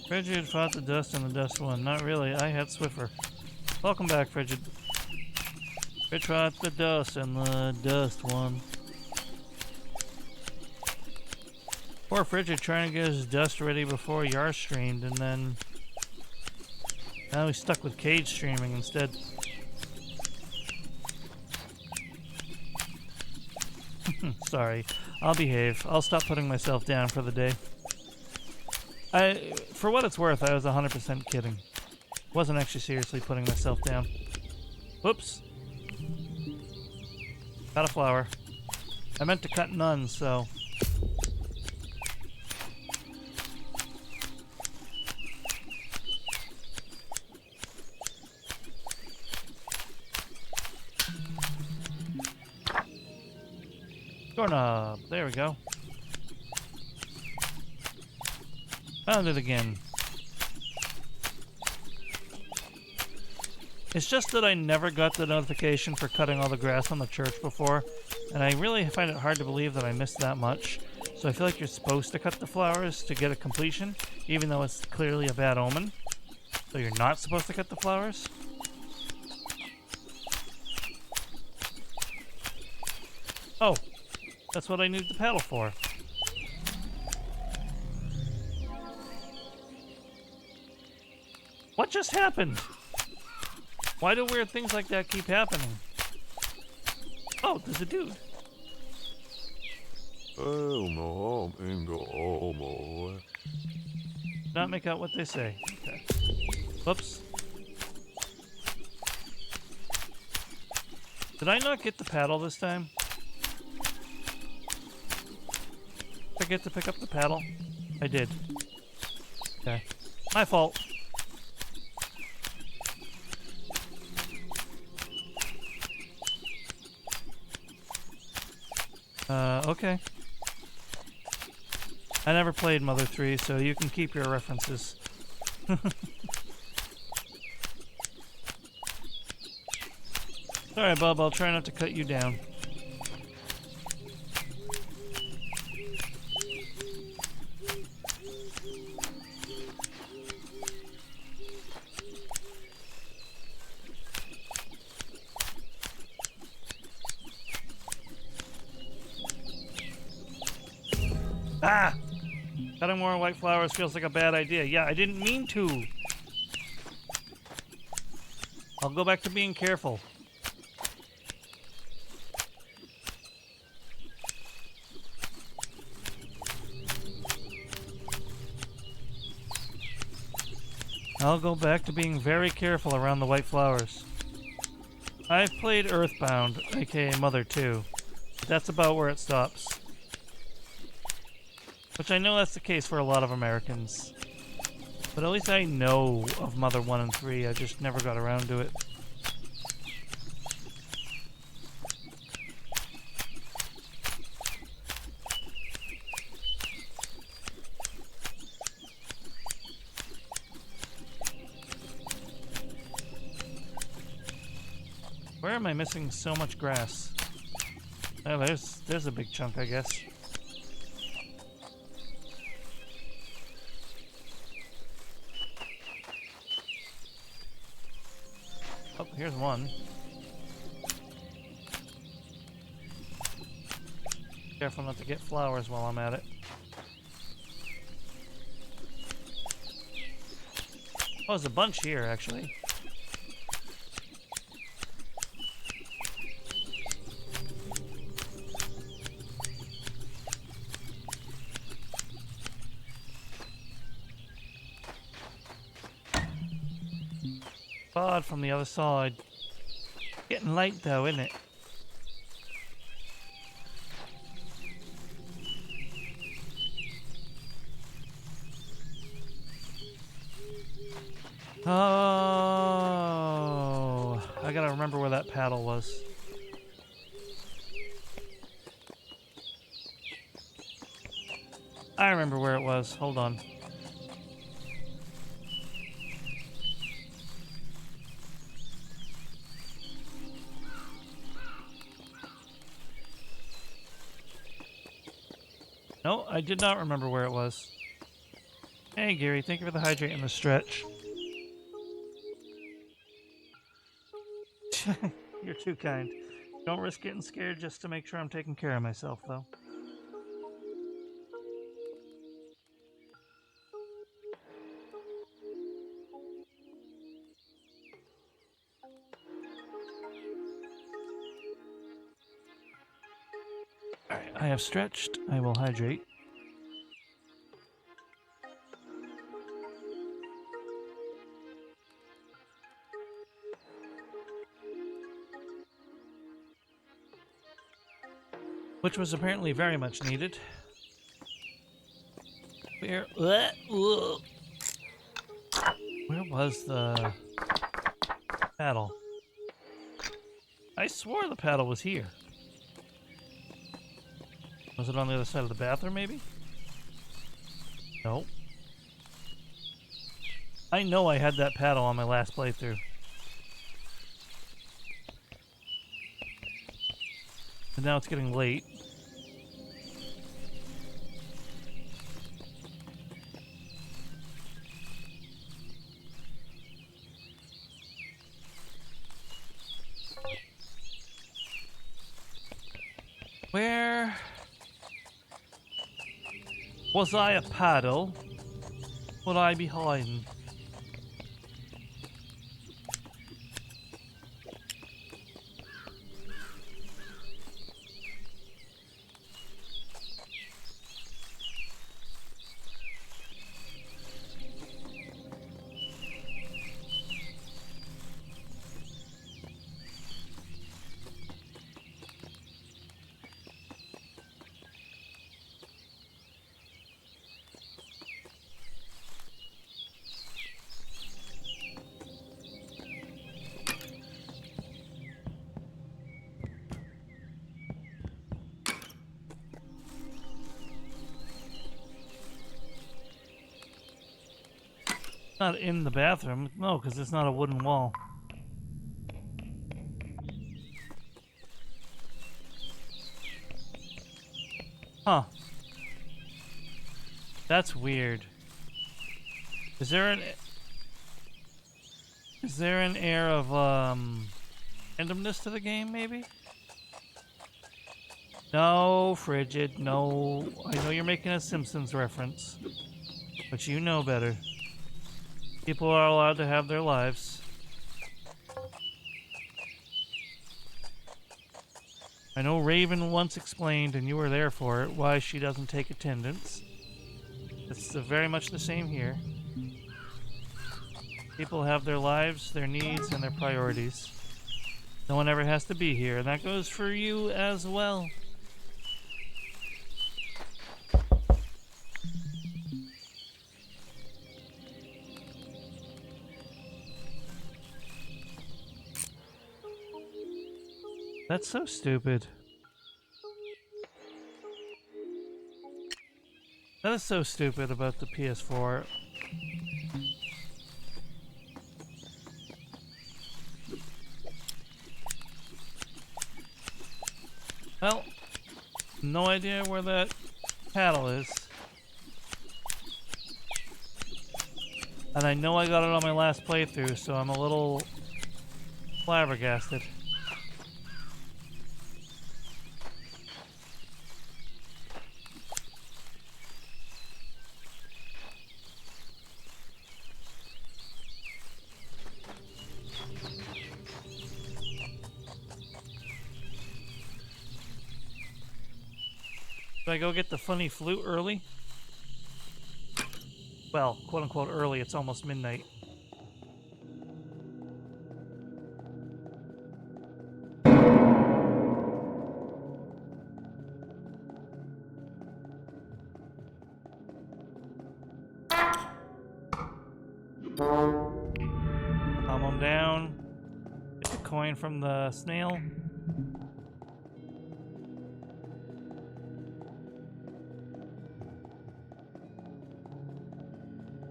Frigid fought the dust and the dust won. Not really, I had Swiffer. Welcome back, Frigid. Frigid fought the dust and the dust won. Poor Frigid trying to get his dust ready before Yar streamed and then Now he's stuck with cage streaming instead. Sorry. I'll behave. I'll stop putting myself down for the day. For what it's worth, I was 100% kidding. Wasn't actually seriously putting myself down. Whoops. Got a flower. I meant to cut none, so... Doorknob. There we go. Found it again. It's just that I never got the notification for cutting all the grass on the church before, and I really find it hard to believe that I missed that much. So I feel like you're supposed to cut the flowers to get a completion, even though it's clearly a bad omen. So you're not supposed to cut the flowers? Oh, that's what I need the paddle for. What just happened? Why do weird things like that keep happening? Oh, there's a dude. Not make out what they say. Okay. Whoops. Did I not get the paddle this time? Did I get to pick up the paddle? I did. Okay. My fault. Okay. I never played Mother 3, so you can keep your references. Sorry, Bub, I'll try not to cut you down. Ah! Cutting more white flowers feels like a bad idea. Yeah, I didn't mean to. I'll go back to being careful. I'll go back to being very careful around the white flowers. I've played Earthbound, aka Mother 2. But that's about where it stops. Which I know that's the case for a lot of Americans. But at least I know of Mother 1 and 3, I just never got around to it. Where am I missing so much grass? Oh, there's a big chunk, I guess. Oh, here's one. Careful not to get flowers while I'm at it. Oh, there's a bunch here, actually. Odd from the other side. Getting late though, isn't it? Oh, I gotta remember where that paddle was. I remember where it was. Hold on. No, I did not remember where it was. Hey, Gary, thank you for the hydrate and the stretch. You're too kind. Don't risk getting scared just to make sure I'm taking care of myself, though. Alright, I have stretched. I will hydrate. Which was apparently very much needed. Where was the paddle? I swore the paddle was here. Was it on the other side of the bathroom, maybe? No. I know I had that paddle on my last playthrough. And now it's getting late. Where was I a paddle? Would I be hiding? Not in the bathroom. No, because it's not a wooden wall. Huh. That's weird. Is there an air of randomness to the game, maybe? No, Frigid, no. I know you're making a Simpsons reference, but you know better. People are allowed to have their lives. I know Raven once explained, and you were there for it, why she doesn't take attendance. It's very much the same here. People have their lives, their needs, and their priorities. No one ever has to be here, and that goes for you as well. That's so stupid. That is so stupid about the PS4. Well, no idea where that paddle is. And I know I got it on my last playthrough, so I'm a little flabbergasted. Should I go get the funny flute early? Well, quote unquote early, it's almost midnight. Calm him down. Get the coin from the snail.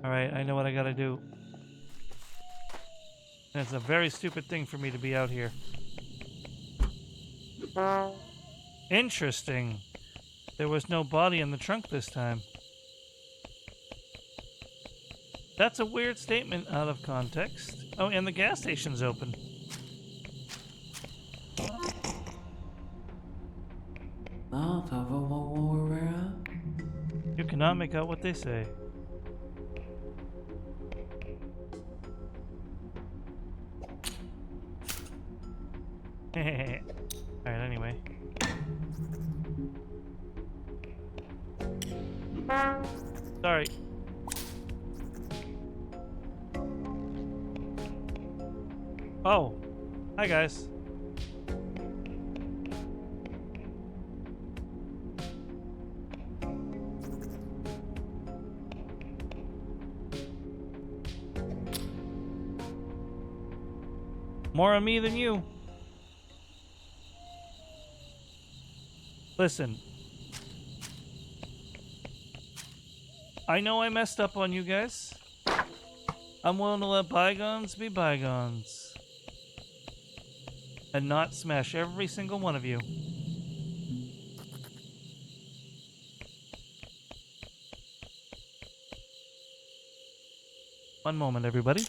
Alright, I know what I gotta do. And it's a very stupid thing for me to be out here. Interesting. There was no body in the trunk this time. That's a weird statement out of context. Oh, and the gas station's open. You cannot make out what they say. Alright, anyway. Sorry. Oh. Hi, guys. More on me than you. Listen. I know I messed up on you guys. I'm willing to let bygones be bygones. And not smash every single one of you. One moment, everybody.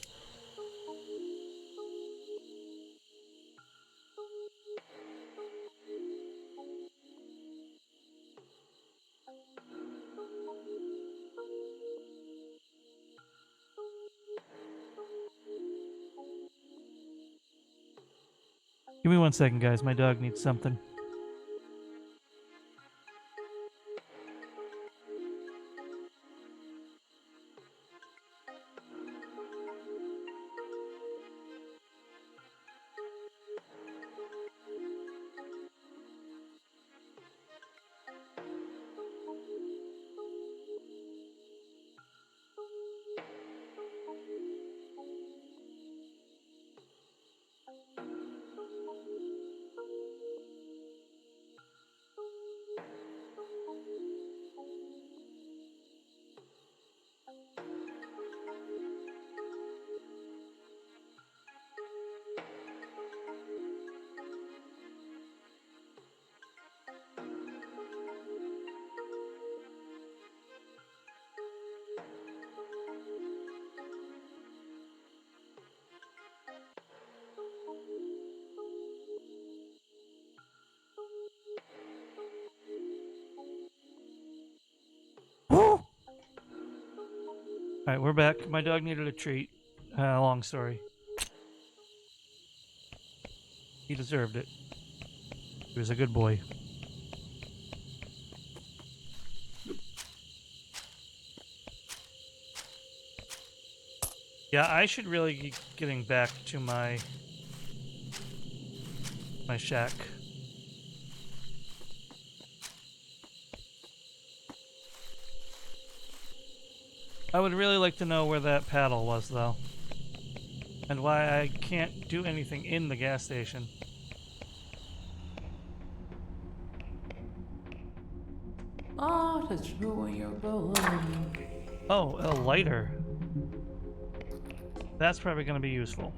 Give me 1 second, guys. My dog needs something. Woo! Alright, we're back. My dog needed a treat. Long story. He deserved it. He was a good boy. Yeah, I should really be getting back to my shack. I would really like to know where that paddle was, though. And why I can't do anything in the gas station. Oh, that's where you're going. Oh, a lighter. That's probably going to be useful.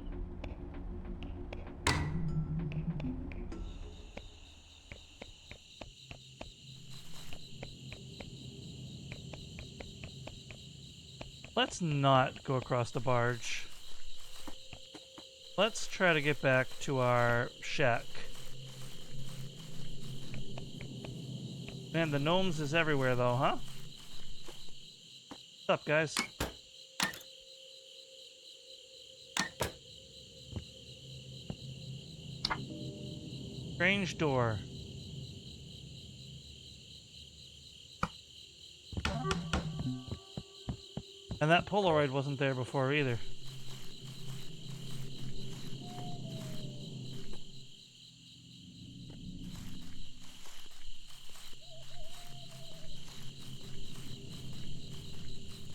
Let's not go across the barge. Let's try to get back to our shack. Man, the gnomes is everywhere though, huh? What's up, guys? Strange door. And that Polaroid wasn't there before either.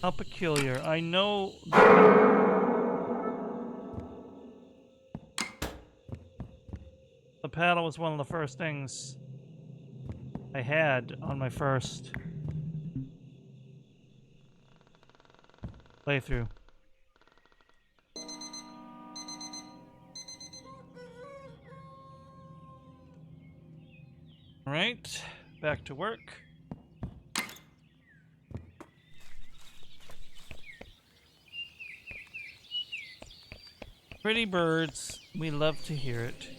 How peculiar. I know... The paddle was one of the first things I had on my first playthrough. Alright, back to work. Pretty birds, we love to hear it.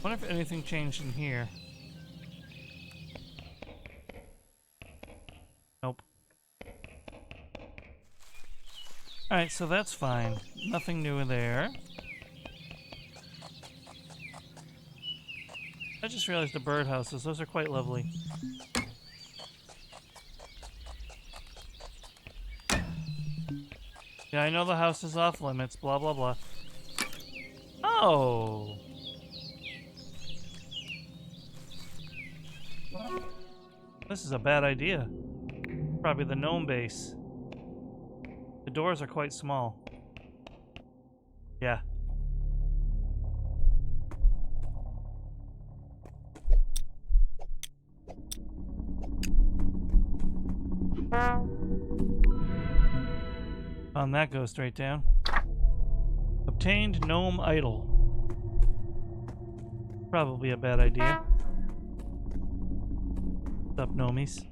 Wonder if anything changed in here. Nope. Alright, so that's fine. Nothing new in there. I just realized the birdhouses, those are quite lovely. Yeah, I know the house is off limits, blah, blah, blah. Oh! This is a bad idea. Probably the gnome base. The doors are quite small. Yeah. And that goes straight down. Obtained gnome idol. Probably a bad idea. What's up, gnomies?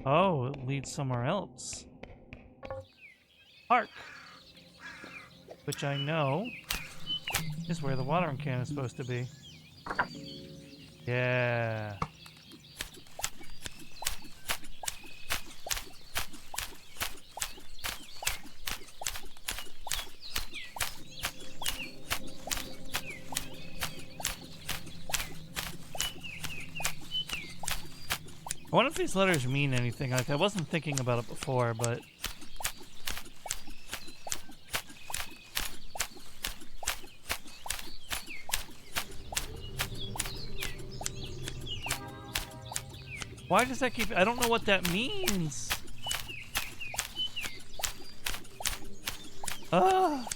Oh, it leads somewhere else. Park. Which I know is where the watering can is supposed to be. Yeah. I wonder if these letters mean anything. Like, I wasn't thinking about it before, but... Why does that keep... I don't know what that means. Ah!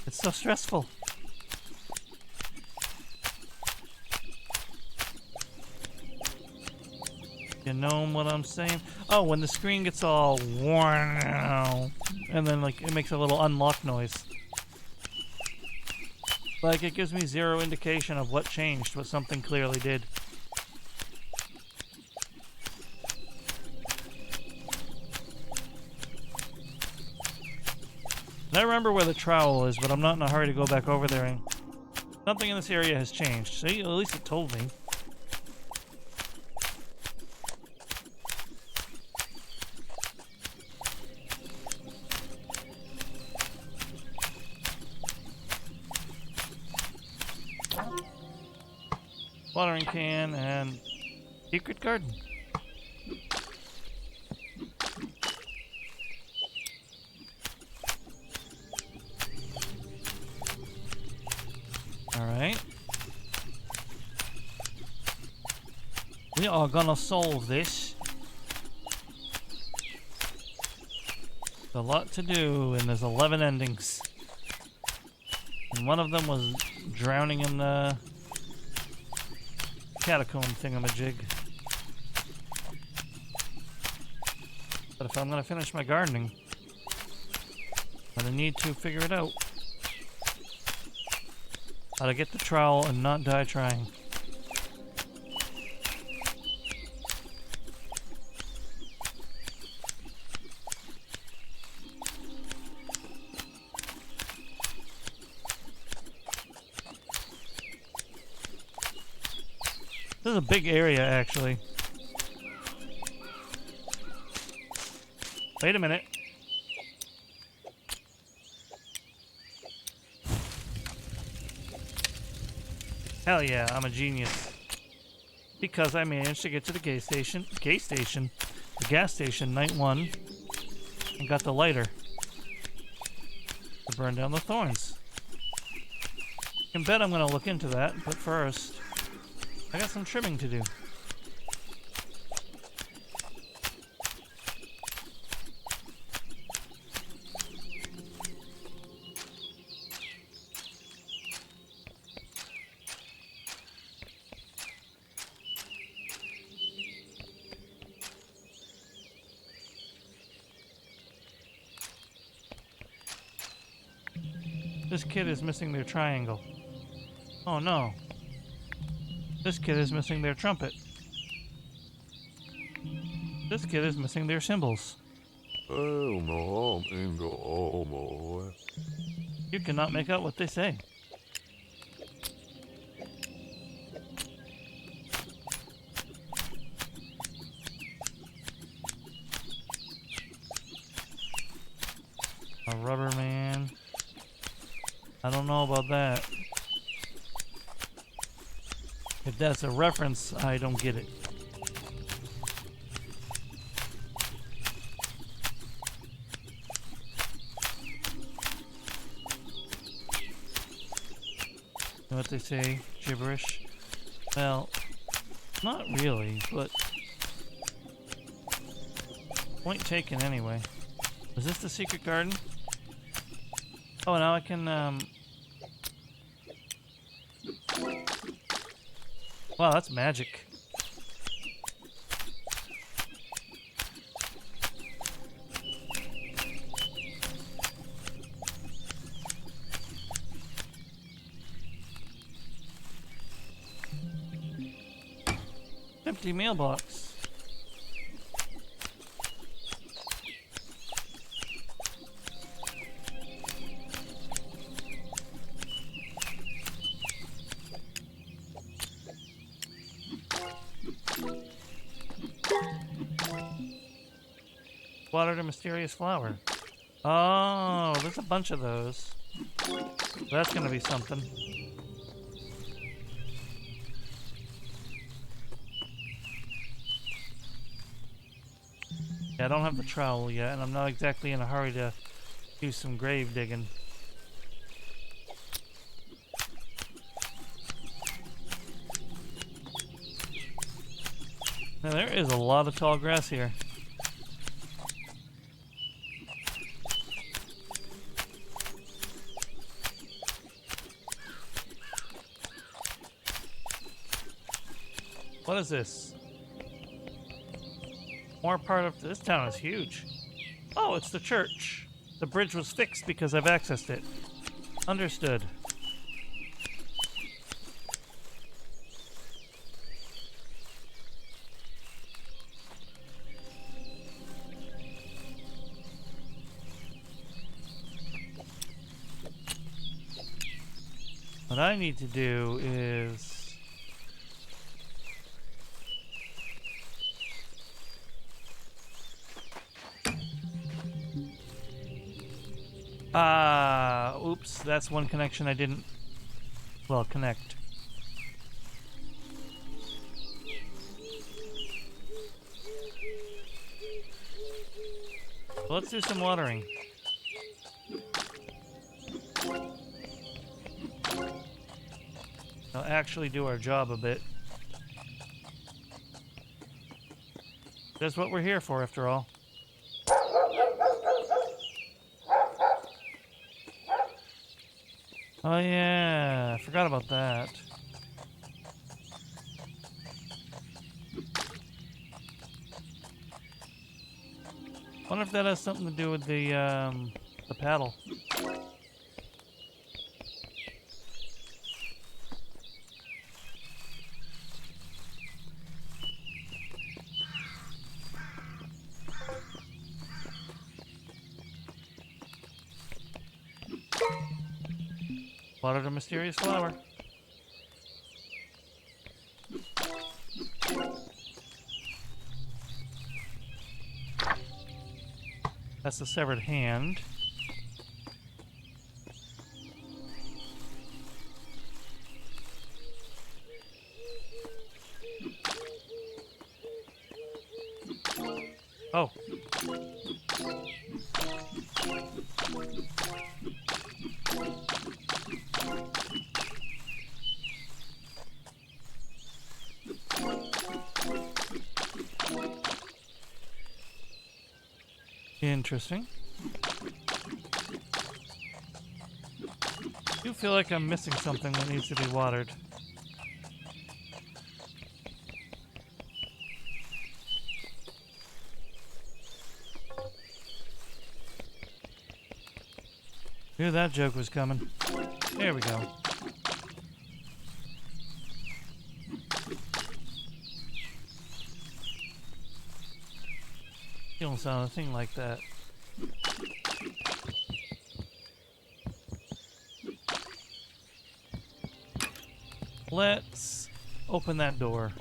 It's so stressful. You know what I'm saying? Oh, when the screen gets all wow, and then like it makes a little unlock noise. Like it gives me zero indication of what changed, what something clearly did. And I remember where the trowel is, but I'm not in a hurry to go back over there. And something in this area has changed. See, at least it told me. Watering can and secret garden. All right. We are gonna solve this. There's a lot to do, and there's 11 endings. And one of them was drowning in the catacomb thingamajig. But if I'm gonna finish my gardening, I'm gonna need to figure it out. How to get the trowel and not die trying. This is a big area, actually. Wait a minute. Hell yeah, I'm a genius. Because I managed to get to the gas station, night one, and got the lighter to burn down the thorns. You can bet I'm gonna look into that, but first, I got some trimming to do. This kid is missing their triangle. Oh no. This kid is missing their trumpet. This kid is missing their cymbals. You cannot make out what they say. A rubber man. I don't know about that. If that's a reference, I don't get it. know what they say? Gibberish. Well, not really, but point taken anyway. Is this the secret garden? Oh, now I can, wow, that's magic. Empty mailbox. Watered a mysterious flower. Oh, there's a bunch of those. That's gonna be something. Yeah, I don't have the trowel yet, and I'm not exactly in a hurry to do some grave digging. Now, there is a lot of tall grass here. What is this? More part of this town is huge. Oh, it's the church. The bridge was fixed because I've accessed it. Understood. What I need to do is... oops, that's one connection I didn't, well, connect. Well, let's do some watering. I'll actually do our job a bit. That's what we're here for, after all. Oh yeah, I forgot about that. Wonder if that has something to do with the paddle. Watered a mysterious flower. That's the severed hand. Oh. Interesting. I do feel like I'm missing something that needs to be watered. Knew that joke was coming. There we go. You don't sound a thing like that. Let's open that door.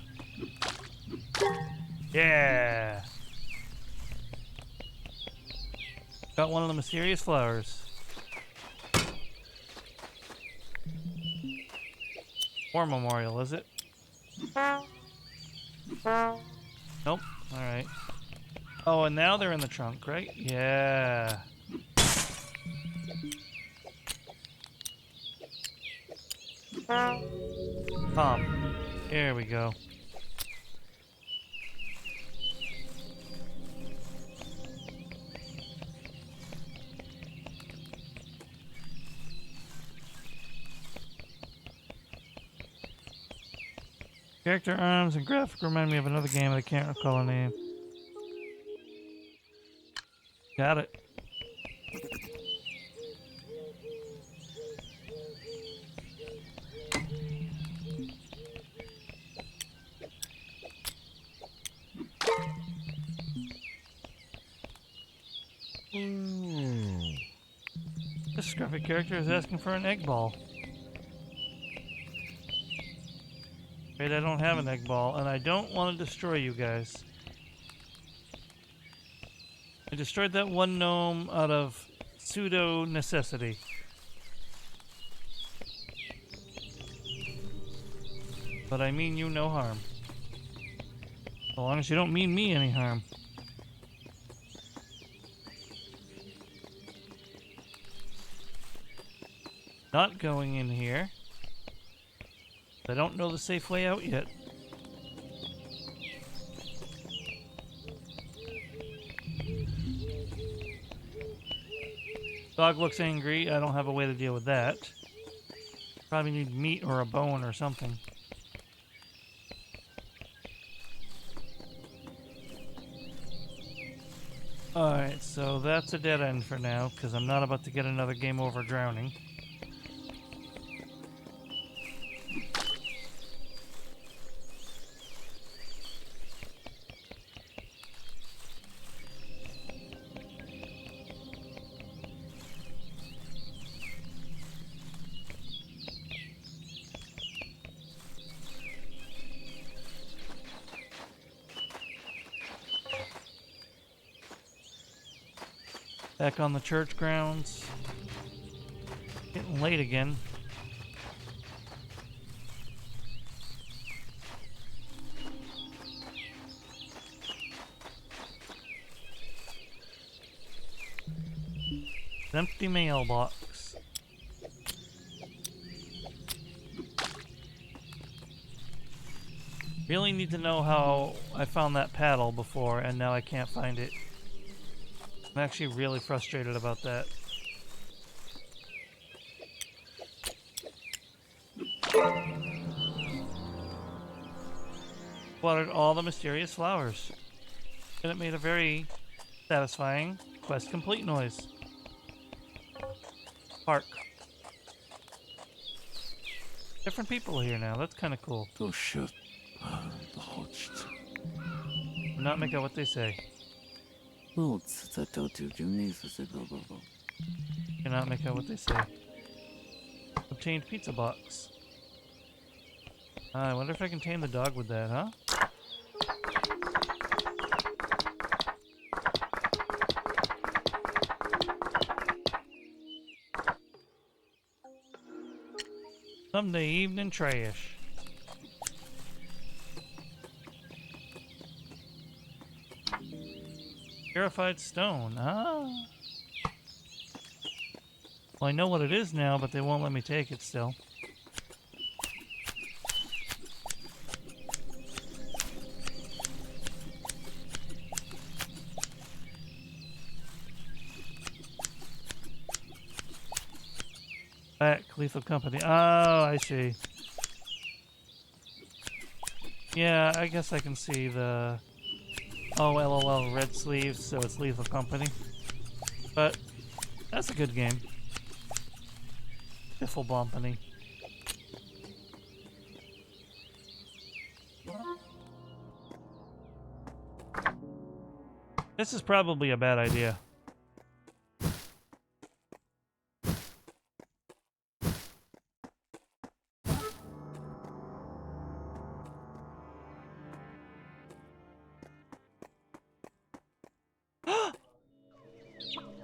Yeah! Got one of the mysterious flowers. War memorial, is it? Nope. Alright. Oh, and now they're in the trunk, right? Yeah. Tom. Here we go. Character arms and graphic remind me of another game, I can't recall the name. Got it. This scruffy character is asking for an egg ball. Wait, I don't have an egg ball, and I don't want to destroy you guys. I destroyed that one gnome out of pseudo necessity. But I mean you no harm. As long as you don't mean me any harm. Not going in here. I don't know the safe way out yet. Dog looks angry. I don't have a way to deal with that. Probably need meat or a bone or something. Alright, so that's a dead end for now, because I'm not about to get another game over drowning. Back on the church grounds. Getting late again. Empty mailbox. Really need to know how I found that paddle before and now I can't find it. I'm actually really frustrated about that. Watered all the mysterious flowers. And it made a very satisfying quest complete noise. Park. Different people here now, that's kind of cool. Do not make out what they say. Cannot make out what they say. Obtained pizza box. I wonder if I can tame the dog with that, huh? Sunday evening trash. Purified stone. Ah. Well, I know what it is now, but they won't let me take it still. Back, Lethal Company. Oh, I see. Yeah, I guess I can see the... Oh, LOL, red sleeves, so it's Lethal Company. But, that's a good game. Biffle Bompany. This is probably a bad idea.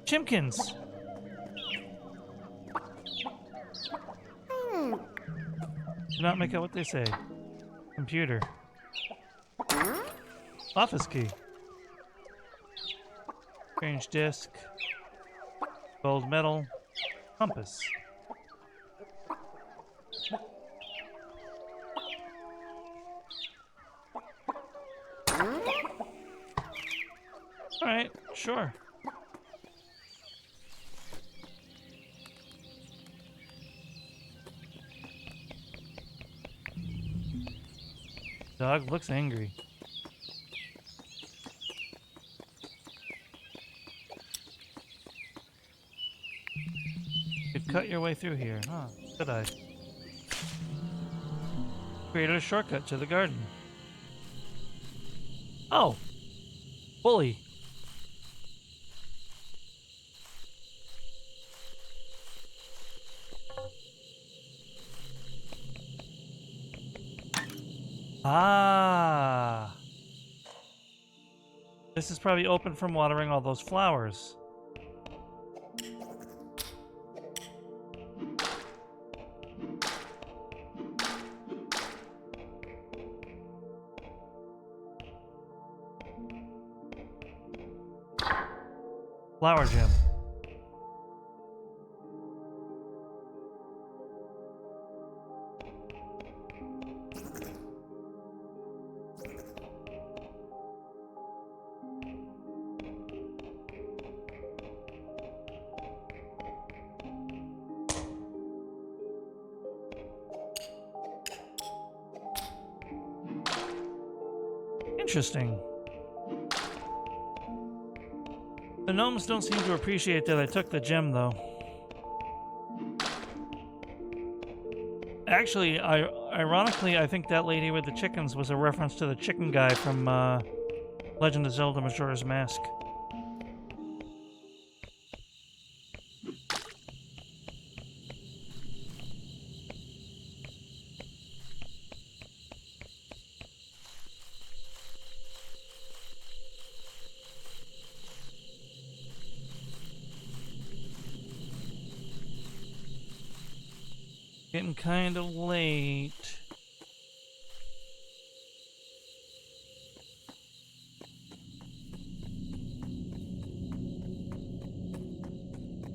Chimkins! Do not make out what they say. Computer. Office key. Strange disc. Gold medal. Compass. Alright, sure. Dog looks angry. Could cut your way through here, huh? Could I? Created a shortcut to the garden. Oh! Bully! Ah! This is probably open from watering all those flowers. Flower gem. Interesting. The gnomes don't seem to appreciate that I took the gem, though. Actually, ironically, I think that lady with the chickens was a reference to the chicken guy from Legend of Zelda Majora's Mask. Getting kind of late.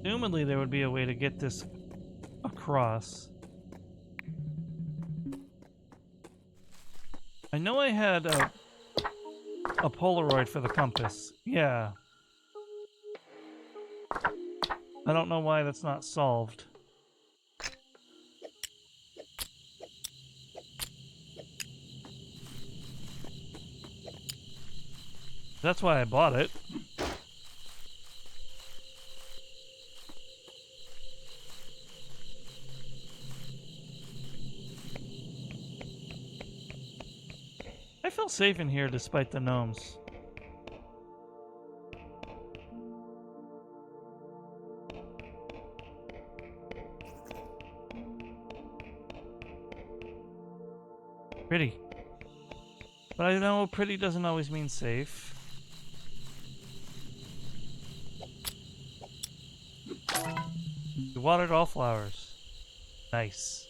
Assumedly, there would be a way to get this across. I know I had a Polaroid for the compass. Yeah. I don't know why that's not solved. That's why I bought it. I feel safe in here despite the gnomes. Pretty. But I know pretty doesn't always mean safe. You watered all flowers. Nice.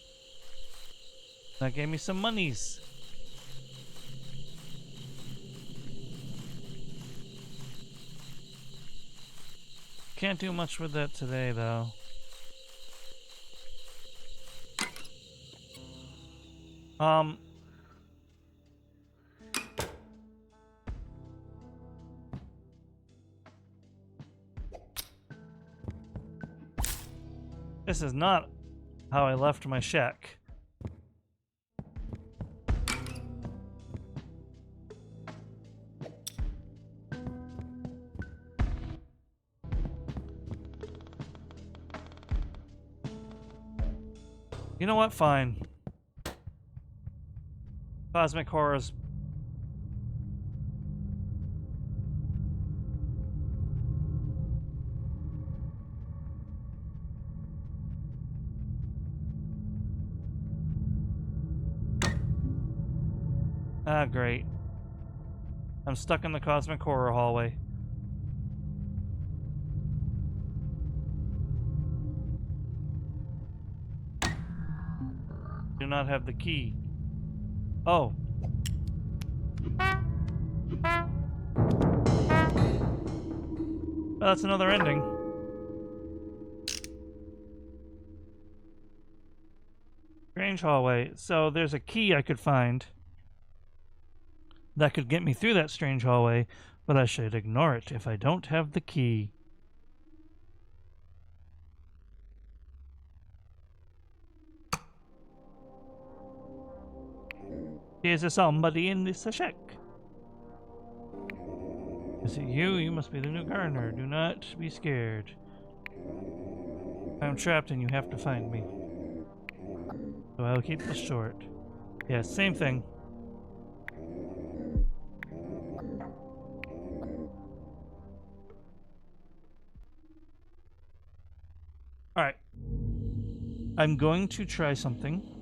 That gave me some monies. Can't do much with that today, though. This is not how I left my shack. You know what? Fine. Cosmic horrors. Ah, great. I'm stuck in the cosmic horror hallway. Do not have the key. Oh. Well, that's another ending. Strange hallway. So there's a key I could find. that could get me through that strange hallway, but I should ignore it if I don't have the key. Is there somebody in this shack? Is it you? You must be the new gardener. Do not be scared. I'm trapped and you have to find me. So I'll keep this short. Yeah, same thing. Alright. I'm going to try something.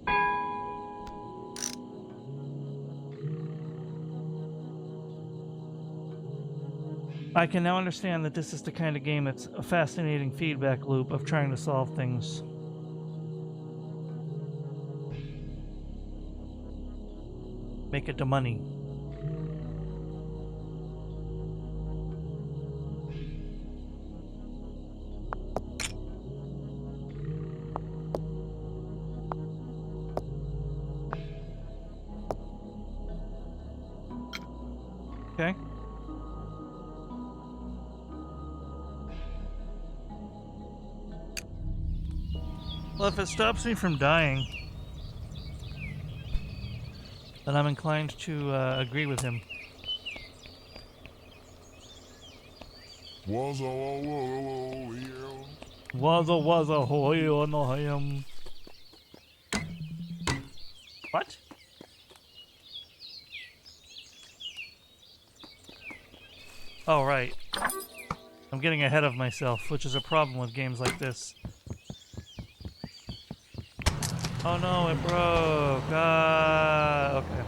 I can now understand that this is the kind of game that's a fascinating feedback loop of trying to solve things. Make it to money. Okay. Well, if it stops me from dying, then I'm inclined to agree with him. Was a hoy on the ham. What? Oh, right. I'm getting ahead of myself, which is a problem with games like this. Oh no, it broke. Okay.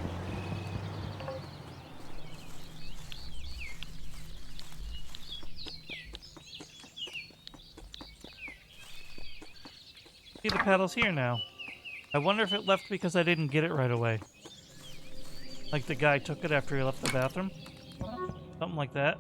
See, the paddle's here now. I wonder if it left because I didn't get it right away. Like the guy took it after he left the bathroom? Something like that.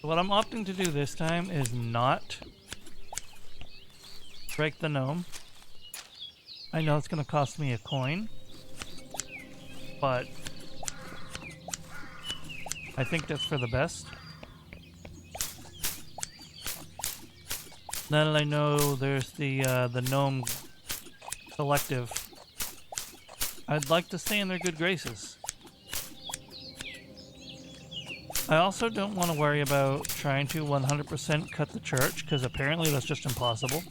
What I'm opting to do this time is not break the gnome. I know it's going to cost me a coin, but I think that's for the best. Now that I know there's the gnome collective, I'd like to stay in their good graces. I also don't want to worry about trying to 100% cut the church, because apparently that's just impossible.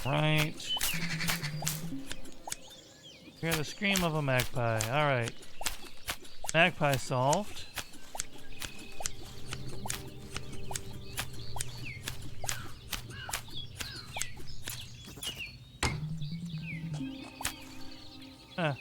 Right. Hear the scream of a magpie. Alright. Magpie solved. Huh.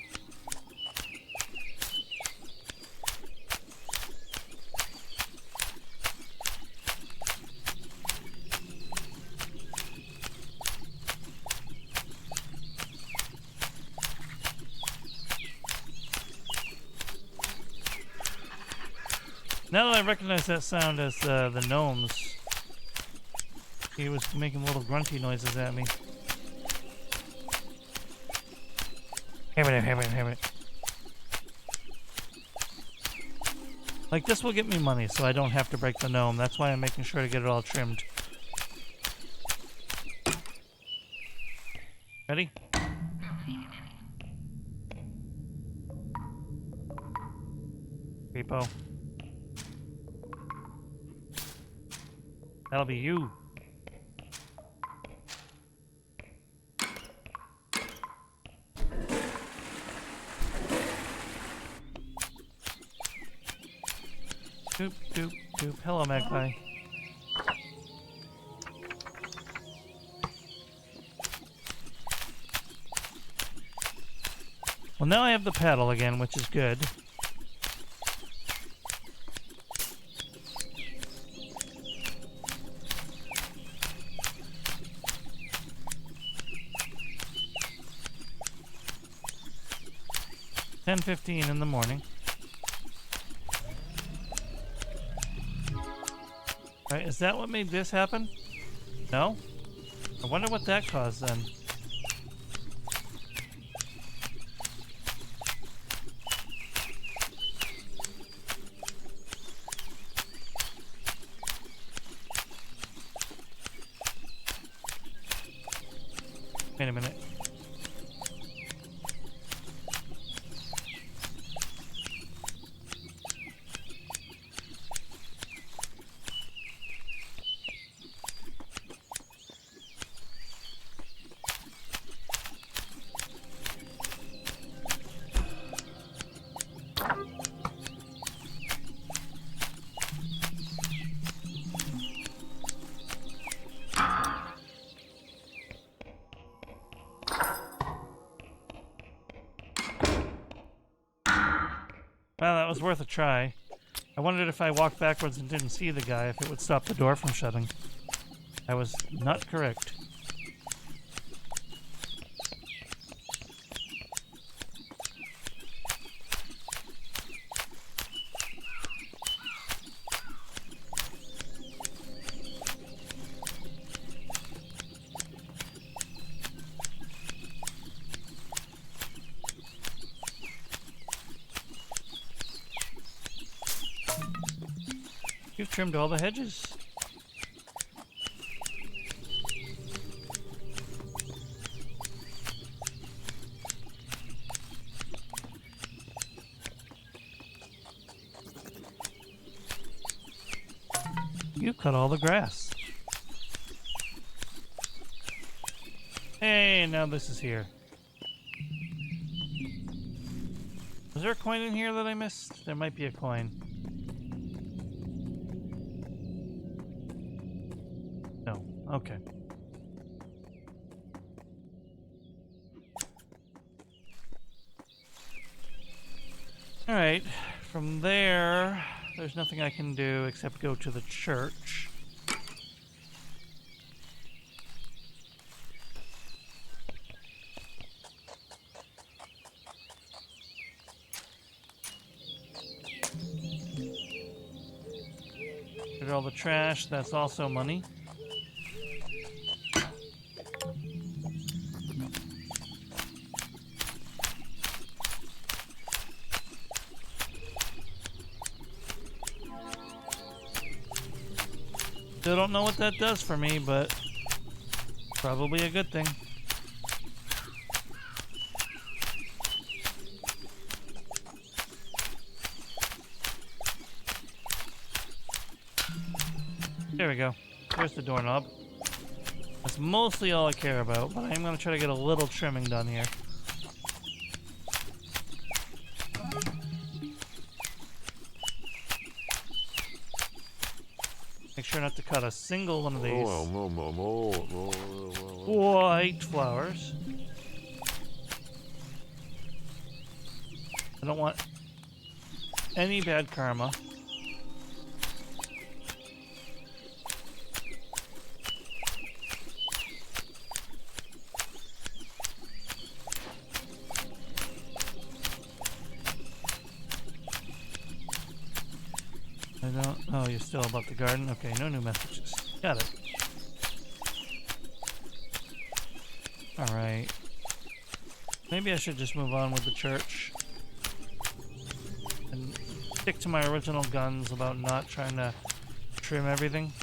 Now that I recognize that sound as the gnomes, he was making little grunty noises at me. Like, this will get me money, so I don't have to break the gnome. That's why I'm making sure to get it all trimmed. Ready? Creepo. That'll be you. Doop, doop, doop. Hello, magpie. Well, now I have the paddle again, which is good. $10:15 in the morning. Alright, is that what made this happen? No? I wonder what that caused then. Wait a minute. Well, that was worth a try. I wondered if I walked backwards and didn't see the guy, if it would stop the door from shutting. I was not correct. You've trimmed all the hedges. You cut all the grass. Hey, now this is here. Was there a coin in here that I missed? There might be a coin. No. Okay. Alright. From there, there's nothing I can do except go to the church. Get all the trash, that's also money. Still don't know what that does for me, but probably a good thing. There we go. There's the doorknob. That's mostly all I care about, but I'm going to try to get a little trimming done here. Make sure not to cut a single one of these. White flowers. I don't want any bad karma. Oh, you're still about the garden? Okay, no new messages. Got it. Alright. Maybe I should just move on with the church. And stick to my original guns about not trying to trim everything.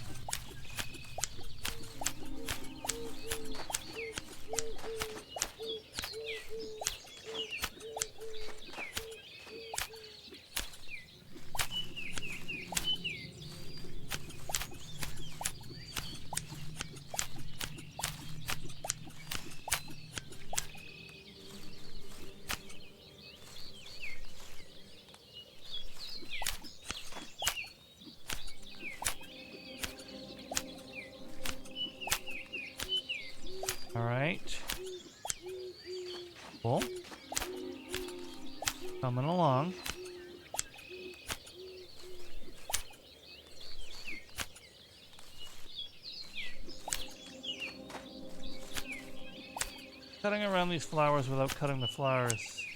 Cutting around these flowers without cutting the flowers.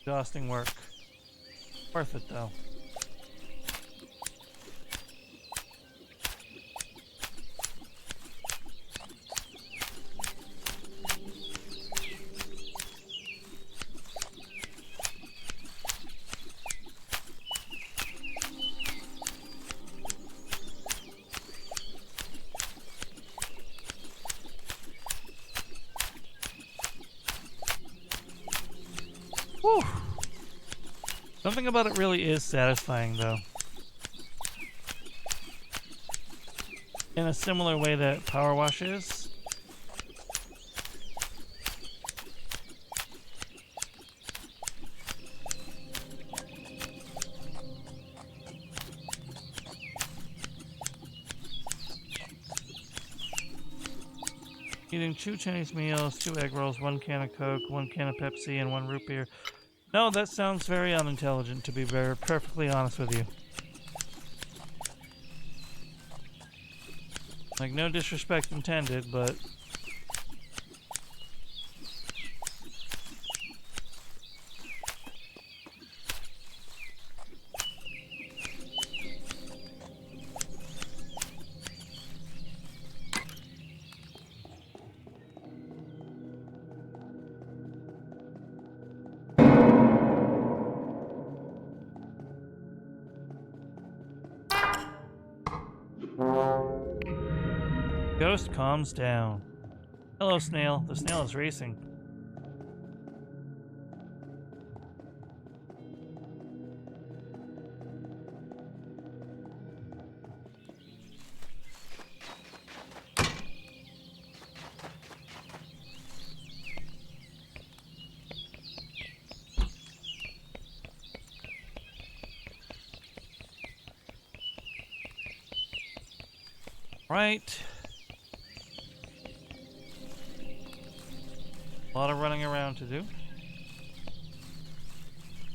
Exhausting work. Worth it though. Whew. Something about it really is satisfying, though. In a similar way that Power Wash is. Eating 2 Chinese meals, 2 egg rolls, 1 can of Coke, 1 can of Pepsi, and 1 root beer. No, that sounds very unintelligent, to be very perfectly honest with you. Like, no disrespect intended, but... Ghost calms down. Hello, snail. The snail is racing. Right. A lot of running around to do.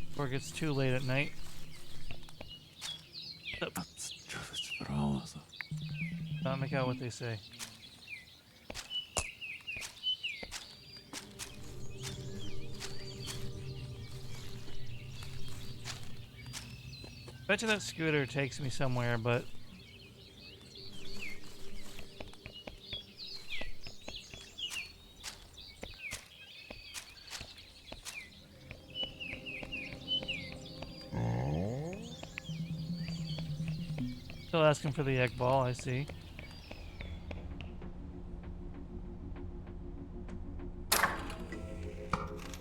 Before it gets too late at night. Not make out what they say. Bet you that scooter takes me somewhere, but... Still asking for the egg ball, I see.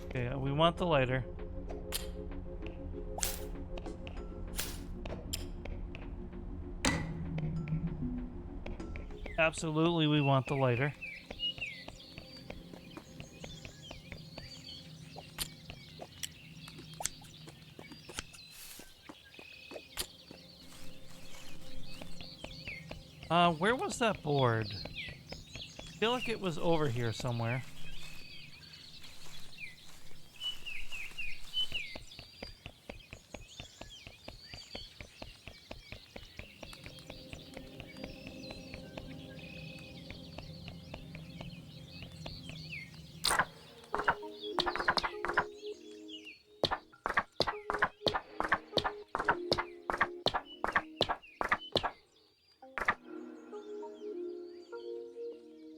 Okay, we want the lighter. Absolutely, we want the lighter. Where was that board? I feel like it was over here somewhere.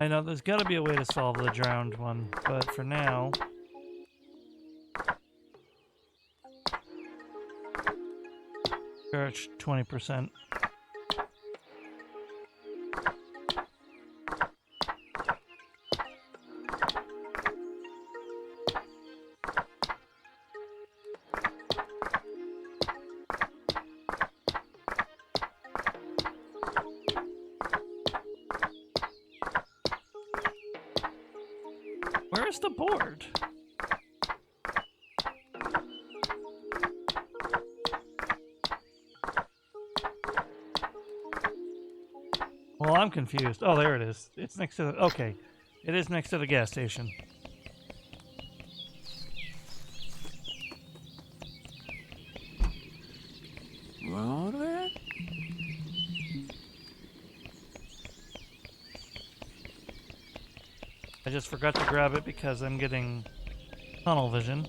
I know there's got to be a way to solve the drowned one, but for now... Charge 20%. Where's the board? Well, I'm confused. Oh, there it is. It's next to the... Okay. It is next to the gas station. I just forgot to grab it because I'm getting tunnel vision.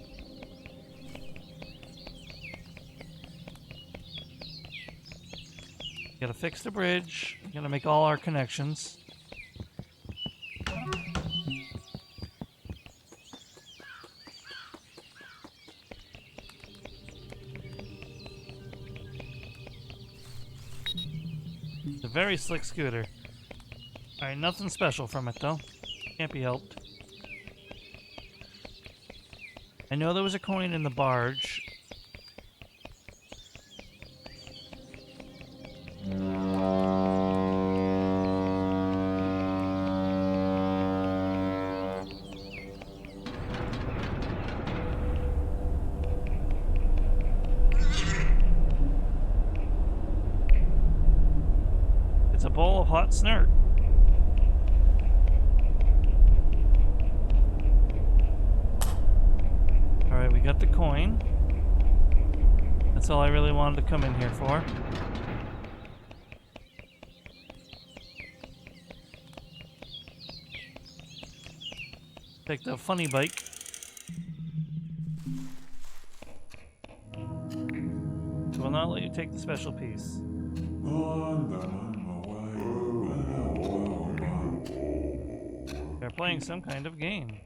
Gotta fix the bridge. Gotta make all our connections. It's a very slick scooter. Alright, nothing special from it though. Can't be helped. I know there was a coin in the barge. It's a bowl of hot snert. Alright, we got the coin. That's all I really wanted to come in here for. Take the funny bike. So will not let you take the special piece. They're playing some kind of game.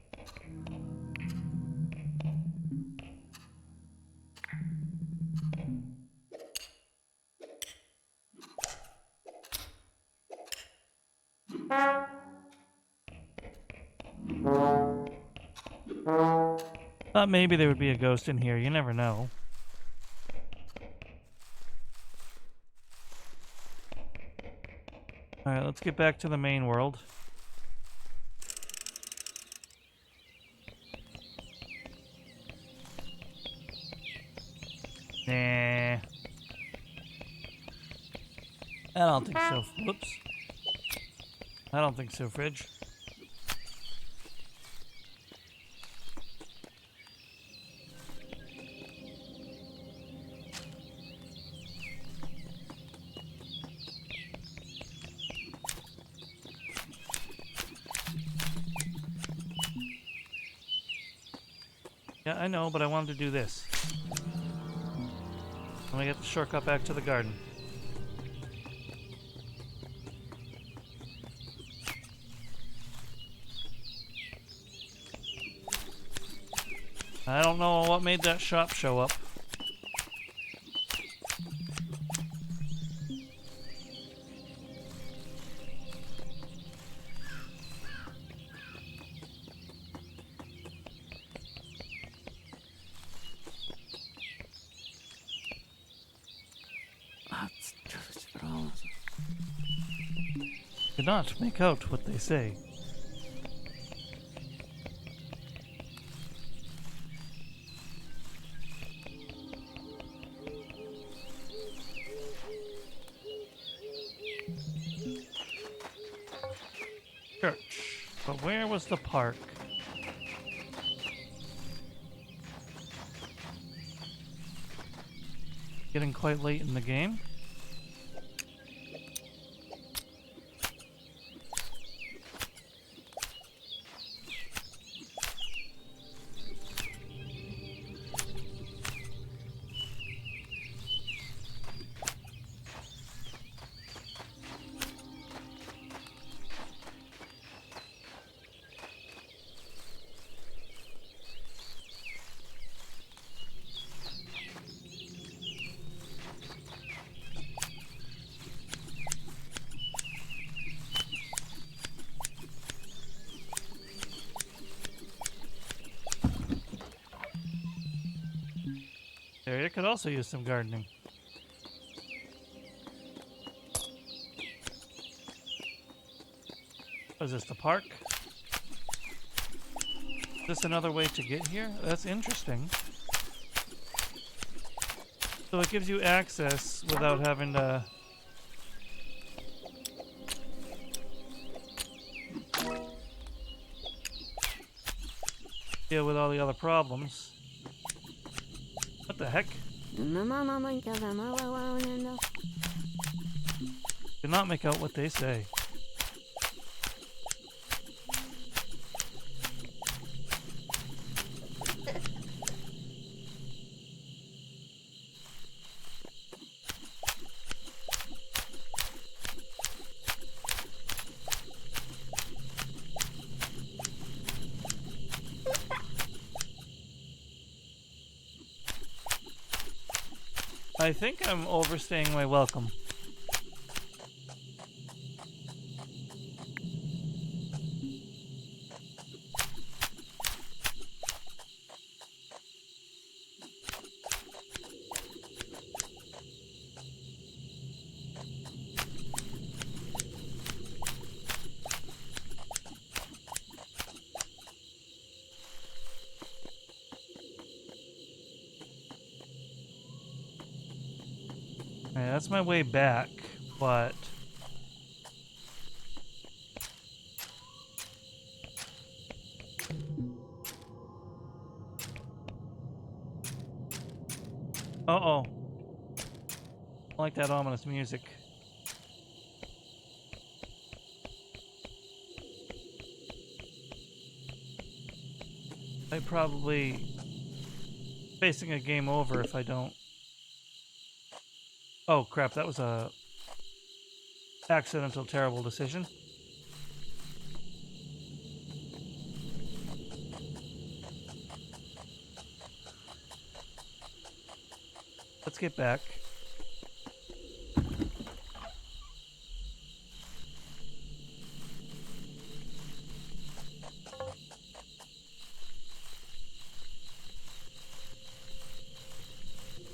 Thought maybe there would be a ghost in here. You never know. Alright, let's get back to the main world. Nah. I don't think so. Whoops. I don't think so, Fridge. Yeah, I know, but I wanted to do this. I'm gonna get the shortcut back to the garden. I don't know what made that shop show up. Cannot make out what they say. Church. But where was the park? Getting quite late in the game. There, you could also use some gardening. Is this the park? Is this another way to get here? That's interesting. So it gives you access without having to... deal with all the other problems. What the heck? Cannot make out what they say. I think I'm overstaying my welcome. Okay, that's my way back, but... Uh-oh. I like that ominous music. I'm probably facing a game over if I don't. Oh crap, that was a accidental terrible decision. Let's get back.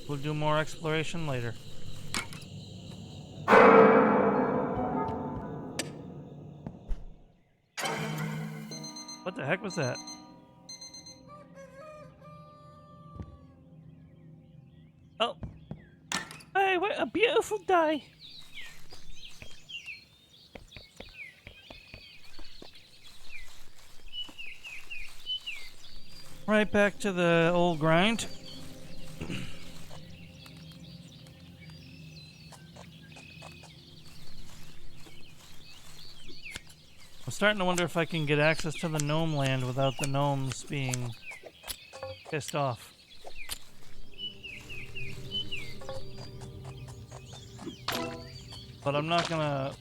We'll do more exploration later. What the heck was that? Oh. Hey, what a beautiful day. Right back to the old grind. I'm starting to wonder if I can get access to the gnome land without the gnomes being pissed off. But I'm not gonna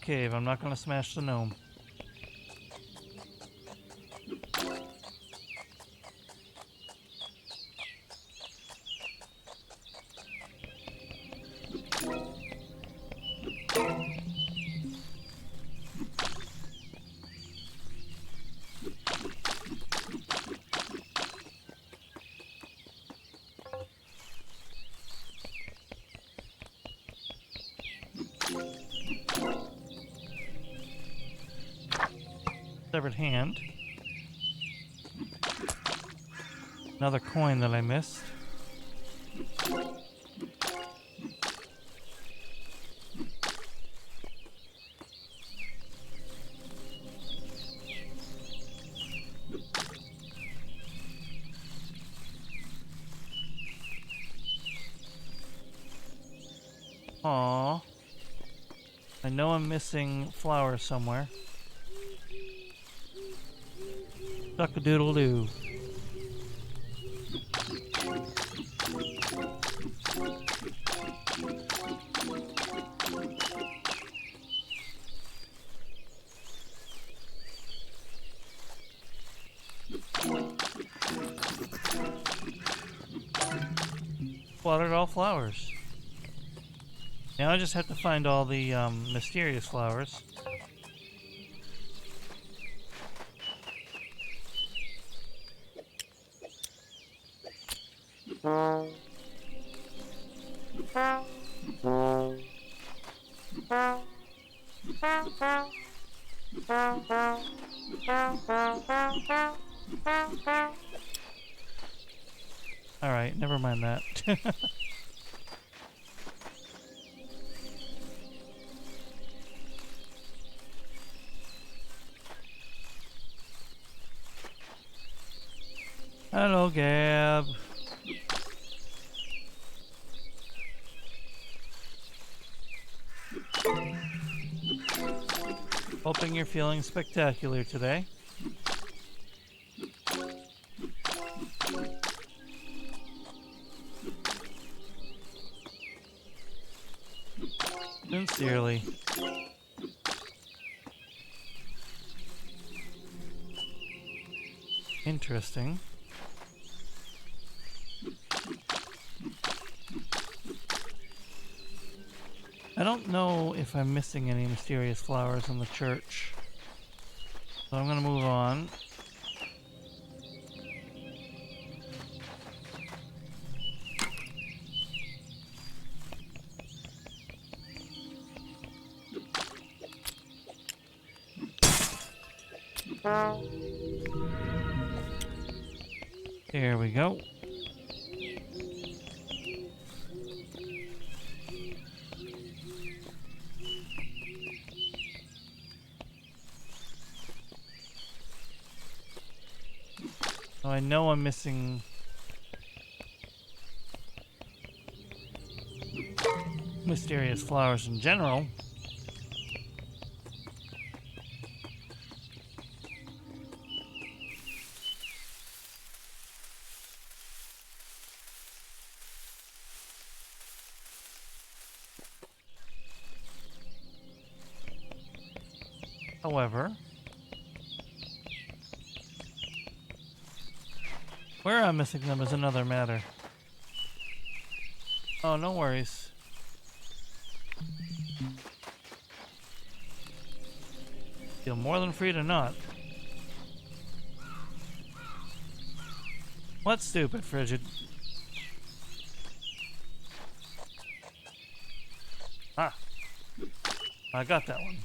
cave. I'm not gonna smash the gnome. Severed hand. Another coin that I missed. Aww. I know I'm missing flowers somewhere. Duck-a-doodle-doo. Watered all flowers. Now I just have to find all the mysterious flowers. Alright, never mind that. Hello, Gab. Hoping you're feeling spectacular today. Sincerely. Interesting. I don't know if I'm missing any mysterious flowers in the church. So I'm gonna move on. There we go. So I know I'm missing mysterious flowers in general. However, where I'm missing them is another matter. Oh, no worries. Feel more than free to not. What stupid, Frigid? Ah, I got that one.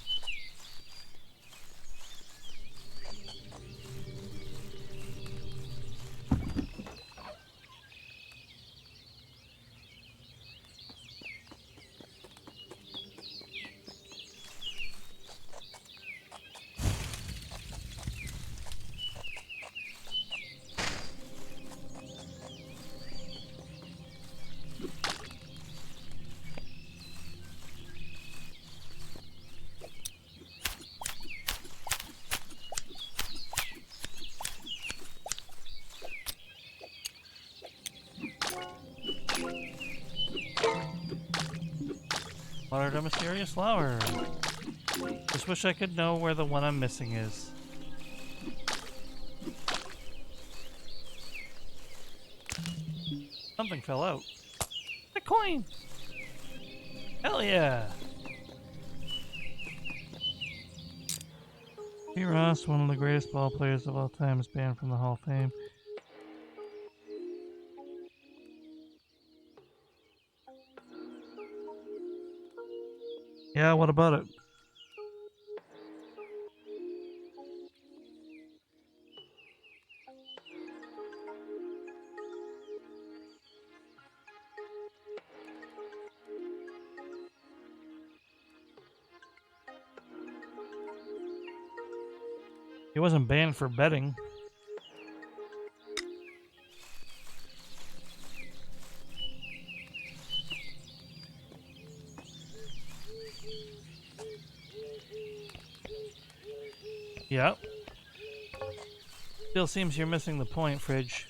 What are the mysterious flowers? Just wish I could know where the one I'm missing is. Something fell out. A coin! Hell yeah! P. Ross, one of the greatest ball players of all time, is banned from the Hall of Fame. Yeah, what about it? He wasn't banned for betting. Yep. Still seems you're missing the point, Fridge.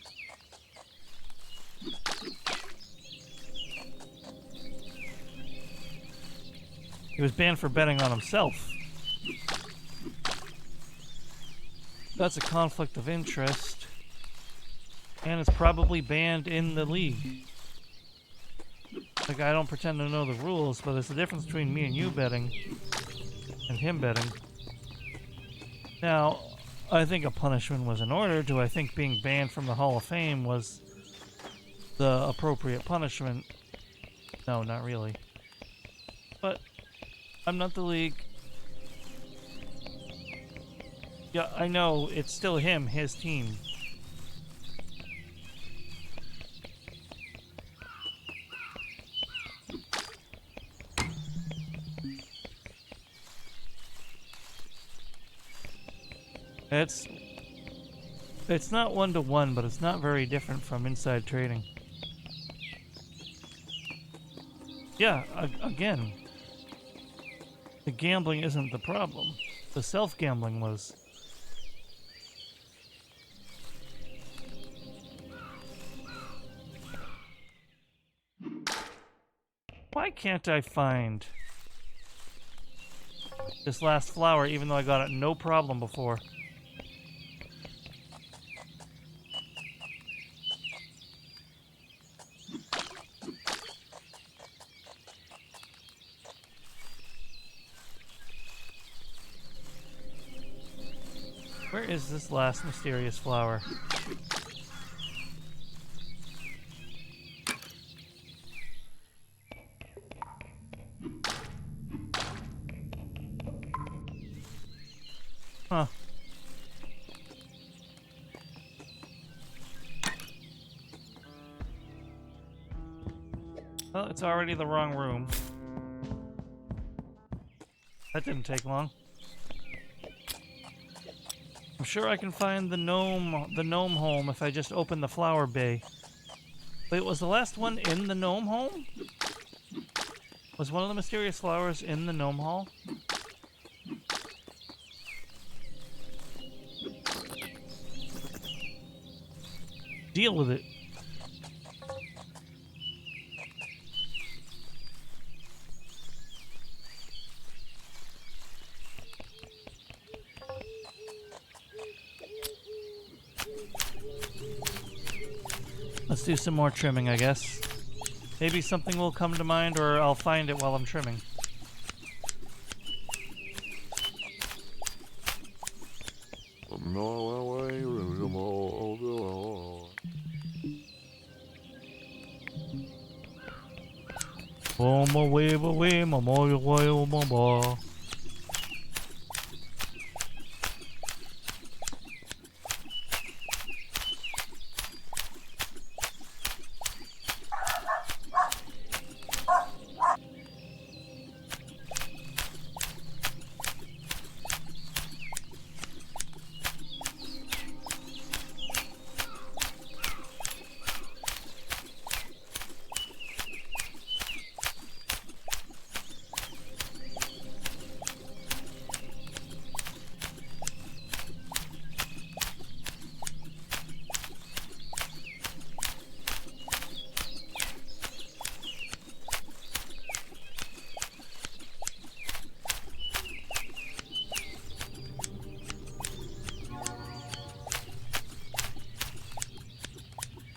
He was banned for betting on himself. That's a conflict of interest. And it's probably banned in the league. Like, I don't pretend to know the rules, but there's a difference between me and you betting and him betting. Now, I think a punishment was in order. Do I think being banned from the Hall of Fame was the appropriate punishment? No, not really. But I'm not the league. Yeah, I know. It's still him, his team. It's not one-to-one, but it's not very different from inside trading. Yeah, again, the gambling isn't the problem. The self-gambling was. Why can't I find this last flower even though I got it no problem before? Where is this last mysterious flower? Huh. Well, it's already the wrong room. That didn't take long. I'm sure I can find the gnome home if I just open the flower bay. Wait, was the last one in the gnome home? Was one of the mysterious flowers in the gnome hall? Deal with it. Let's do some more trimming, I guess. Maybe something will come to mind, or I'll find it while I'm trimming.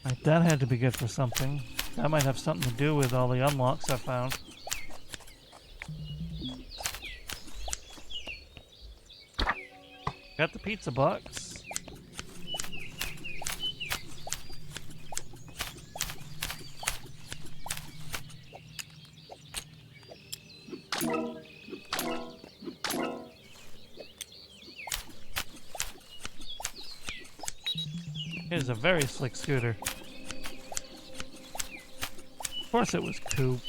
Right, that had to be good for something. That might have something to do with all the unlocks I found. Got the pizza box. Here's a very slick scooter. Of course it was Coop.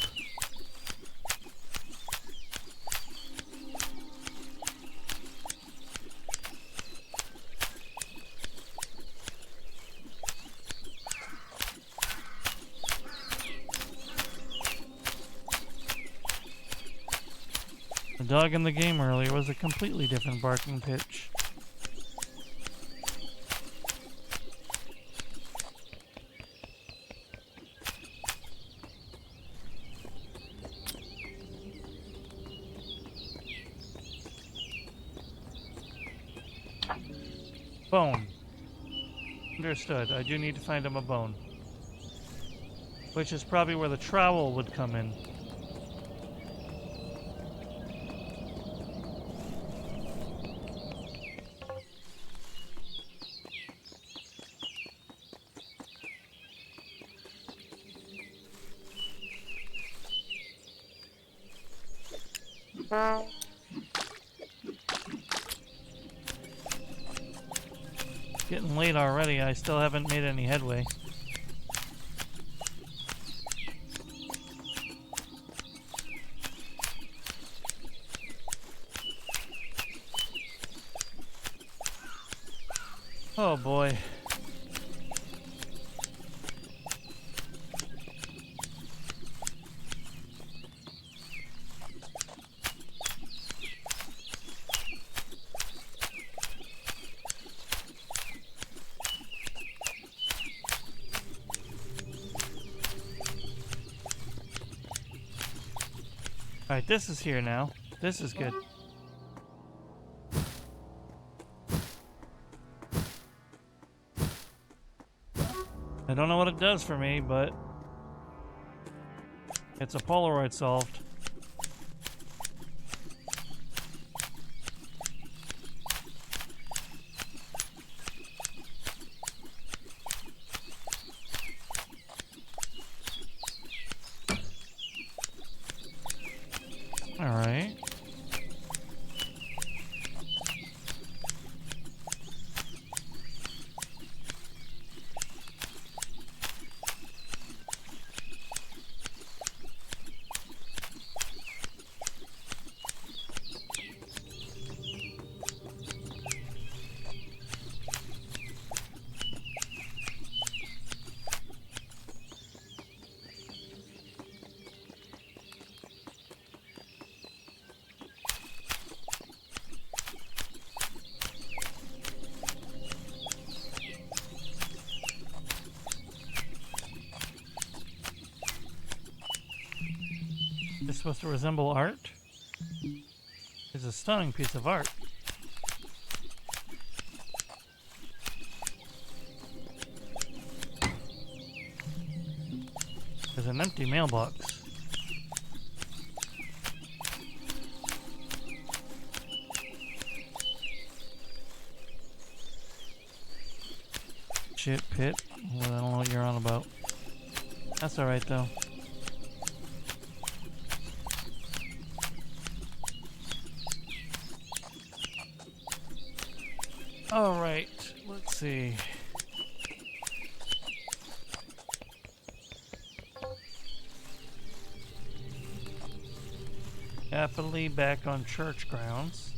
The dog in the game earlier was a completely different barking pitch. Bone. Understood. I do need to find him a bone. Which is probably where the trowel would come in. Getting late already, I still haven't made any headway. Oh boy. Alright, this is here now. This is good. I don't know what it does for me, but it's a Polaroid solved. Alright. It's supposed to resemble art. It's a stunning piece of art. There's an empty mailbox. Shit pit. Well, I don't know what you're on about. That's alright though. Alright, let's see. Happily back on church grounds.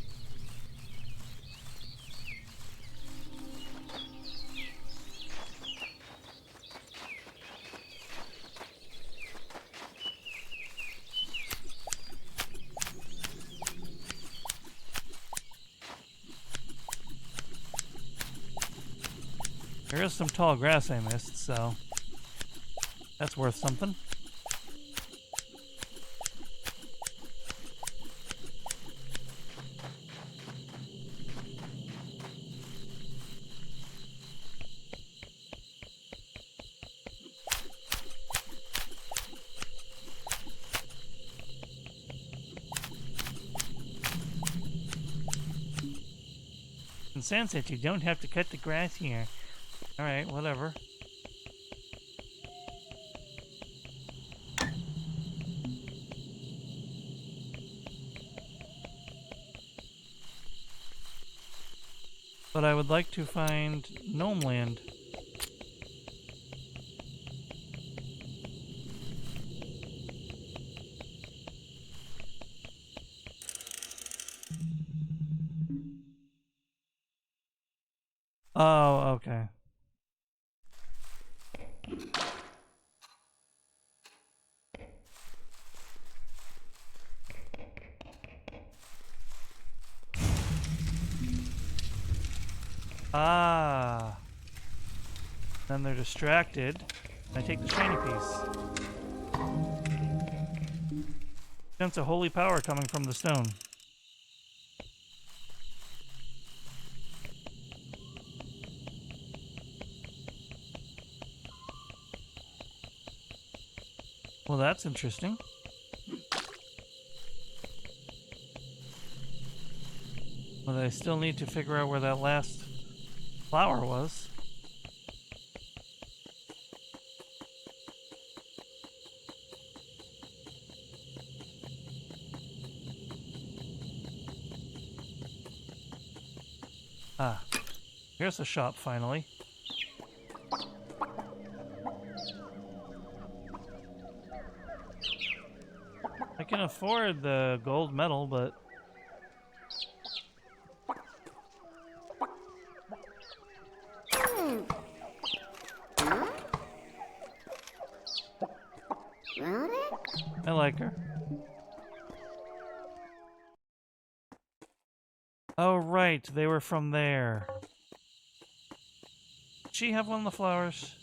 There is some tall grass I missed, so that's worth something. In Sunset, you don't have to cut the grass here. Alright, whatever. But I would like to find Gnome Land. Oh, okay. Ah. Then they're distracted. I take the shiny piece. Sense a holy power coming from the stone. Well, that's interesting. But I still need to figure out where that last flower was. Ah, here's the shop finally. I can afford the gold medal, but I like her. Oh, right. They were from there. Did she have one of the flowers?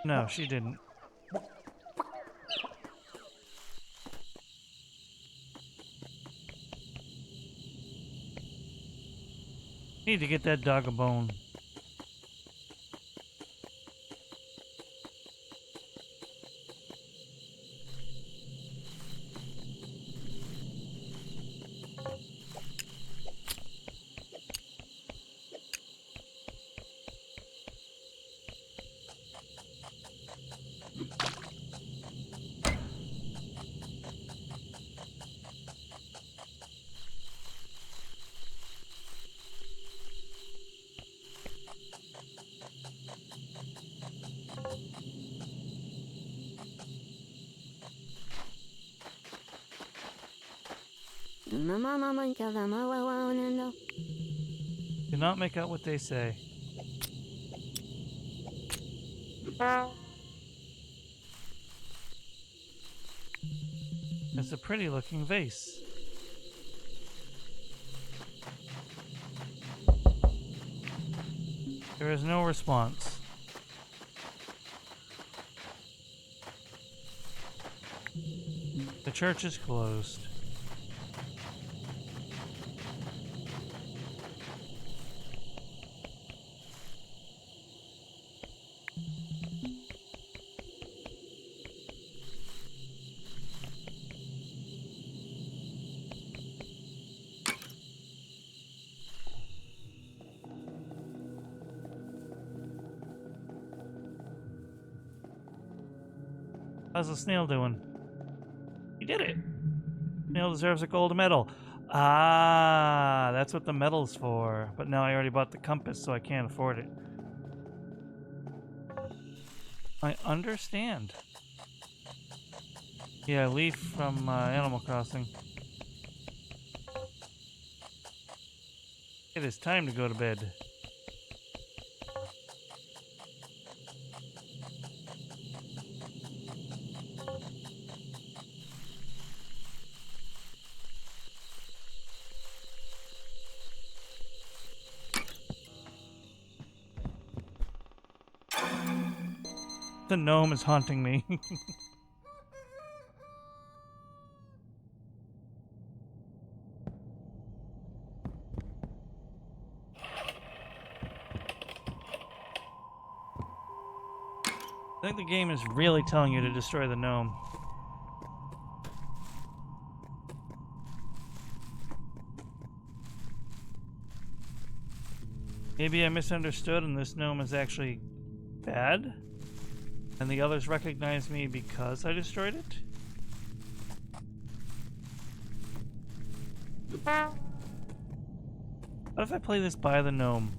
No, she didn't. Need to get that dog a bone. Do not make out what they say. It's a pretty looking vase. There is no response. The church is closed. How's the snail doing? He did it! Snail deserves a gold medal. Ah, that's what the medal's for. But now I already bought the compass, so I can't afford it. I understand. Yeah, Leaf from Animal Crossing. It is time to go to bed. The gnome is haunting me. I think the game is really telling you to destroy the gnome. Maybe I misunderstood and this gnome is actually bad? And the others recognize me because I destroyed it? What if I play this by the gnome?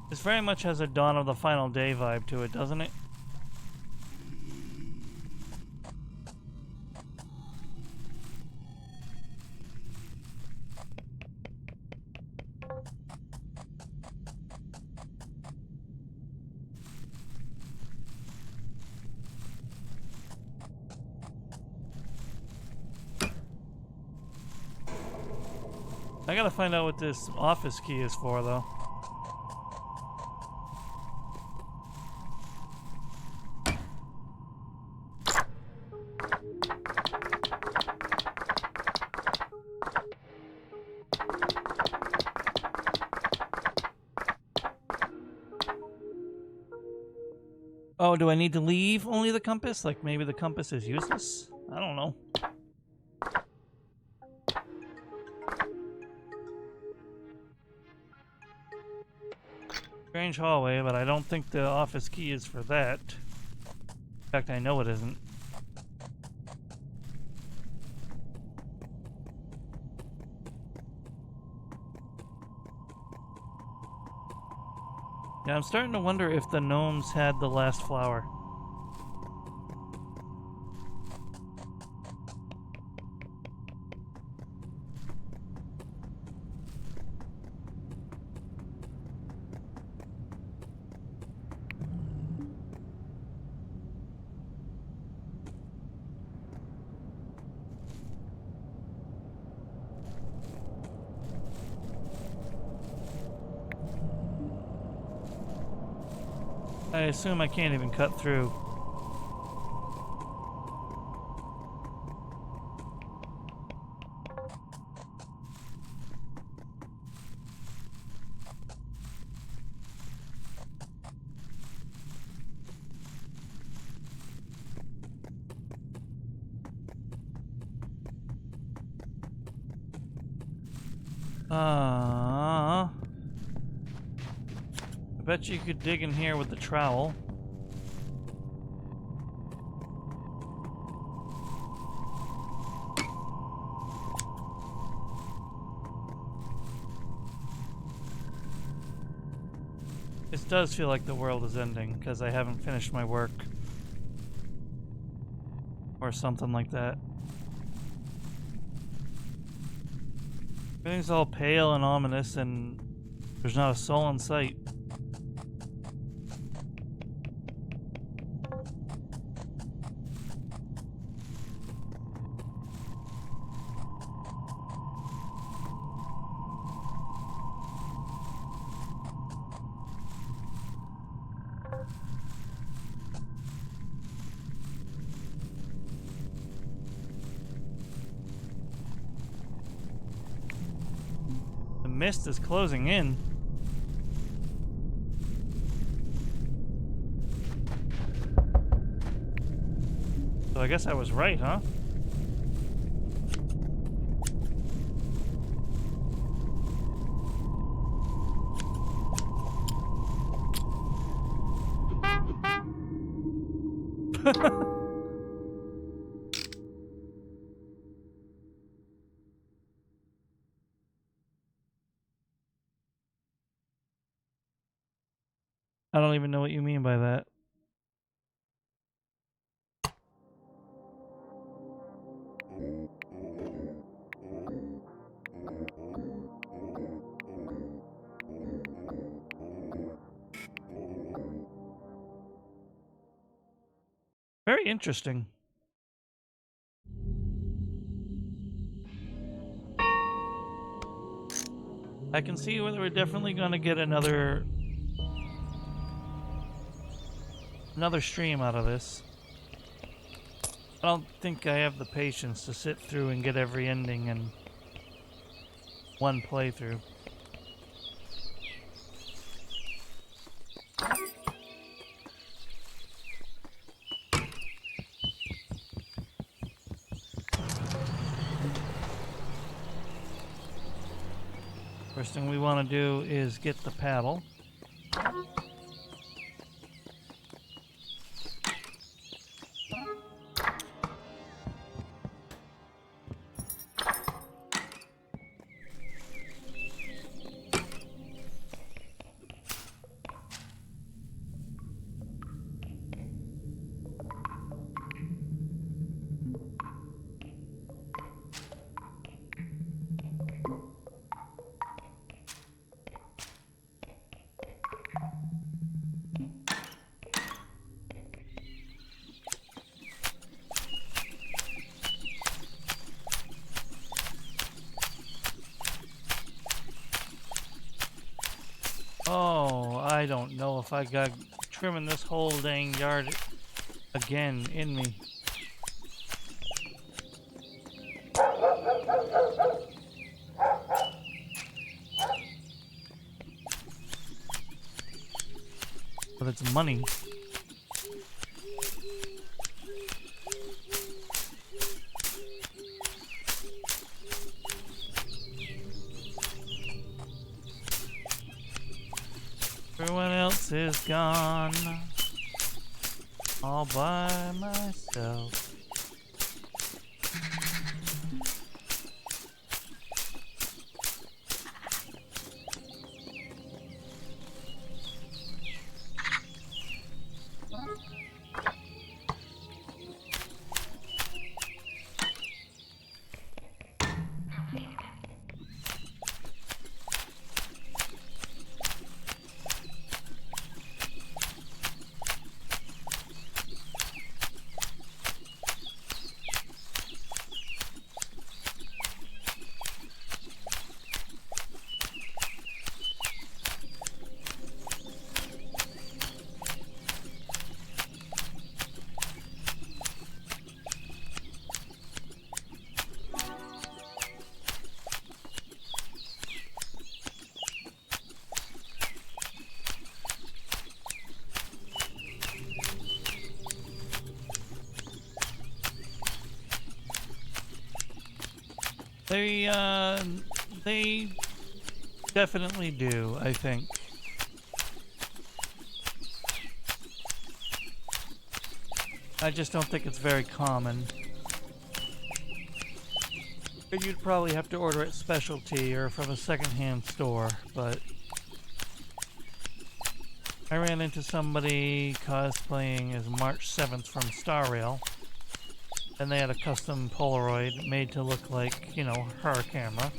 This very much has a Dawn of the Final Day vibe to it, doesn't it? I gotta find out what this office key is for, though. Oh, do I need to leave only the compass? Like maybe the compass is useless? I don't know. Strange hallway, but I don't think the office key is for that. In fact, I know it isn't. Yeah, I'm starting to wonder if the gnomes had the last flower. I assume I can't even cut through. I bet you could dig in here with the trowel. It does feel like the world is ending because I haven't finished my work. Or something like that. Everything's all pale and ominous and there's not a soul in sight. The mist is closing in. So I guess I was right, huh? I don't even know what you mean by that. Very interesting. I can see whether we're definitely gonna get another stream out of this. I don't think I have the patience to sit through and get every ending in one playthrough. First thing we want to do is get the paddle. Oh, I don't know if I got trimming this whole dang yard again in me. But it's money. Everyone else is gone, all by myself. They definitely do, I think. I just don't think it's very common. You'd probably have to order it specialty or from a secondhand store, but I ran into somebody cosplaying as March 7th from Star Rail, and they had a custom Polaroid made to look like, you know, her camera.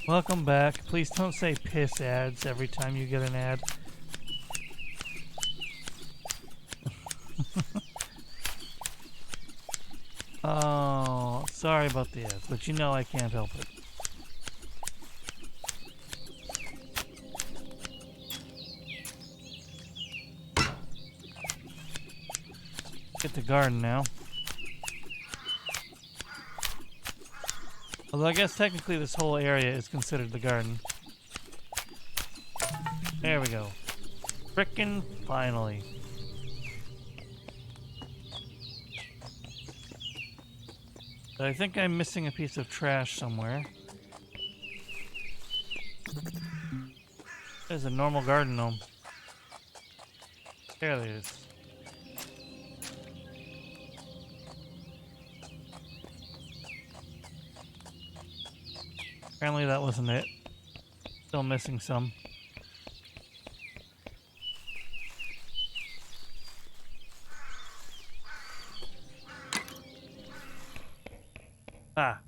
Welcome back. Please don't say piss ads every time you get an ad. Oh, sorry about the ads, but you know I can't help it. Get the garden now. Although I guess technically this whole area is considered the garden. There we go. Frickin' finally. But I think I'm missing a piece of trash somewhere. There's a normal garden gnome. There it is. Apparently that wasn't it. Still missing some. Ah.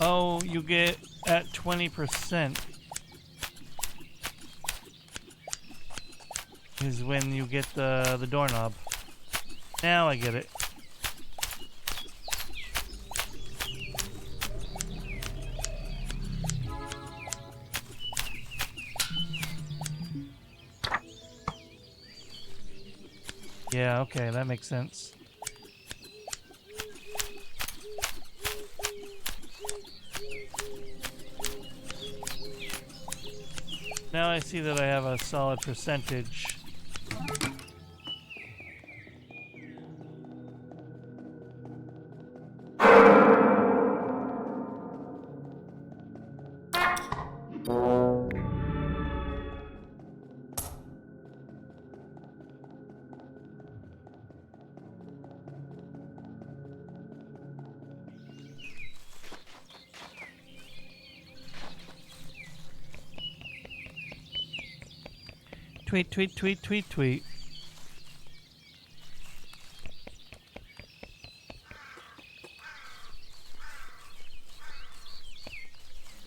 Oh, you get at 20% is when you get the doorknob. Now I get it. Yeah, okay, that makes sense. Now I see that I have a solid percentage. Tweet, tweet, tweet, tweet, tweet.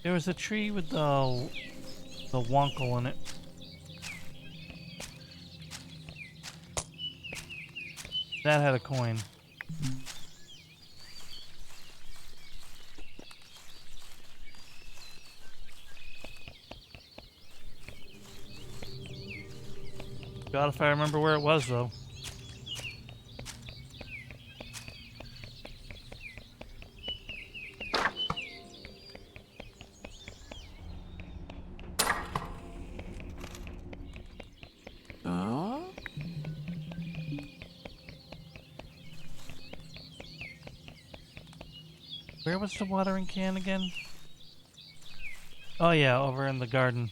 There was a tree with the wonkle in it. That had a coin. God, if I remember where it was, though. Where was the watering can again? Oh yeah, over in the garden.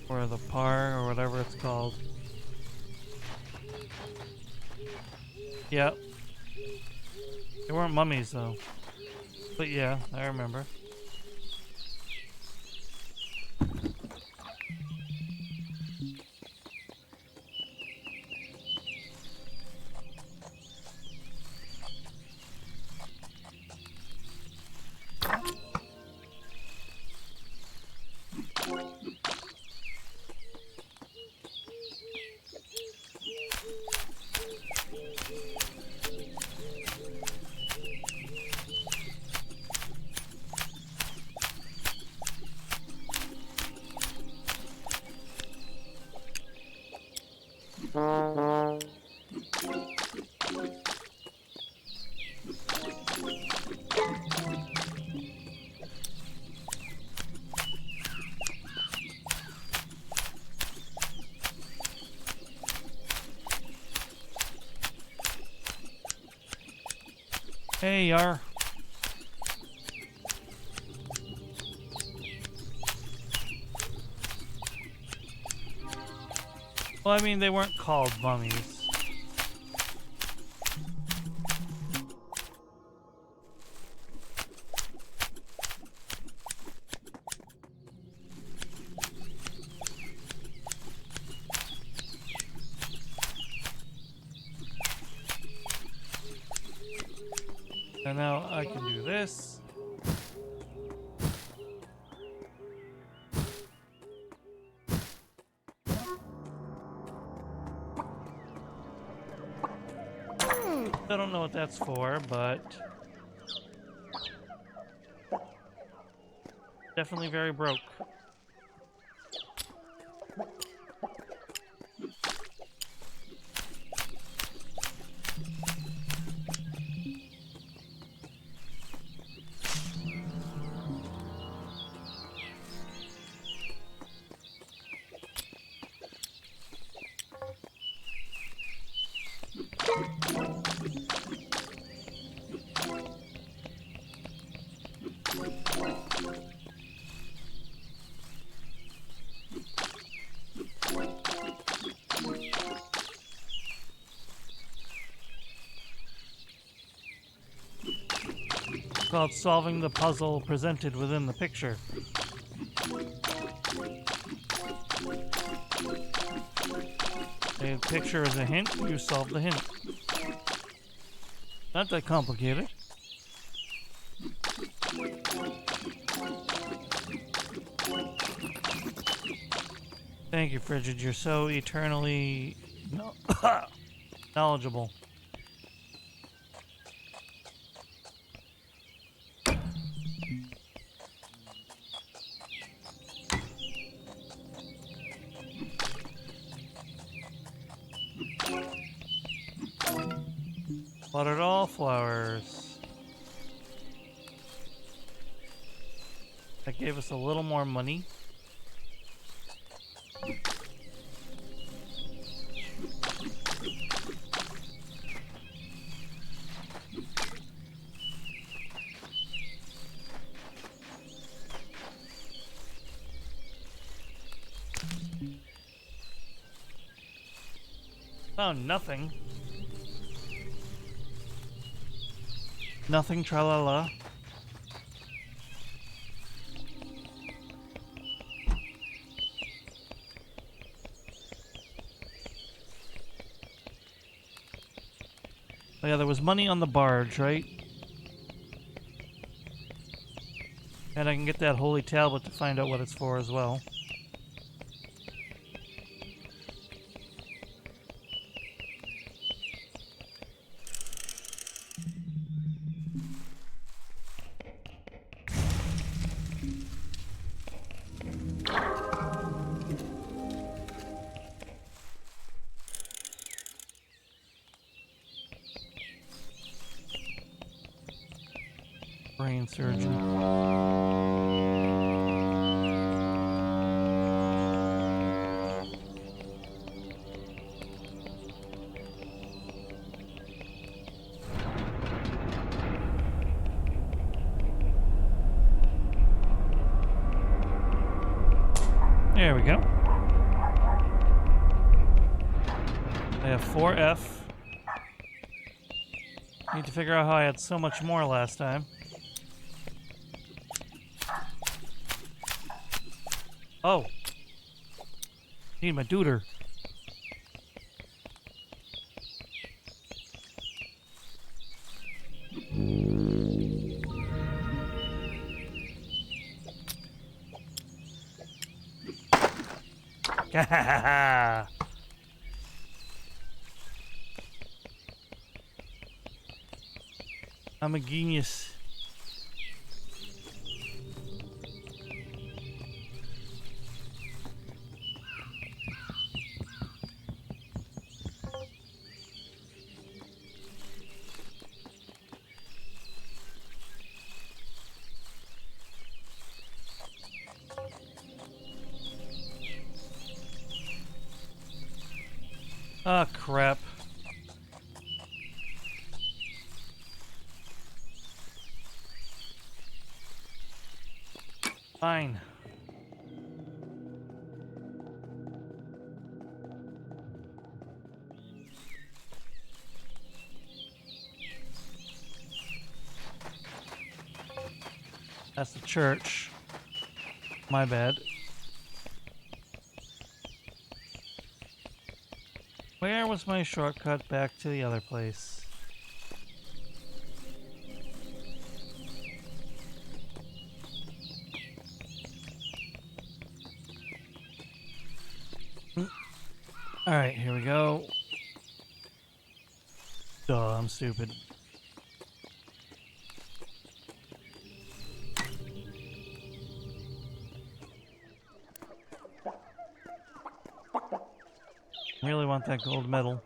Or the par, or whatever it's called. Yep. They weren't mummies, though. But yeah, I remember. Hey, Yar. Well, I mean, they weren't called mummies. And now I can do this. I don't know what that's for, but definitely very broke. Called solving the puzzle presented within the picture. A picture is a hint, you solve the hint. Not that complicated. Thank you, Frigid. You're so eternally knowledgeable. Watered all flowers. That gave us a little more money. Found nothing. Nothing, tra-la-la. Oh yeah, there was money on the barge, right? And I can get that holy tablet to find out what it's for as well. Brain surgeon. There we go. I have 4F. Need to figure out how I had so much more last time. Oh. Need my duder. I'm a genius. Ah, crap. Fine. That's the church. My bad. Where was my shortcut back to the other place? Alright, here we go. Duh, I'm stupid. Really want that gold medal.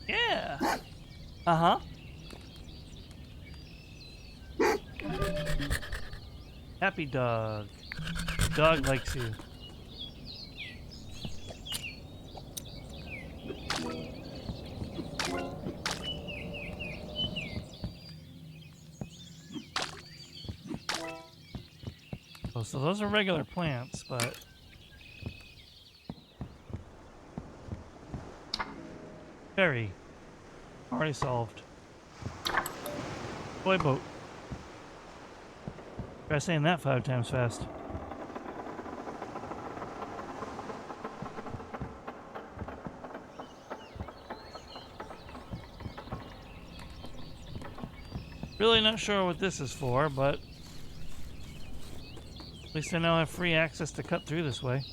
Yeah! Uh-huh. Happy dog. Dog likes you. Oh, so those are regular plants, but... Ferry. Already solved. Boy boat. Try saying that 5 times fast. Really not sure what this is for, but at least I now have free access to cut through this way.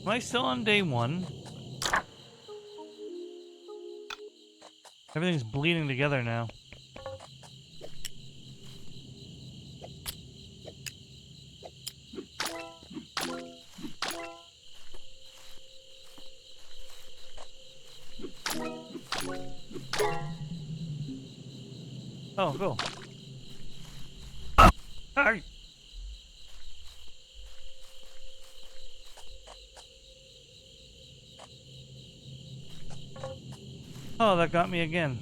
Am I still on day 1? Everything's bleeding together now. Oh, go. Ay. Oh, that got me again.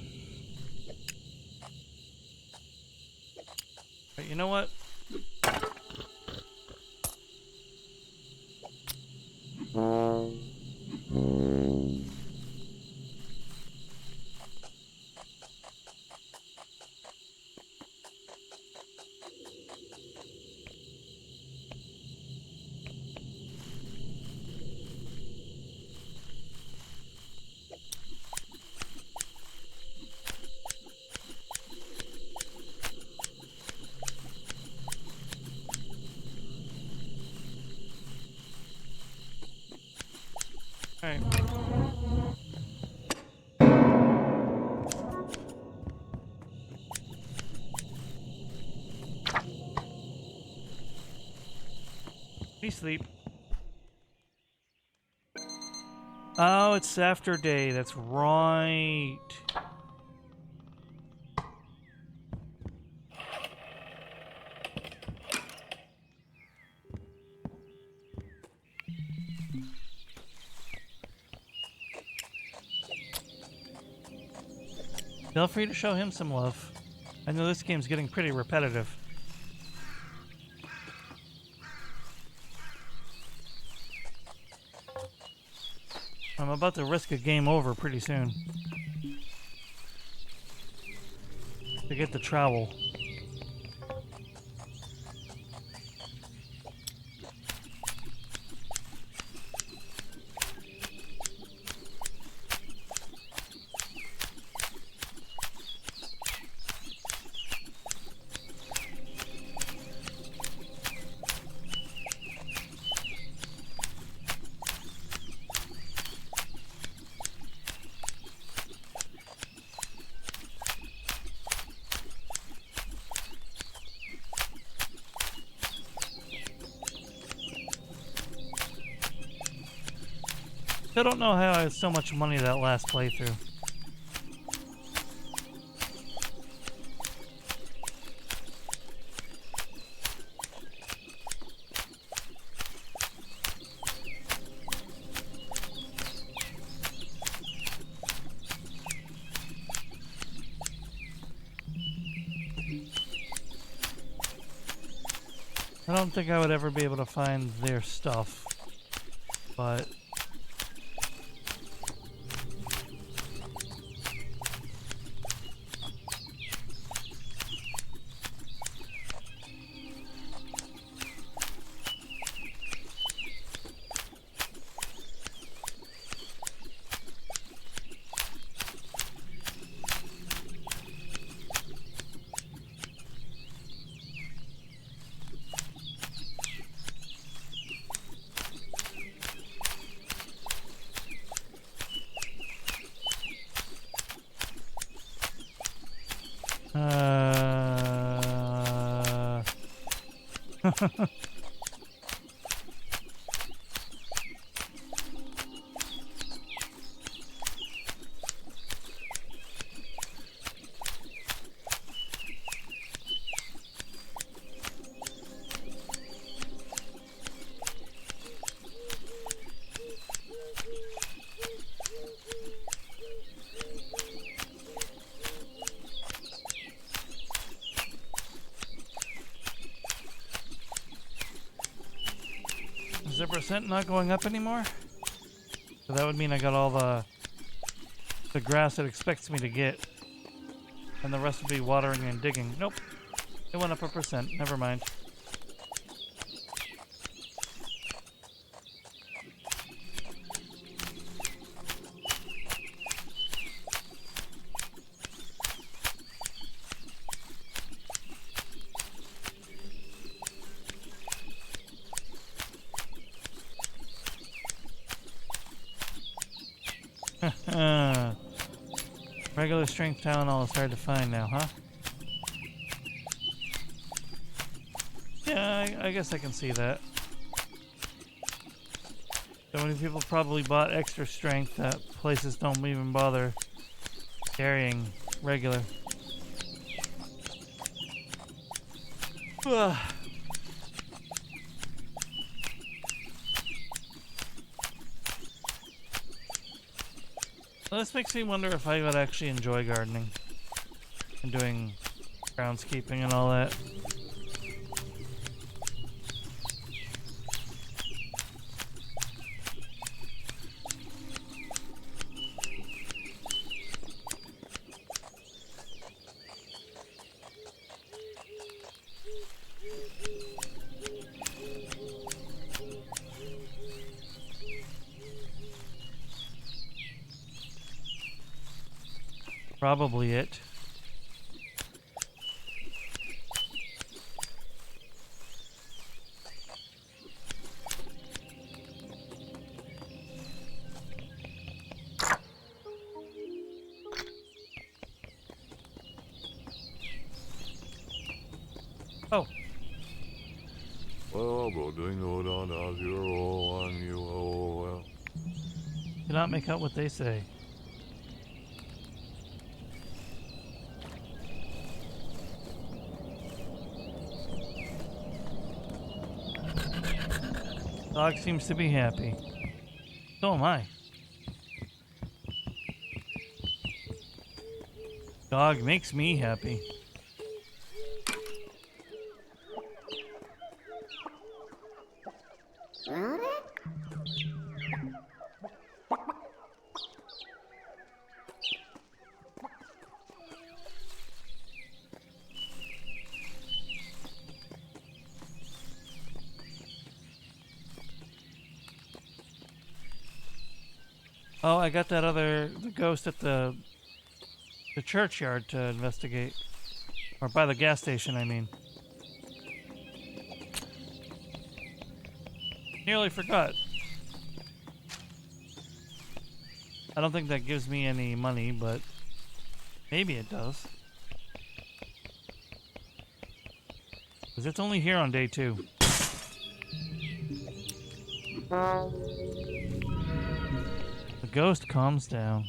But you know what? Alright. Be sleep. Oh, it's after day. That's right. Feel free to show him some love. I know this game's getting pretty repetitive. I'm about to risk a game over pretty soon. To get the trowel. I don't know how I had so much money that last playthrough. I don't think I would ever be able to find their stuff, but is the percent not going up anymore? So that would mean I got all the grass it expects me to get, and the rest would be watering and digging. Nope, it went up 1%. Never mind. Regular strength Tylenol is hard to find now, huh? Yeah, I guess I can see that. So many people probably bought extra strength that places don't even bother carrying regular. Ugh. This makes me wonder if I would actually enjoy gardening and doing groundskeeping and all that. Probably it. Oh. Cannot make out what they say. Dog seems to be happy. So am I. Dog makes me happy. Oh, I got that the ghost at the churchyard to investigate. Or by the gas station, I mean. Nearly forgot. I don't think that gives me any money, but maybe it does. Because it's only here on day 2. The ghost calms down.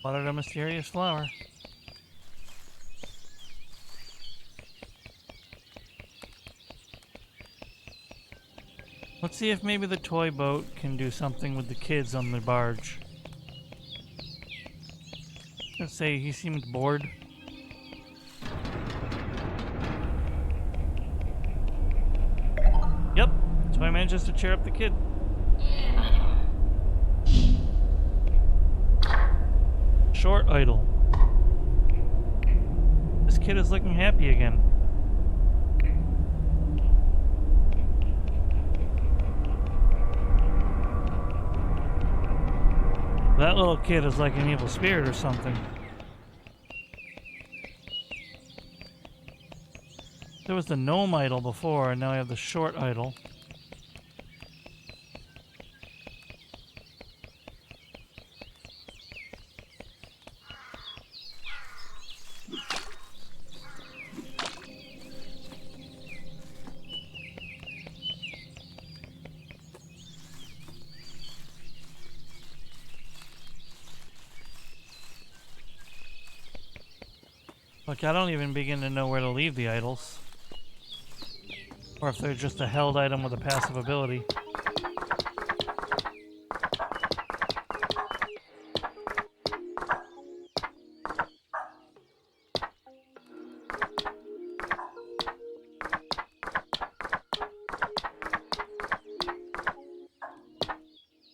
Watered a mysterious flower. Let's see if maybe the toy boat can do something with the kids on the barge. Let's say he seemed bored. Yep, toy manages to cheer up the kid. Short idle. This kid is looking happy again. That little kid is like an evil spirit or something. There was the gnome idol before, and now I have the short idol. Look, I don't even begin to know where to leave the idols. Or if they're just a held item with a passive ability.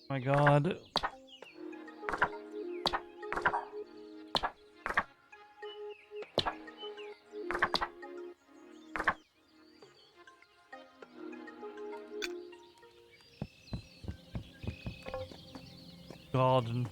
My God. Golden.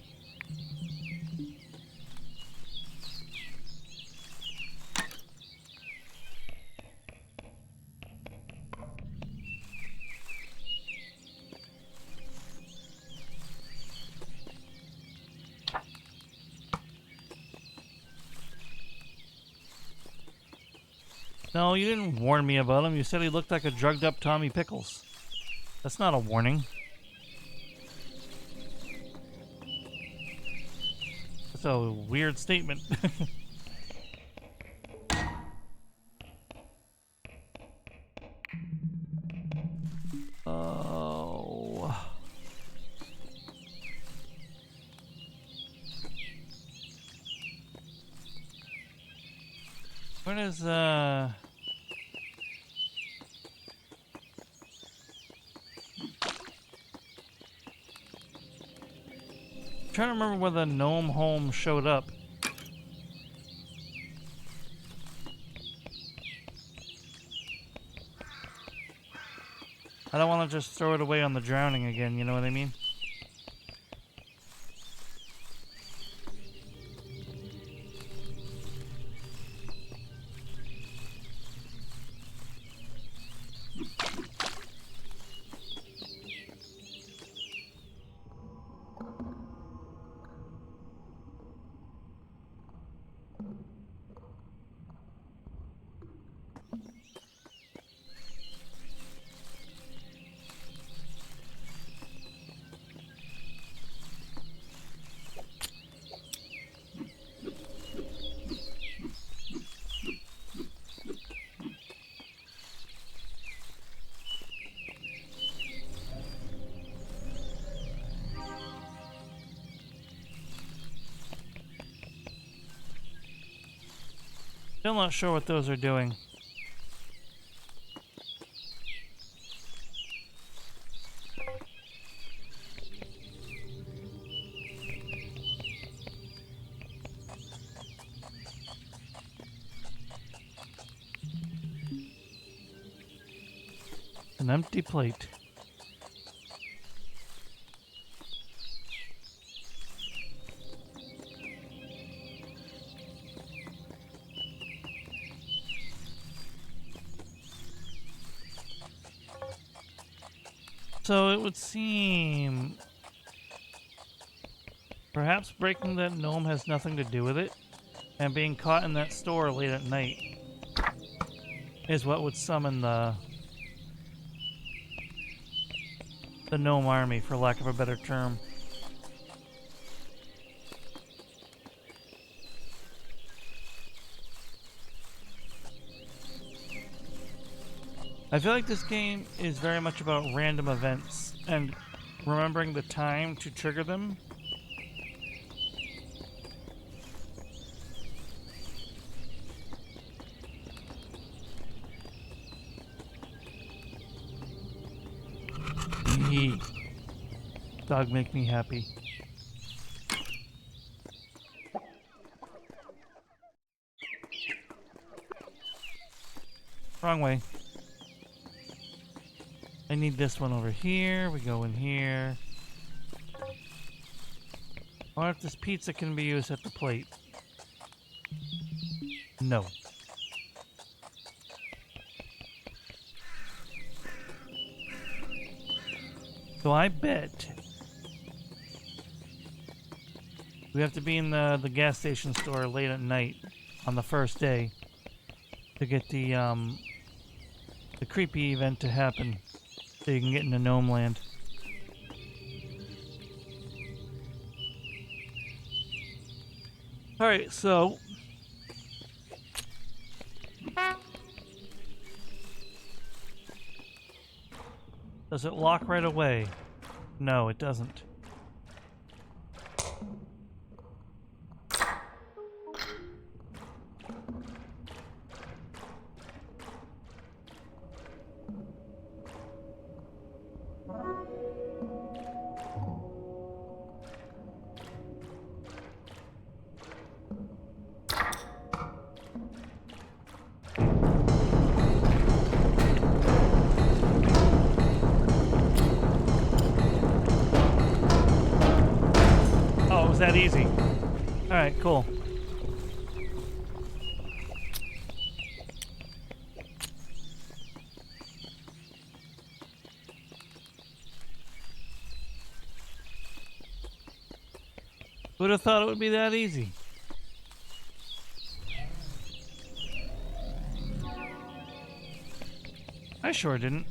No, you didn't warn me about him. You said he looked like a drugged up Tommy Pickles. That's not a warning. That's a weird statement. Oh. What is trying to remember where the gnome home showed up. I don't want to just throw it away on the drowning again, you know what I mean? Still not sure what those are doing. An empty plate. So it would seem perhaps breaking that gnome has nothing to do with it, and being caught in that store late at night is what would summon the gnome army, for lack of a better term. I feel like this game is very much about random events and remembering the time to trigger them. Yee. Dog make me happy. Wrong way. I need this one over here. We go in here. I wonder if this pizza can be used at the plate. No. So I bet we have to be in the gas station store late at night on the first day to get the creepy event to happen, so you can get into Gnome Land. Alright, so does it lock right away? No, it doesn't. that easy. Alright, cool. Who'd have thought it would be that easy? I sure didn't.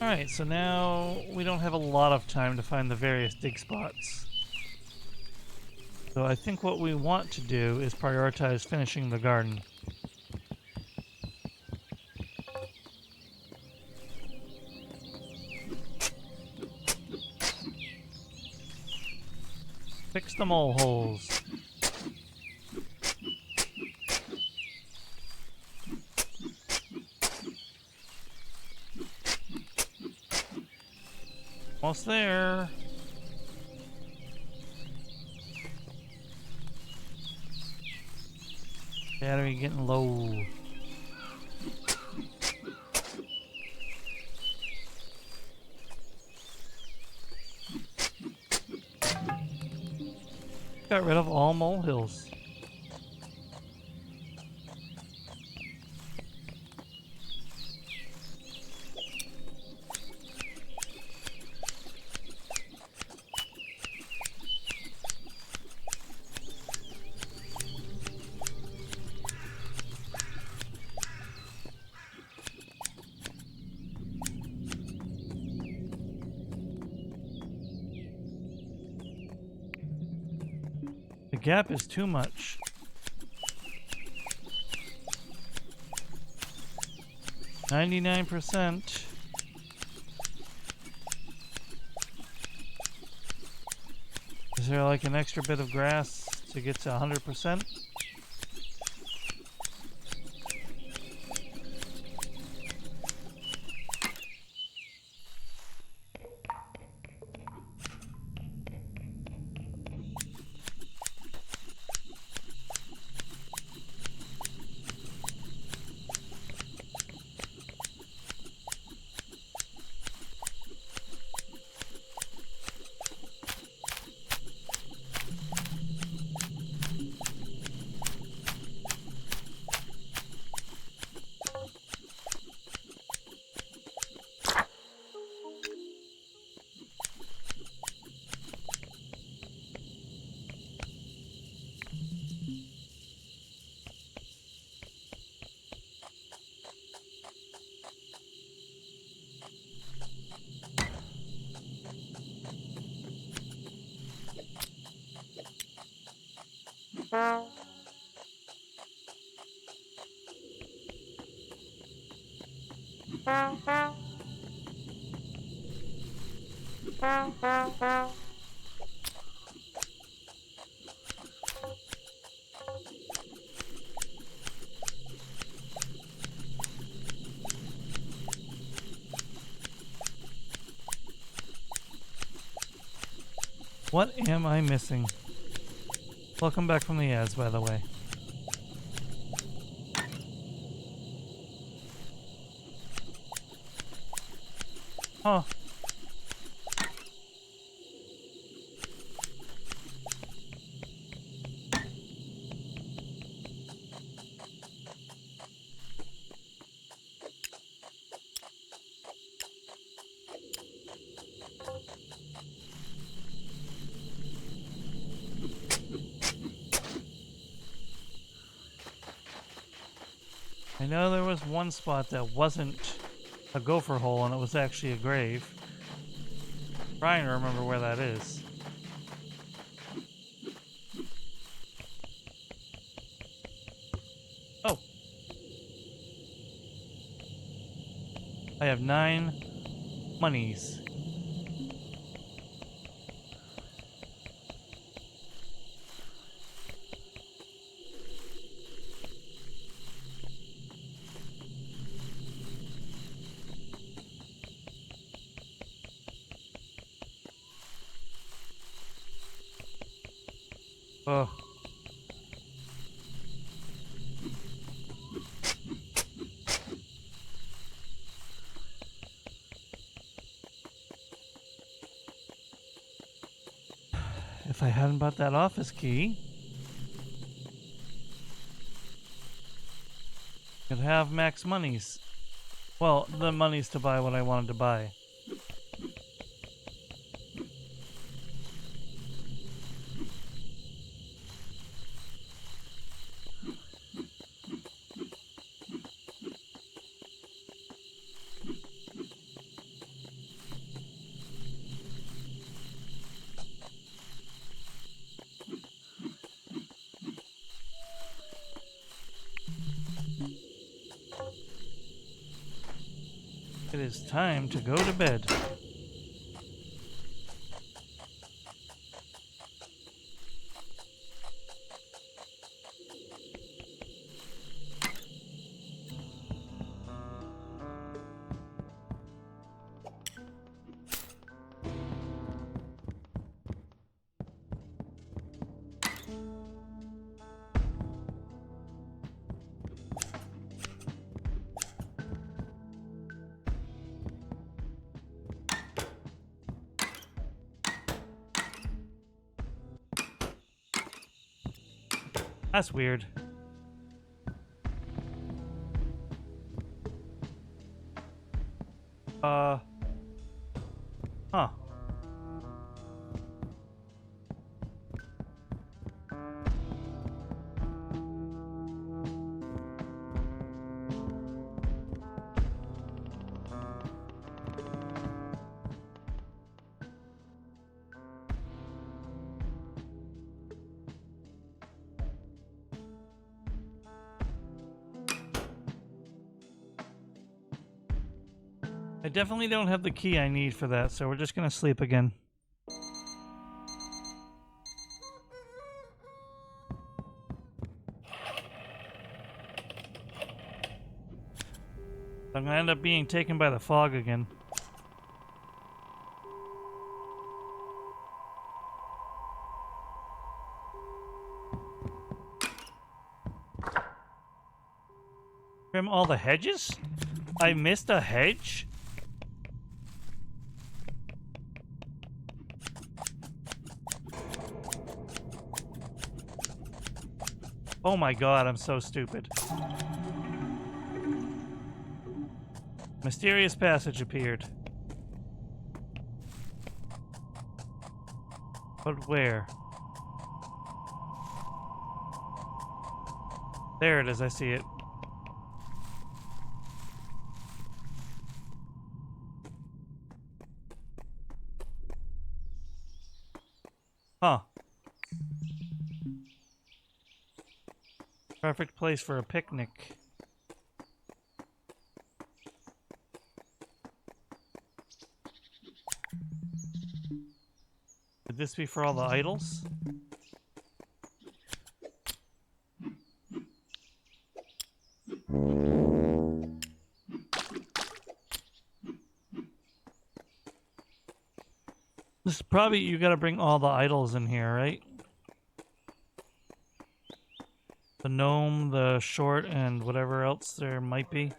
Alright, so now we don't have a lot of time to find the various dig spots. So I think what we want to do is prioritize finishing the garden. Fix the mole holes. Almost there. Battery getting low. Got rid of all molehills. The gap is too much. %. Is there like an extra bit of grass to get to 100%? What am I missing? Welcome back from the ads, by the way. Huh. I know there was one spot that wasn't a gopher hole and it was actually a grave. Trying to remember where that is. Oh. I have 9 monies. Oh. If I hadn't bought that office key, I'd have max monies. Well, the monies to buy what I wanted to buy. It is time to go to bed. That's weird. Huh. I definitely don't have the key I need for that, so we're just gonna sleep again. I'm gonna end up being taken by the fog again. Trim all the hedges? I missed a hedge? Oh my god, I'm so stupid. Mysterious passage appeared. But where? There it is, I see it. Huh. Perfect place for a picnic. Would this be for all the idols? This is probably, you gotta bring all the idols in here, right? The gnome, the short, and whatever else there might be.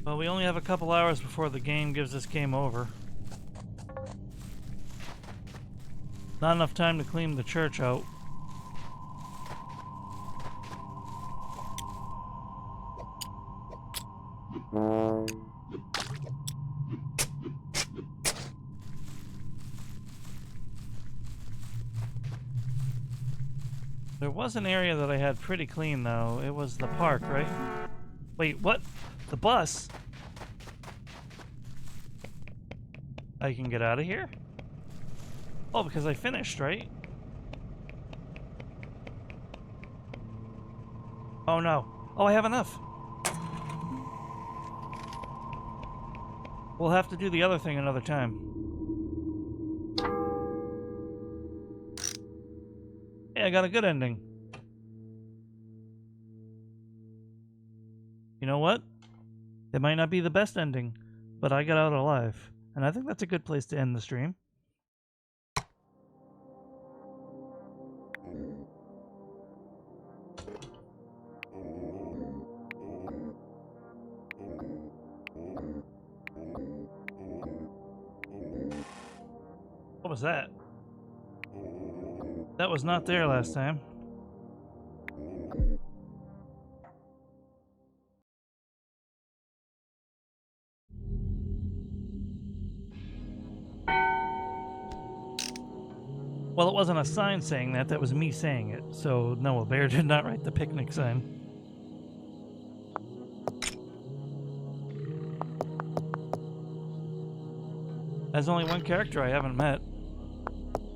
Well, we only have a couple hours before the game gives us game over. Not enough time to clean the church out. There was an area that I had pretty clean, though. It was the park, right? Wait, what? The bus? I can get out of here? Oh, because I finished, right? Oh, no. Oh, I have enough. We'll have to do the other thing another time. Hey, I got a good ending. You know what? It might not be the best ending, but I got out alive. And I think that's a good place to end the stream. What was that? That was not there last time. Well, it wasn't a sign saying that, that was me saying it. So, no, a bear did not write the picnic sign. There's only one character I haven't met.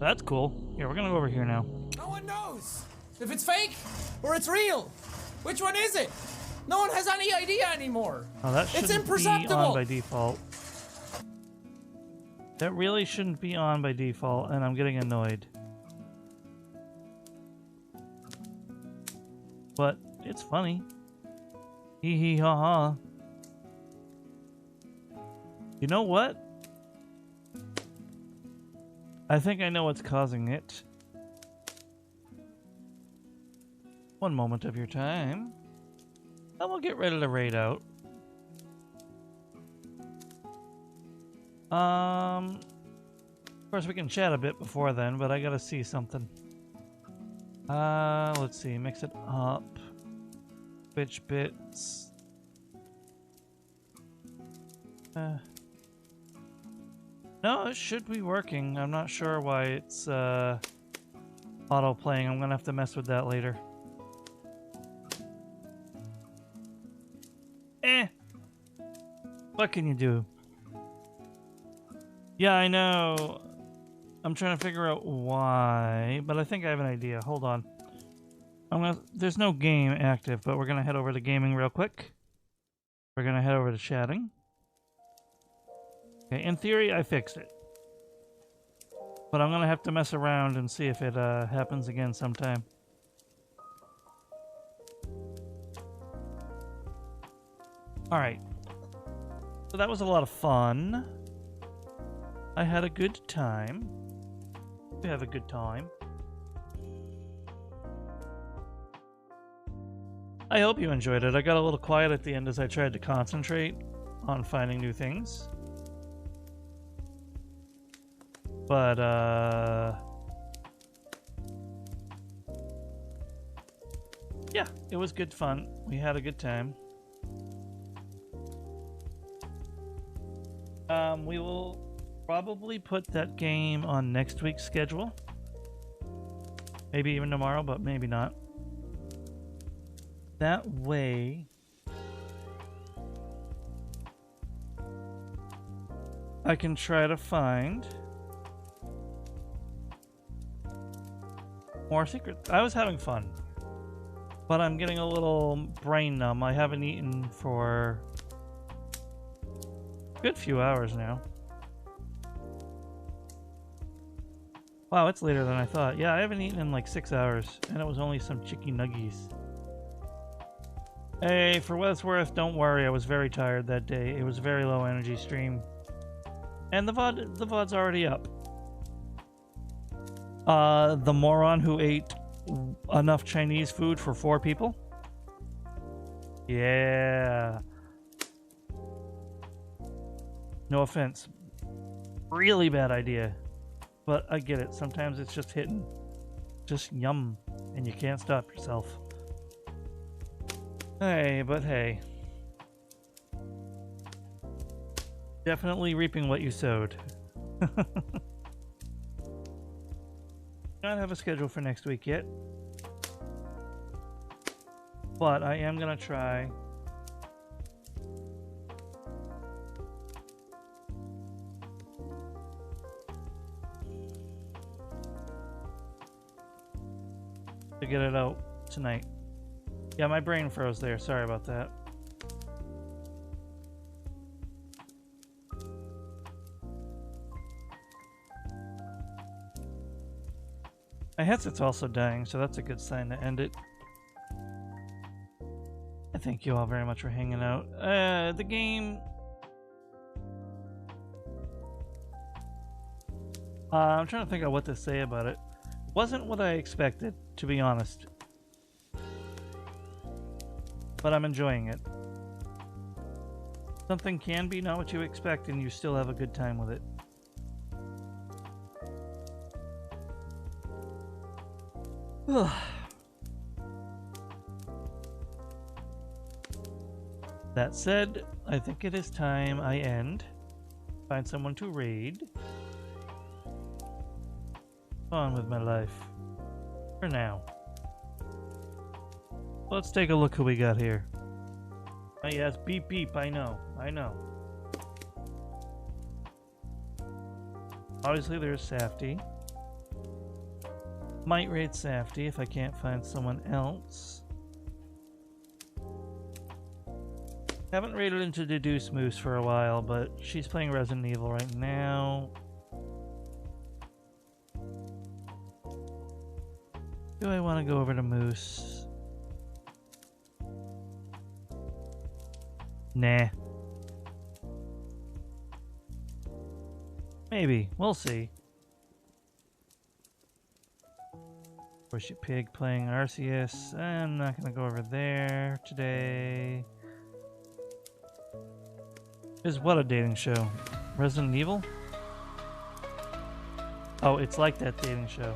That's cool. Here, we're gonna go over here now. No one knows if it's fake or it's real. Which one is it? No one has any idea anymore. Oh, that shouldn't It's be imperceptible. on by default. That really shouldn't be on by default, and I'm getting annoyed. But it's funny. Hee hee ha ha. You know what? I think I know what's causing it. One moment of your time. And we'll get ready to raid out. Of course we can chat a bit before then, but I gotta see something. Let's see, mix it up. Which bits? No, it should be working. I'm not sure why it's auto-playing. I'm gonna have to mess with that later. What can you do? Yeah, I know. I'm trying to figure out why, but I think I have an idea. Hold on. There's no game active, but we're gonna head over to gaming real quick. We're gonna head over to chatting. Okay, in theory, I fixed it. But I'm gonna have to mess around and see if it happens again sometime. Alright. So that was a lot of fun. I had a good time. You have a good time. I hope you enjoyed it. I got a little quiet at the end as I tried to concentrate on finding new things. But, yeah, it was good fun. We had a good time. We will probably put that game on next week's schedule. Maybe even tomorrow, but maybe not. That way, I can try to find more secrets. I was having fun, but I'm getting a little brain numb. I haven't eaten for a good few hours now. Wow, it's later than I thought. Yeah, I haven't eaten in like 6 hours, and it was only some chicken nuggies. Hey, for what it's worth, don't worry. I was very tired that day. It was a very low energy stream, and the VOD's already up. The moron who ate enough Chinese food for 4 people. Yeah. No offense. Really bad idea. But I get it. Sometimes it's just hitting. Just yum. And you can't stop yourself. Hey, but hey. Definitely reaping what you sowed. Not have a schedule for next week yet. But I am gonna try to get it out tonight. Yeah, my brain froze there. Sorry about that. My headset's also dying, so that's a good sign to end it. I thank you all very much for hanging out. The game... I'm trying to think of what to say about it. Wasn't what I expected, to be honest. But I'm enjoying it. Something can be not what you expect and you still have a good time with it. That said, I think it is time I end. Find someone to raid. On with my life. For now. Let's take a look who we got here. Oh yes, beep beep, I know. Obviously there's Safety. Might raid Safety if I can't find someone else. Haven't raided into Deduce Moose for a while, but she's playing Resident Evil right now. Do I want to go over to Moose? Nah. Maybe. We'll see. Worship Pig playing Arceus. I'm not going to go over there today. Is what a dating show? Resident Evil? Oh, it's like that dating show.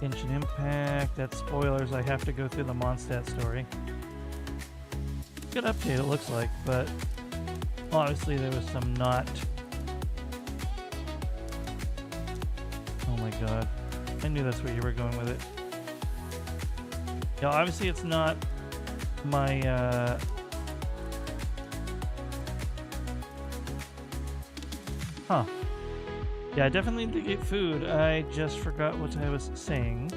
Genshin Impact, that's spoilers, I have to go through the Mondstadt story. Good update it looks like, but obviously there was some not... Oh my god. I knew that's where you were going with it. Yeah, obviously it's not my, Huh. Yeah, I definitely need to get food. I just forgot what I was saying.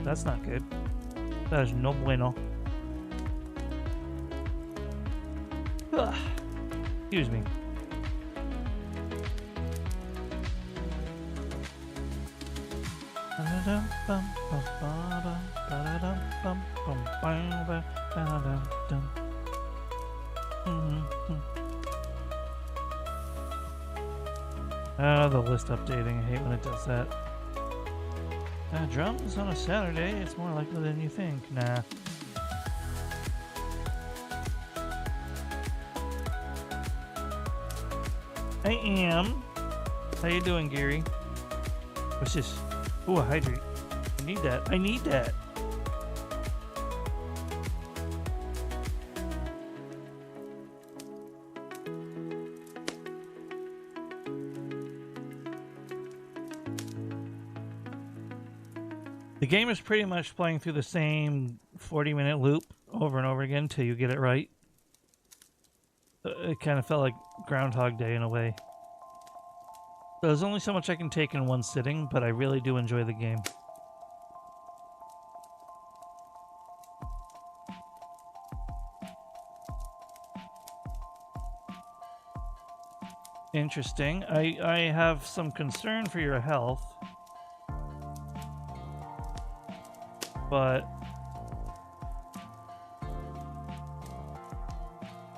That's not good. That is no bueno. Ugh. Excuse me. The list updating. I hate when it does that. Drums on a Saturday. It's more likely than you think. Nah. I am. How you doing, Gary? What's this? Ooh, a hydrate. I need that. I need that. The game is pretty much playing through the same 40-minute loop over and over again until you get it right. It kind of felt like Groundhog Day in a way. There's only so much I can take in one sitting, but I really do enjoy the game. Interesting. I have some concern for your health. But...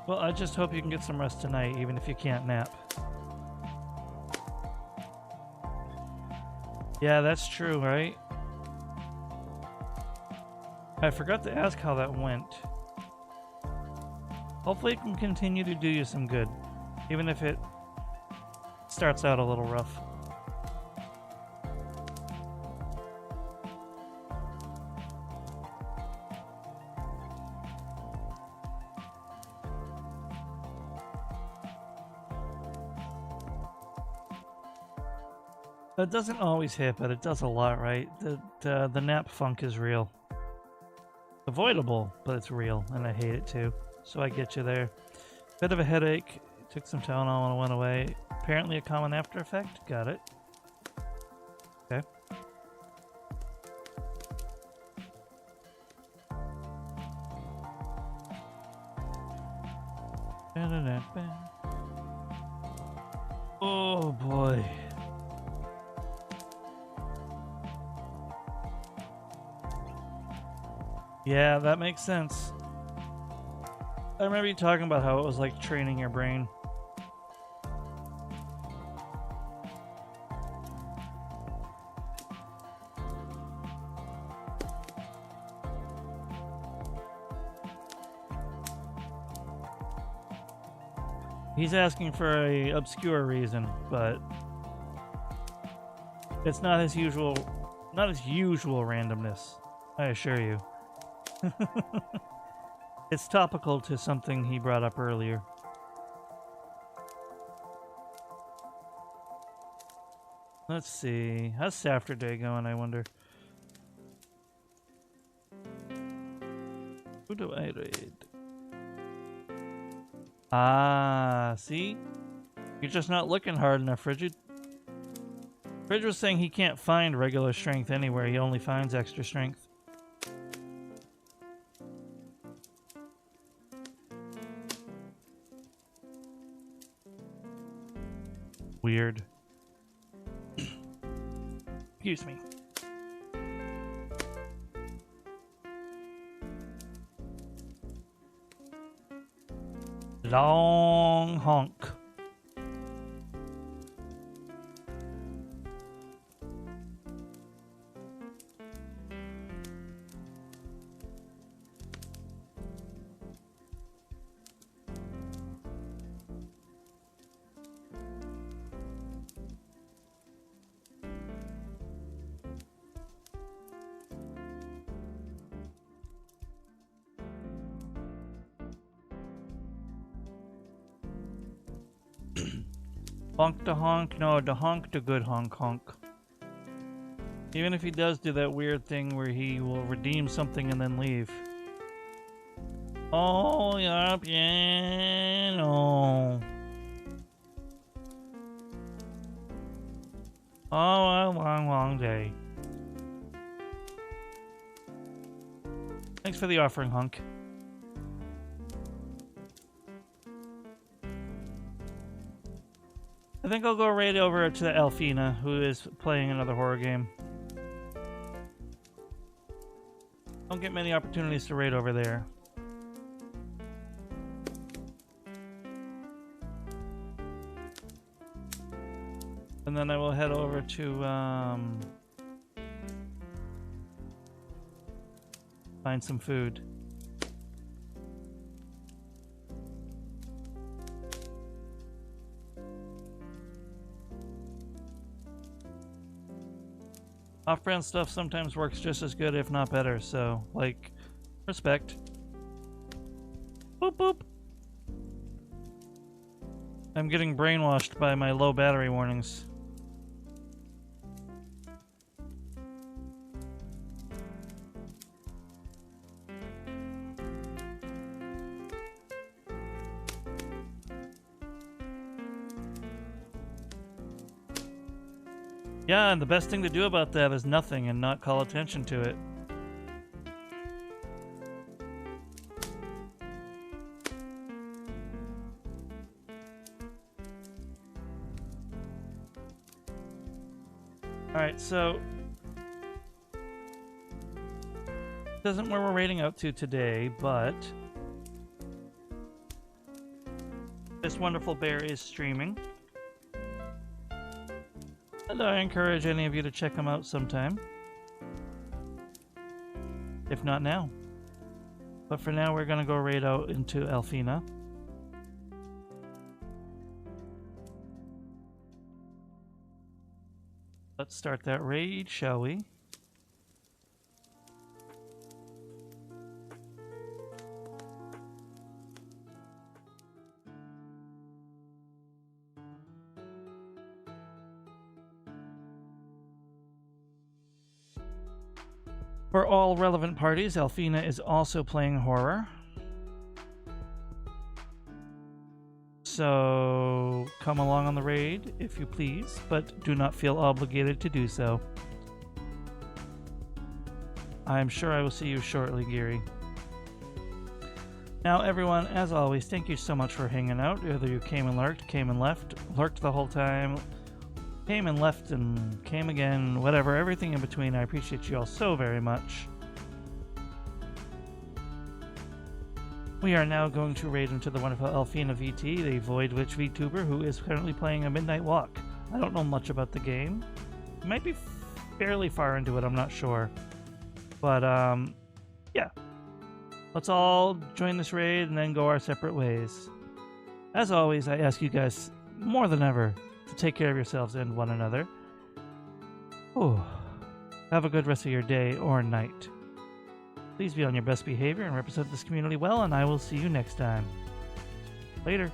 well, I just hope you can get some rest tonight, even if you can't nap. Yeah, that's true, right? I forgot to ask how that went. Hopefully it can continue to do you some good, even if it starts out a little rough. It doesn't always hit, but it does a lot, right? The nap funk is real. Avoidable, but it's real, and I hate it too. So I get you there. Bit of a headache. Took some Tylenol and it went away. Apparently a common after effect. Got it. Okay. Oh boy. Yeah, that makes sense. I remember you talking about how it was like training your brain. He's asking for a obscure reason, but it's not his usual randomness, I assure you. It's topical to something he brought up earlier. Let's see. How's Saturday going, I wonder? Who do I raid? Ah, see? You're just not looking hard enough, Frigid. Fridge was saying he can't find regular strength anywhere. He only finds extra strength. Weird. Excuse me. Long honk. Honk the honk, no, the honk the good honk honk. Even if he does do that weird thing where he will redeem something and then leave. Oh, yup, yeah, no. Oh, a long, long day. Thanks for the offering, hunk. I think I'll go right over to Alfina, who is playing another horror game. Don't get many opportunities to raid over there. And then I will head over to find some food. Off-brand stuff sometimes works just as good, if not better, so, like, respect. Boop boop! I'm getting brainwashed by my low battery warnings. Yeah, and the best thing to do about that is nothing and not call attention to it. Alright, so this isn't where we're raiding out to today, but this wonderful bear is streaming. And I encourage any of you to check him out sometime. If not now. But for now, we're going to go raid out into Alfina. Let's start that raid, shall we? For all relevant parties, Alfina is also playing horror. So come along on the raid if you please, but do not feel obligated to do so. I'm sure I will see you shortly, Geary. Now, everyone, as always, thank you so much for hanging out. Whether you came and lurked, came and left, lurked the whole time, came and left and came again, whatever, everything in between, I appreciate you all so very much. We are now going to raid into the wonderful Elfina VT, the Void Witch VTuber, who is currently playing a Midnight Walk. I don't know much about the game. It might be fairly far into it, I'm not sure. But, yeah. Let's all join this raid and then go our separate ways. As always, I ask you guys more than ever to take care of yourselves and one another. Ooh. Have a good rest of your day or night. Please be on your best behavior and represent this community well, and I will see you next time. Later.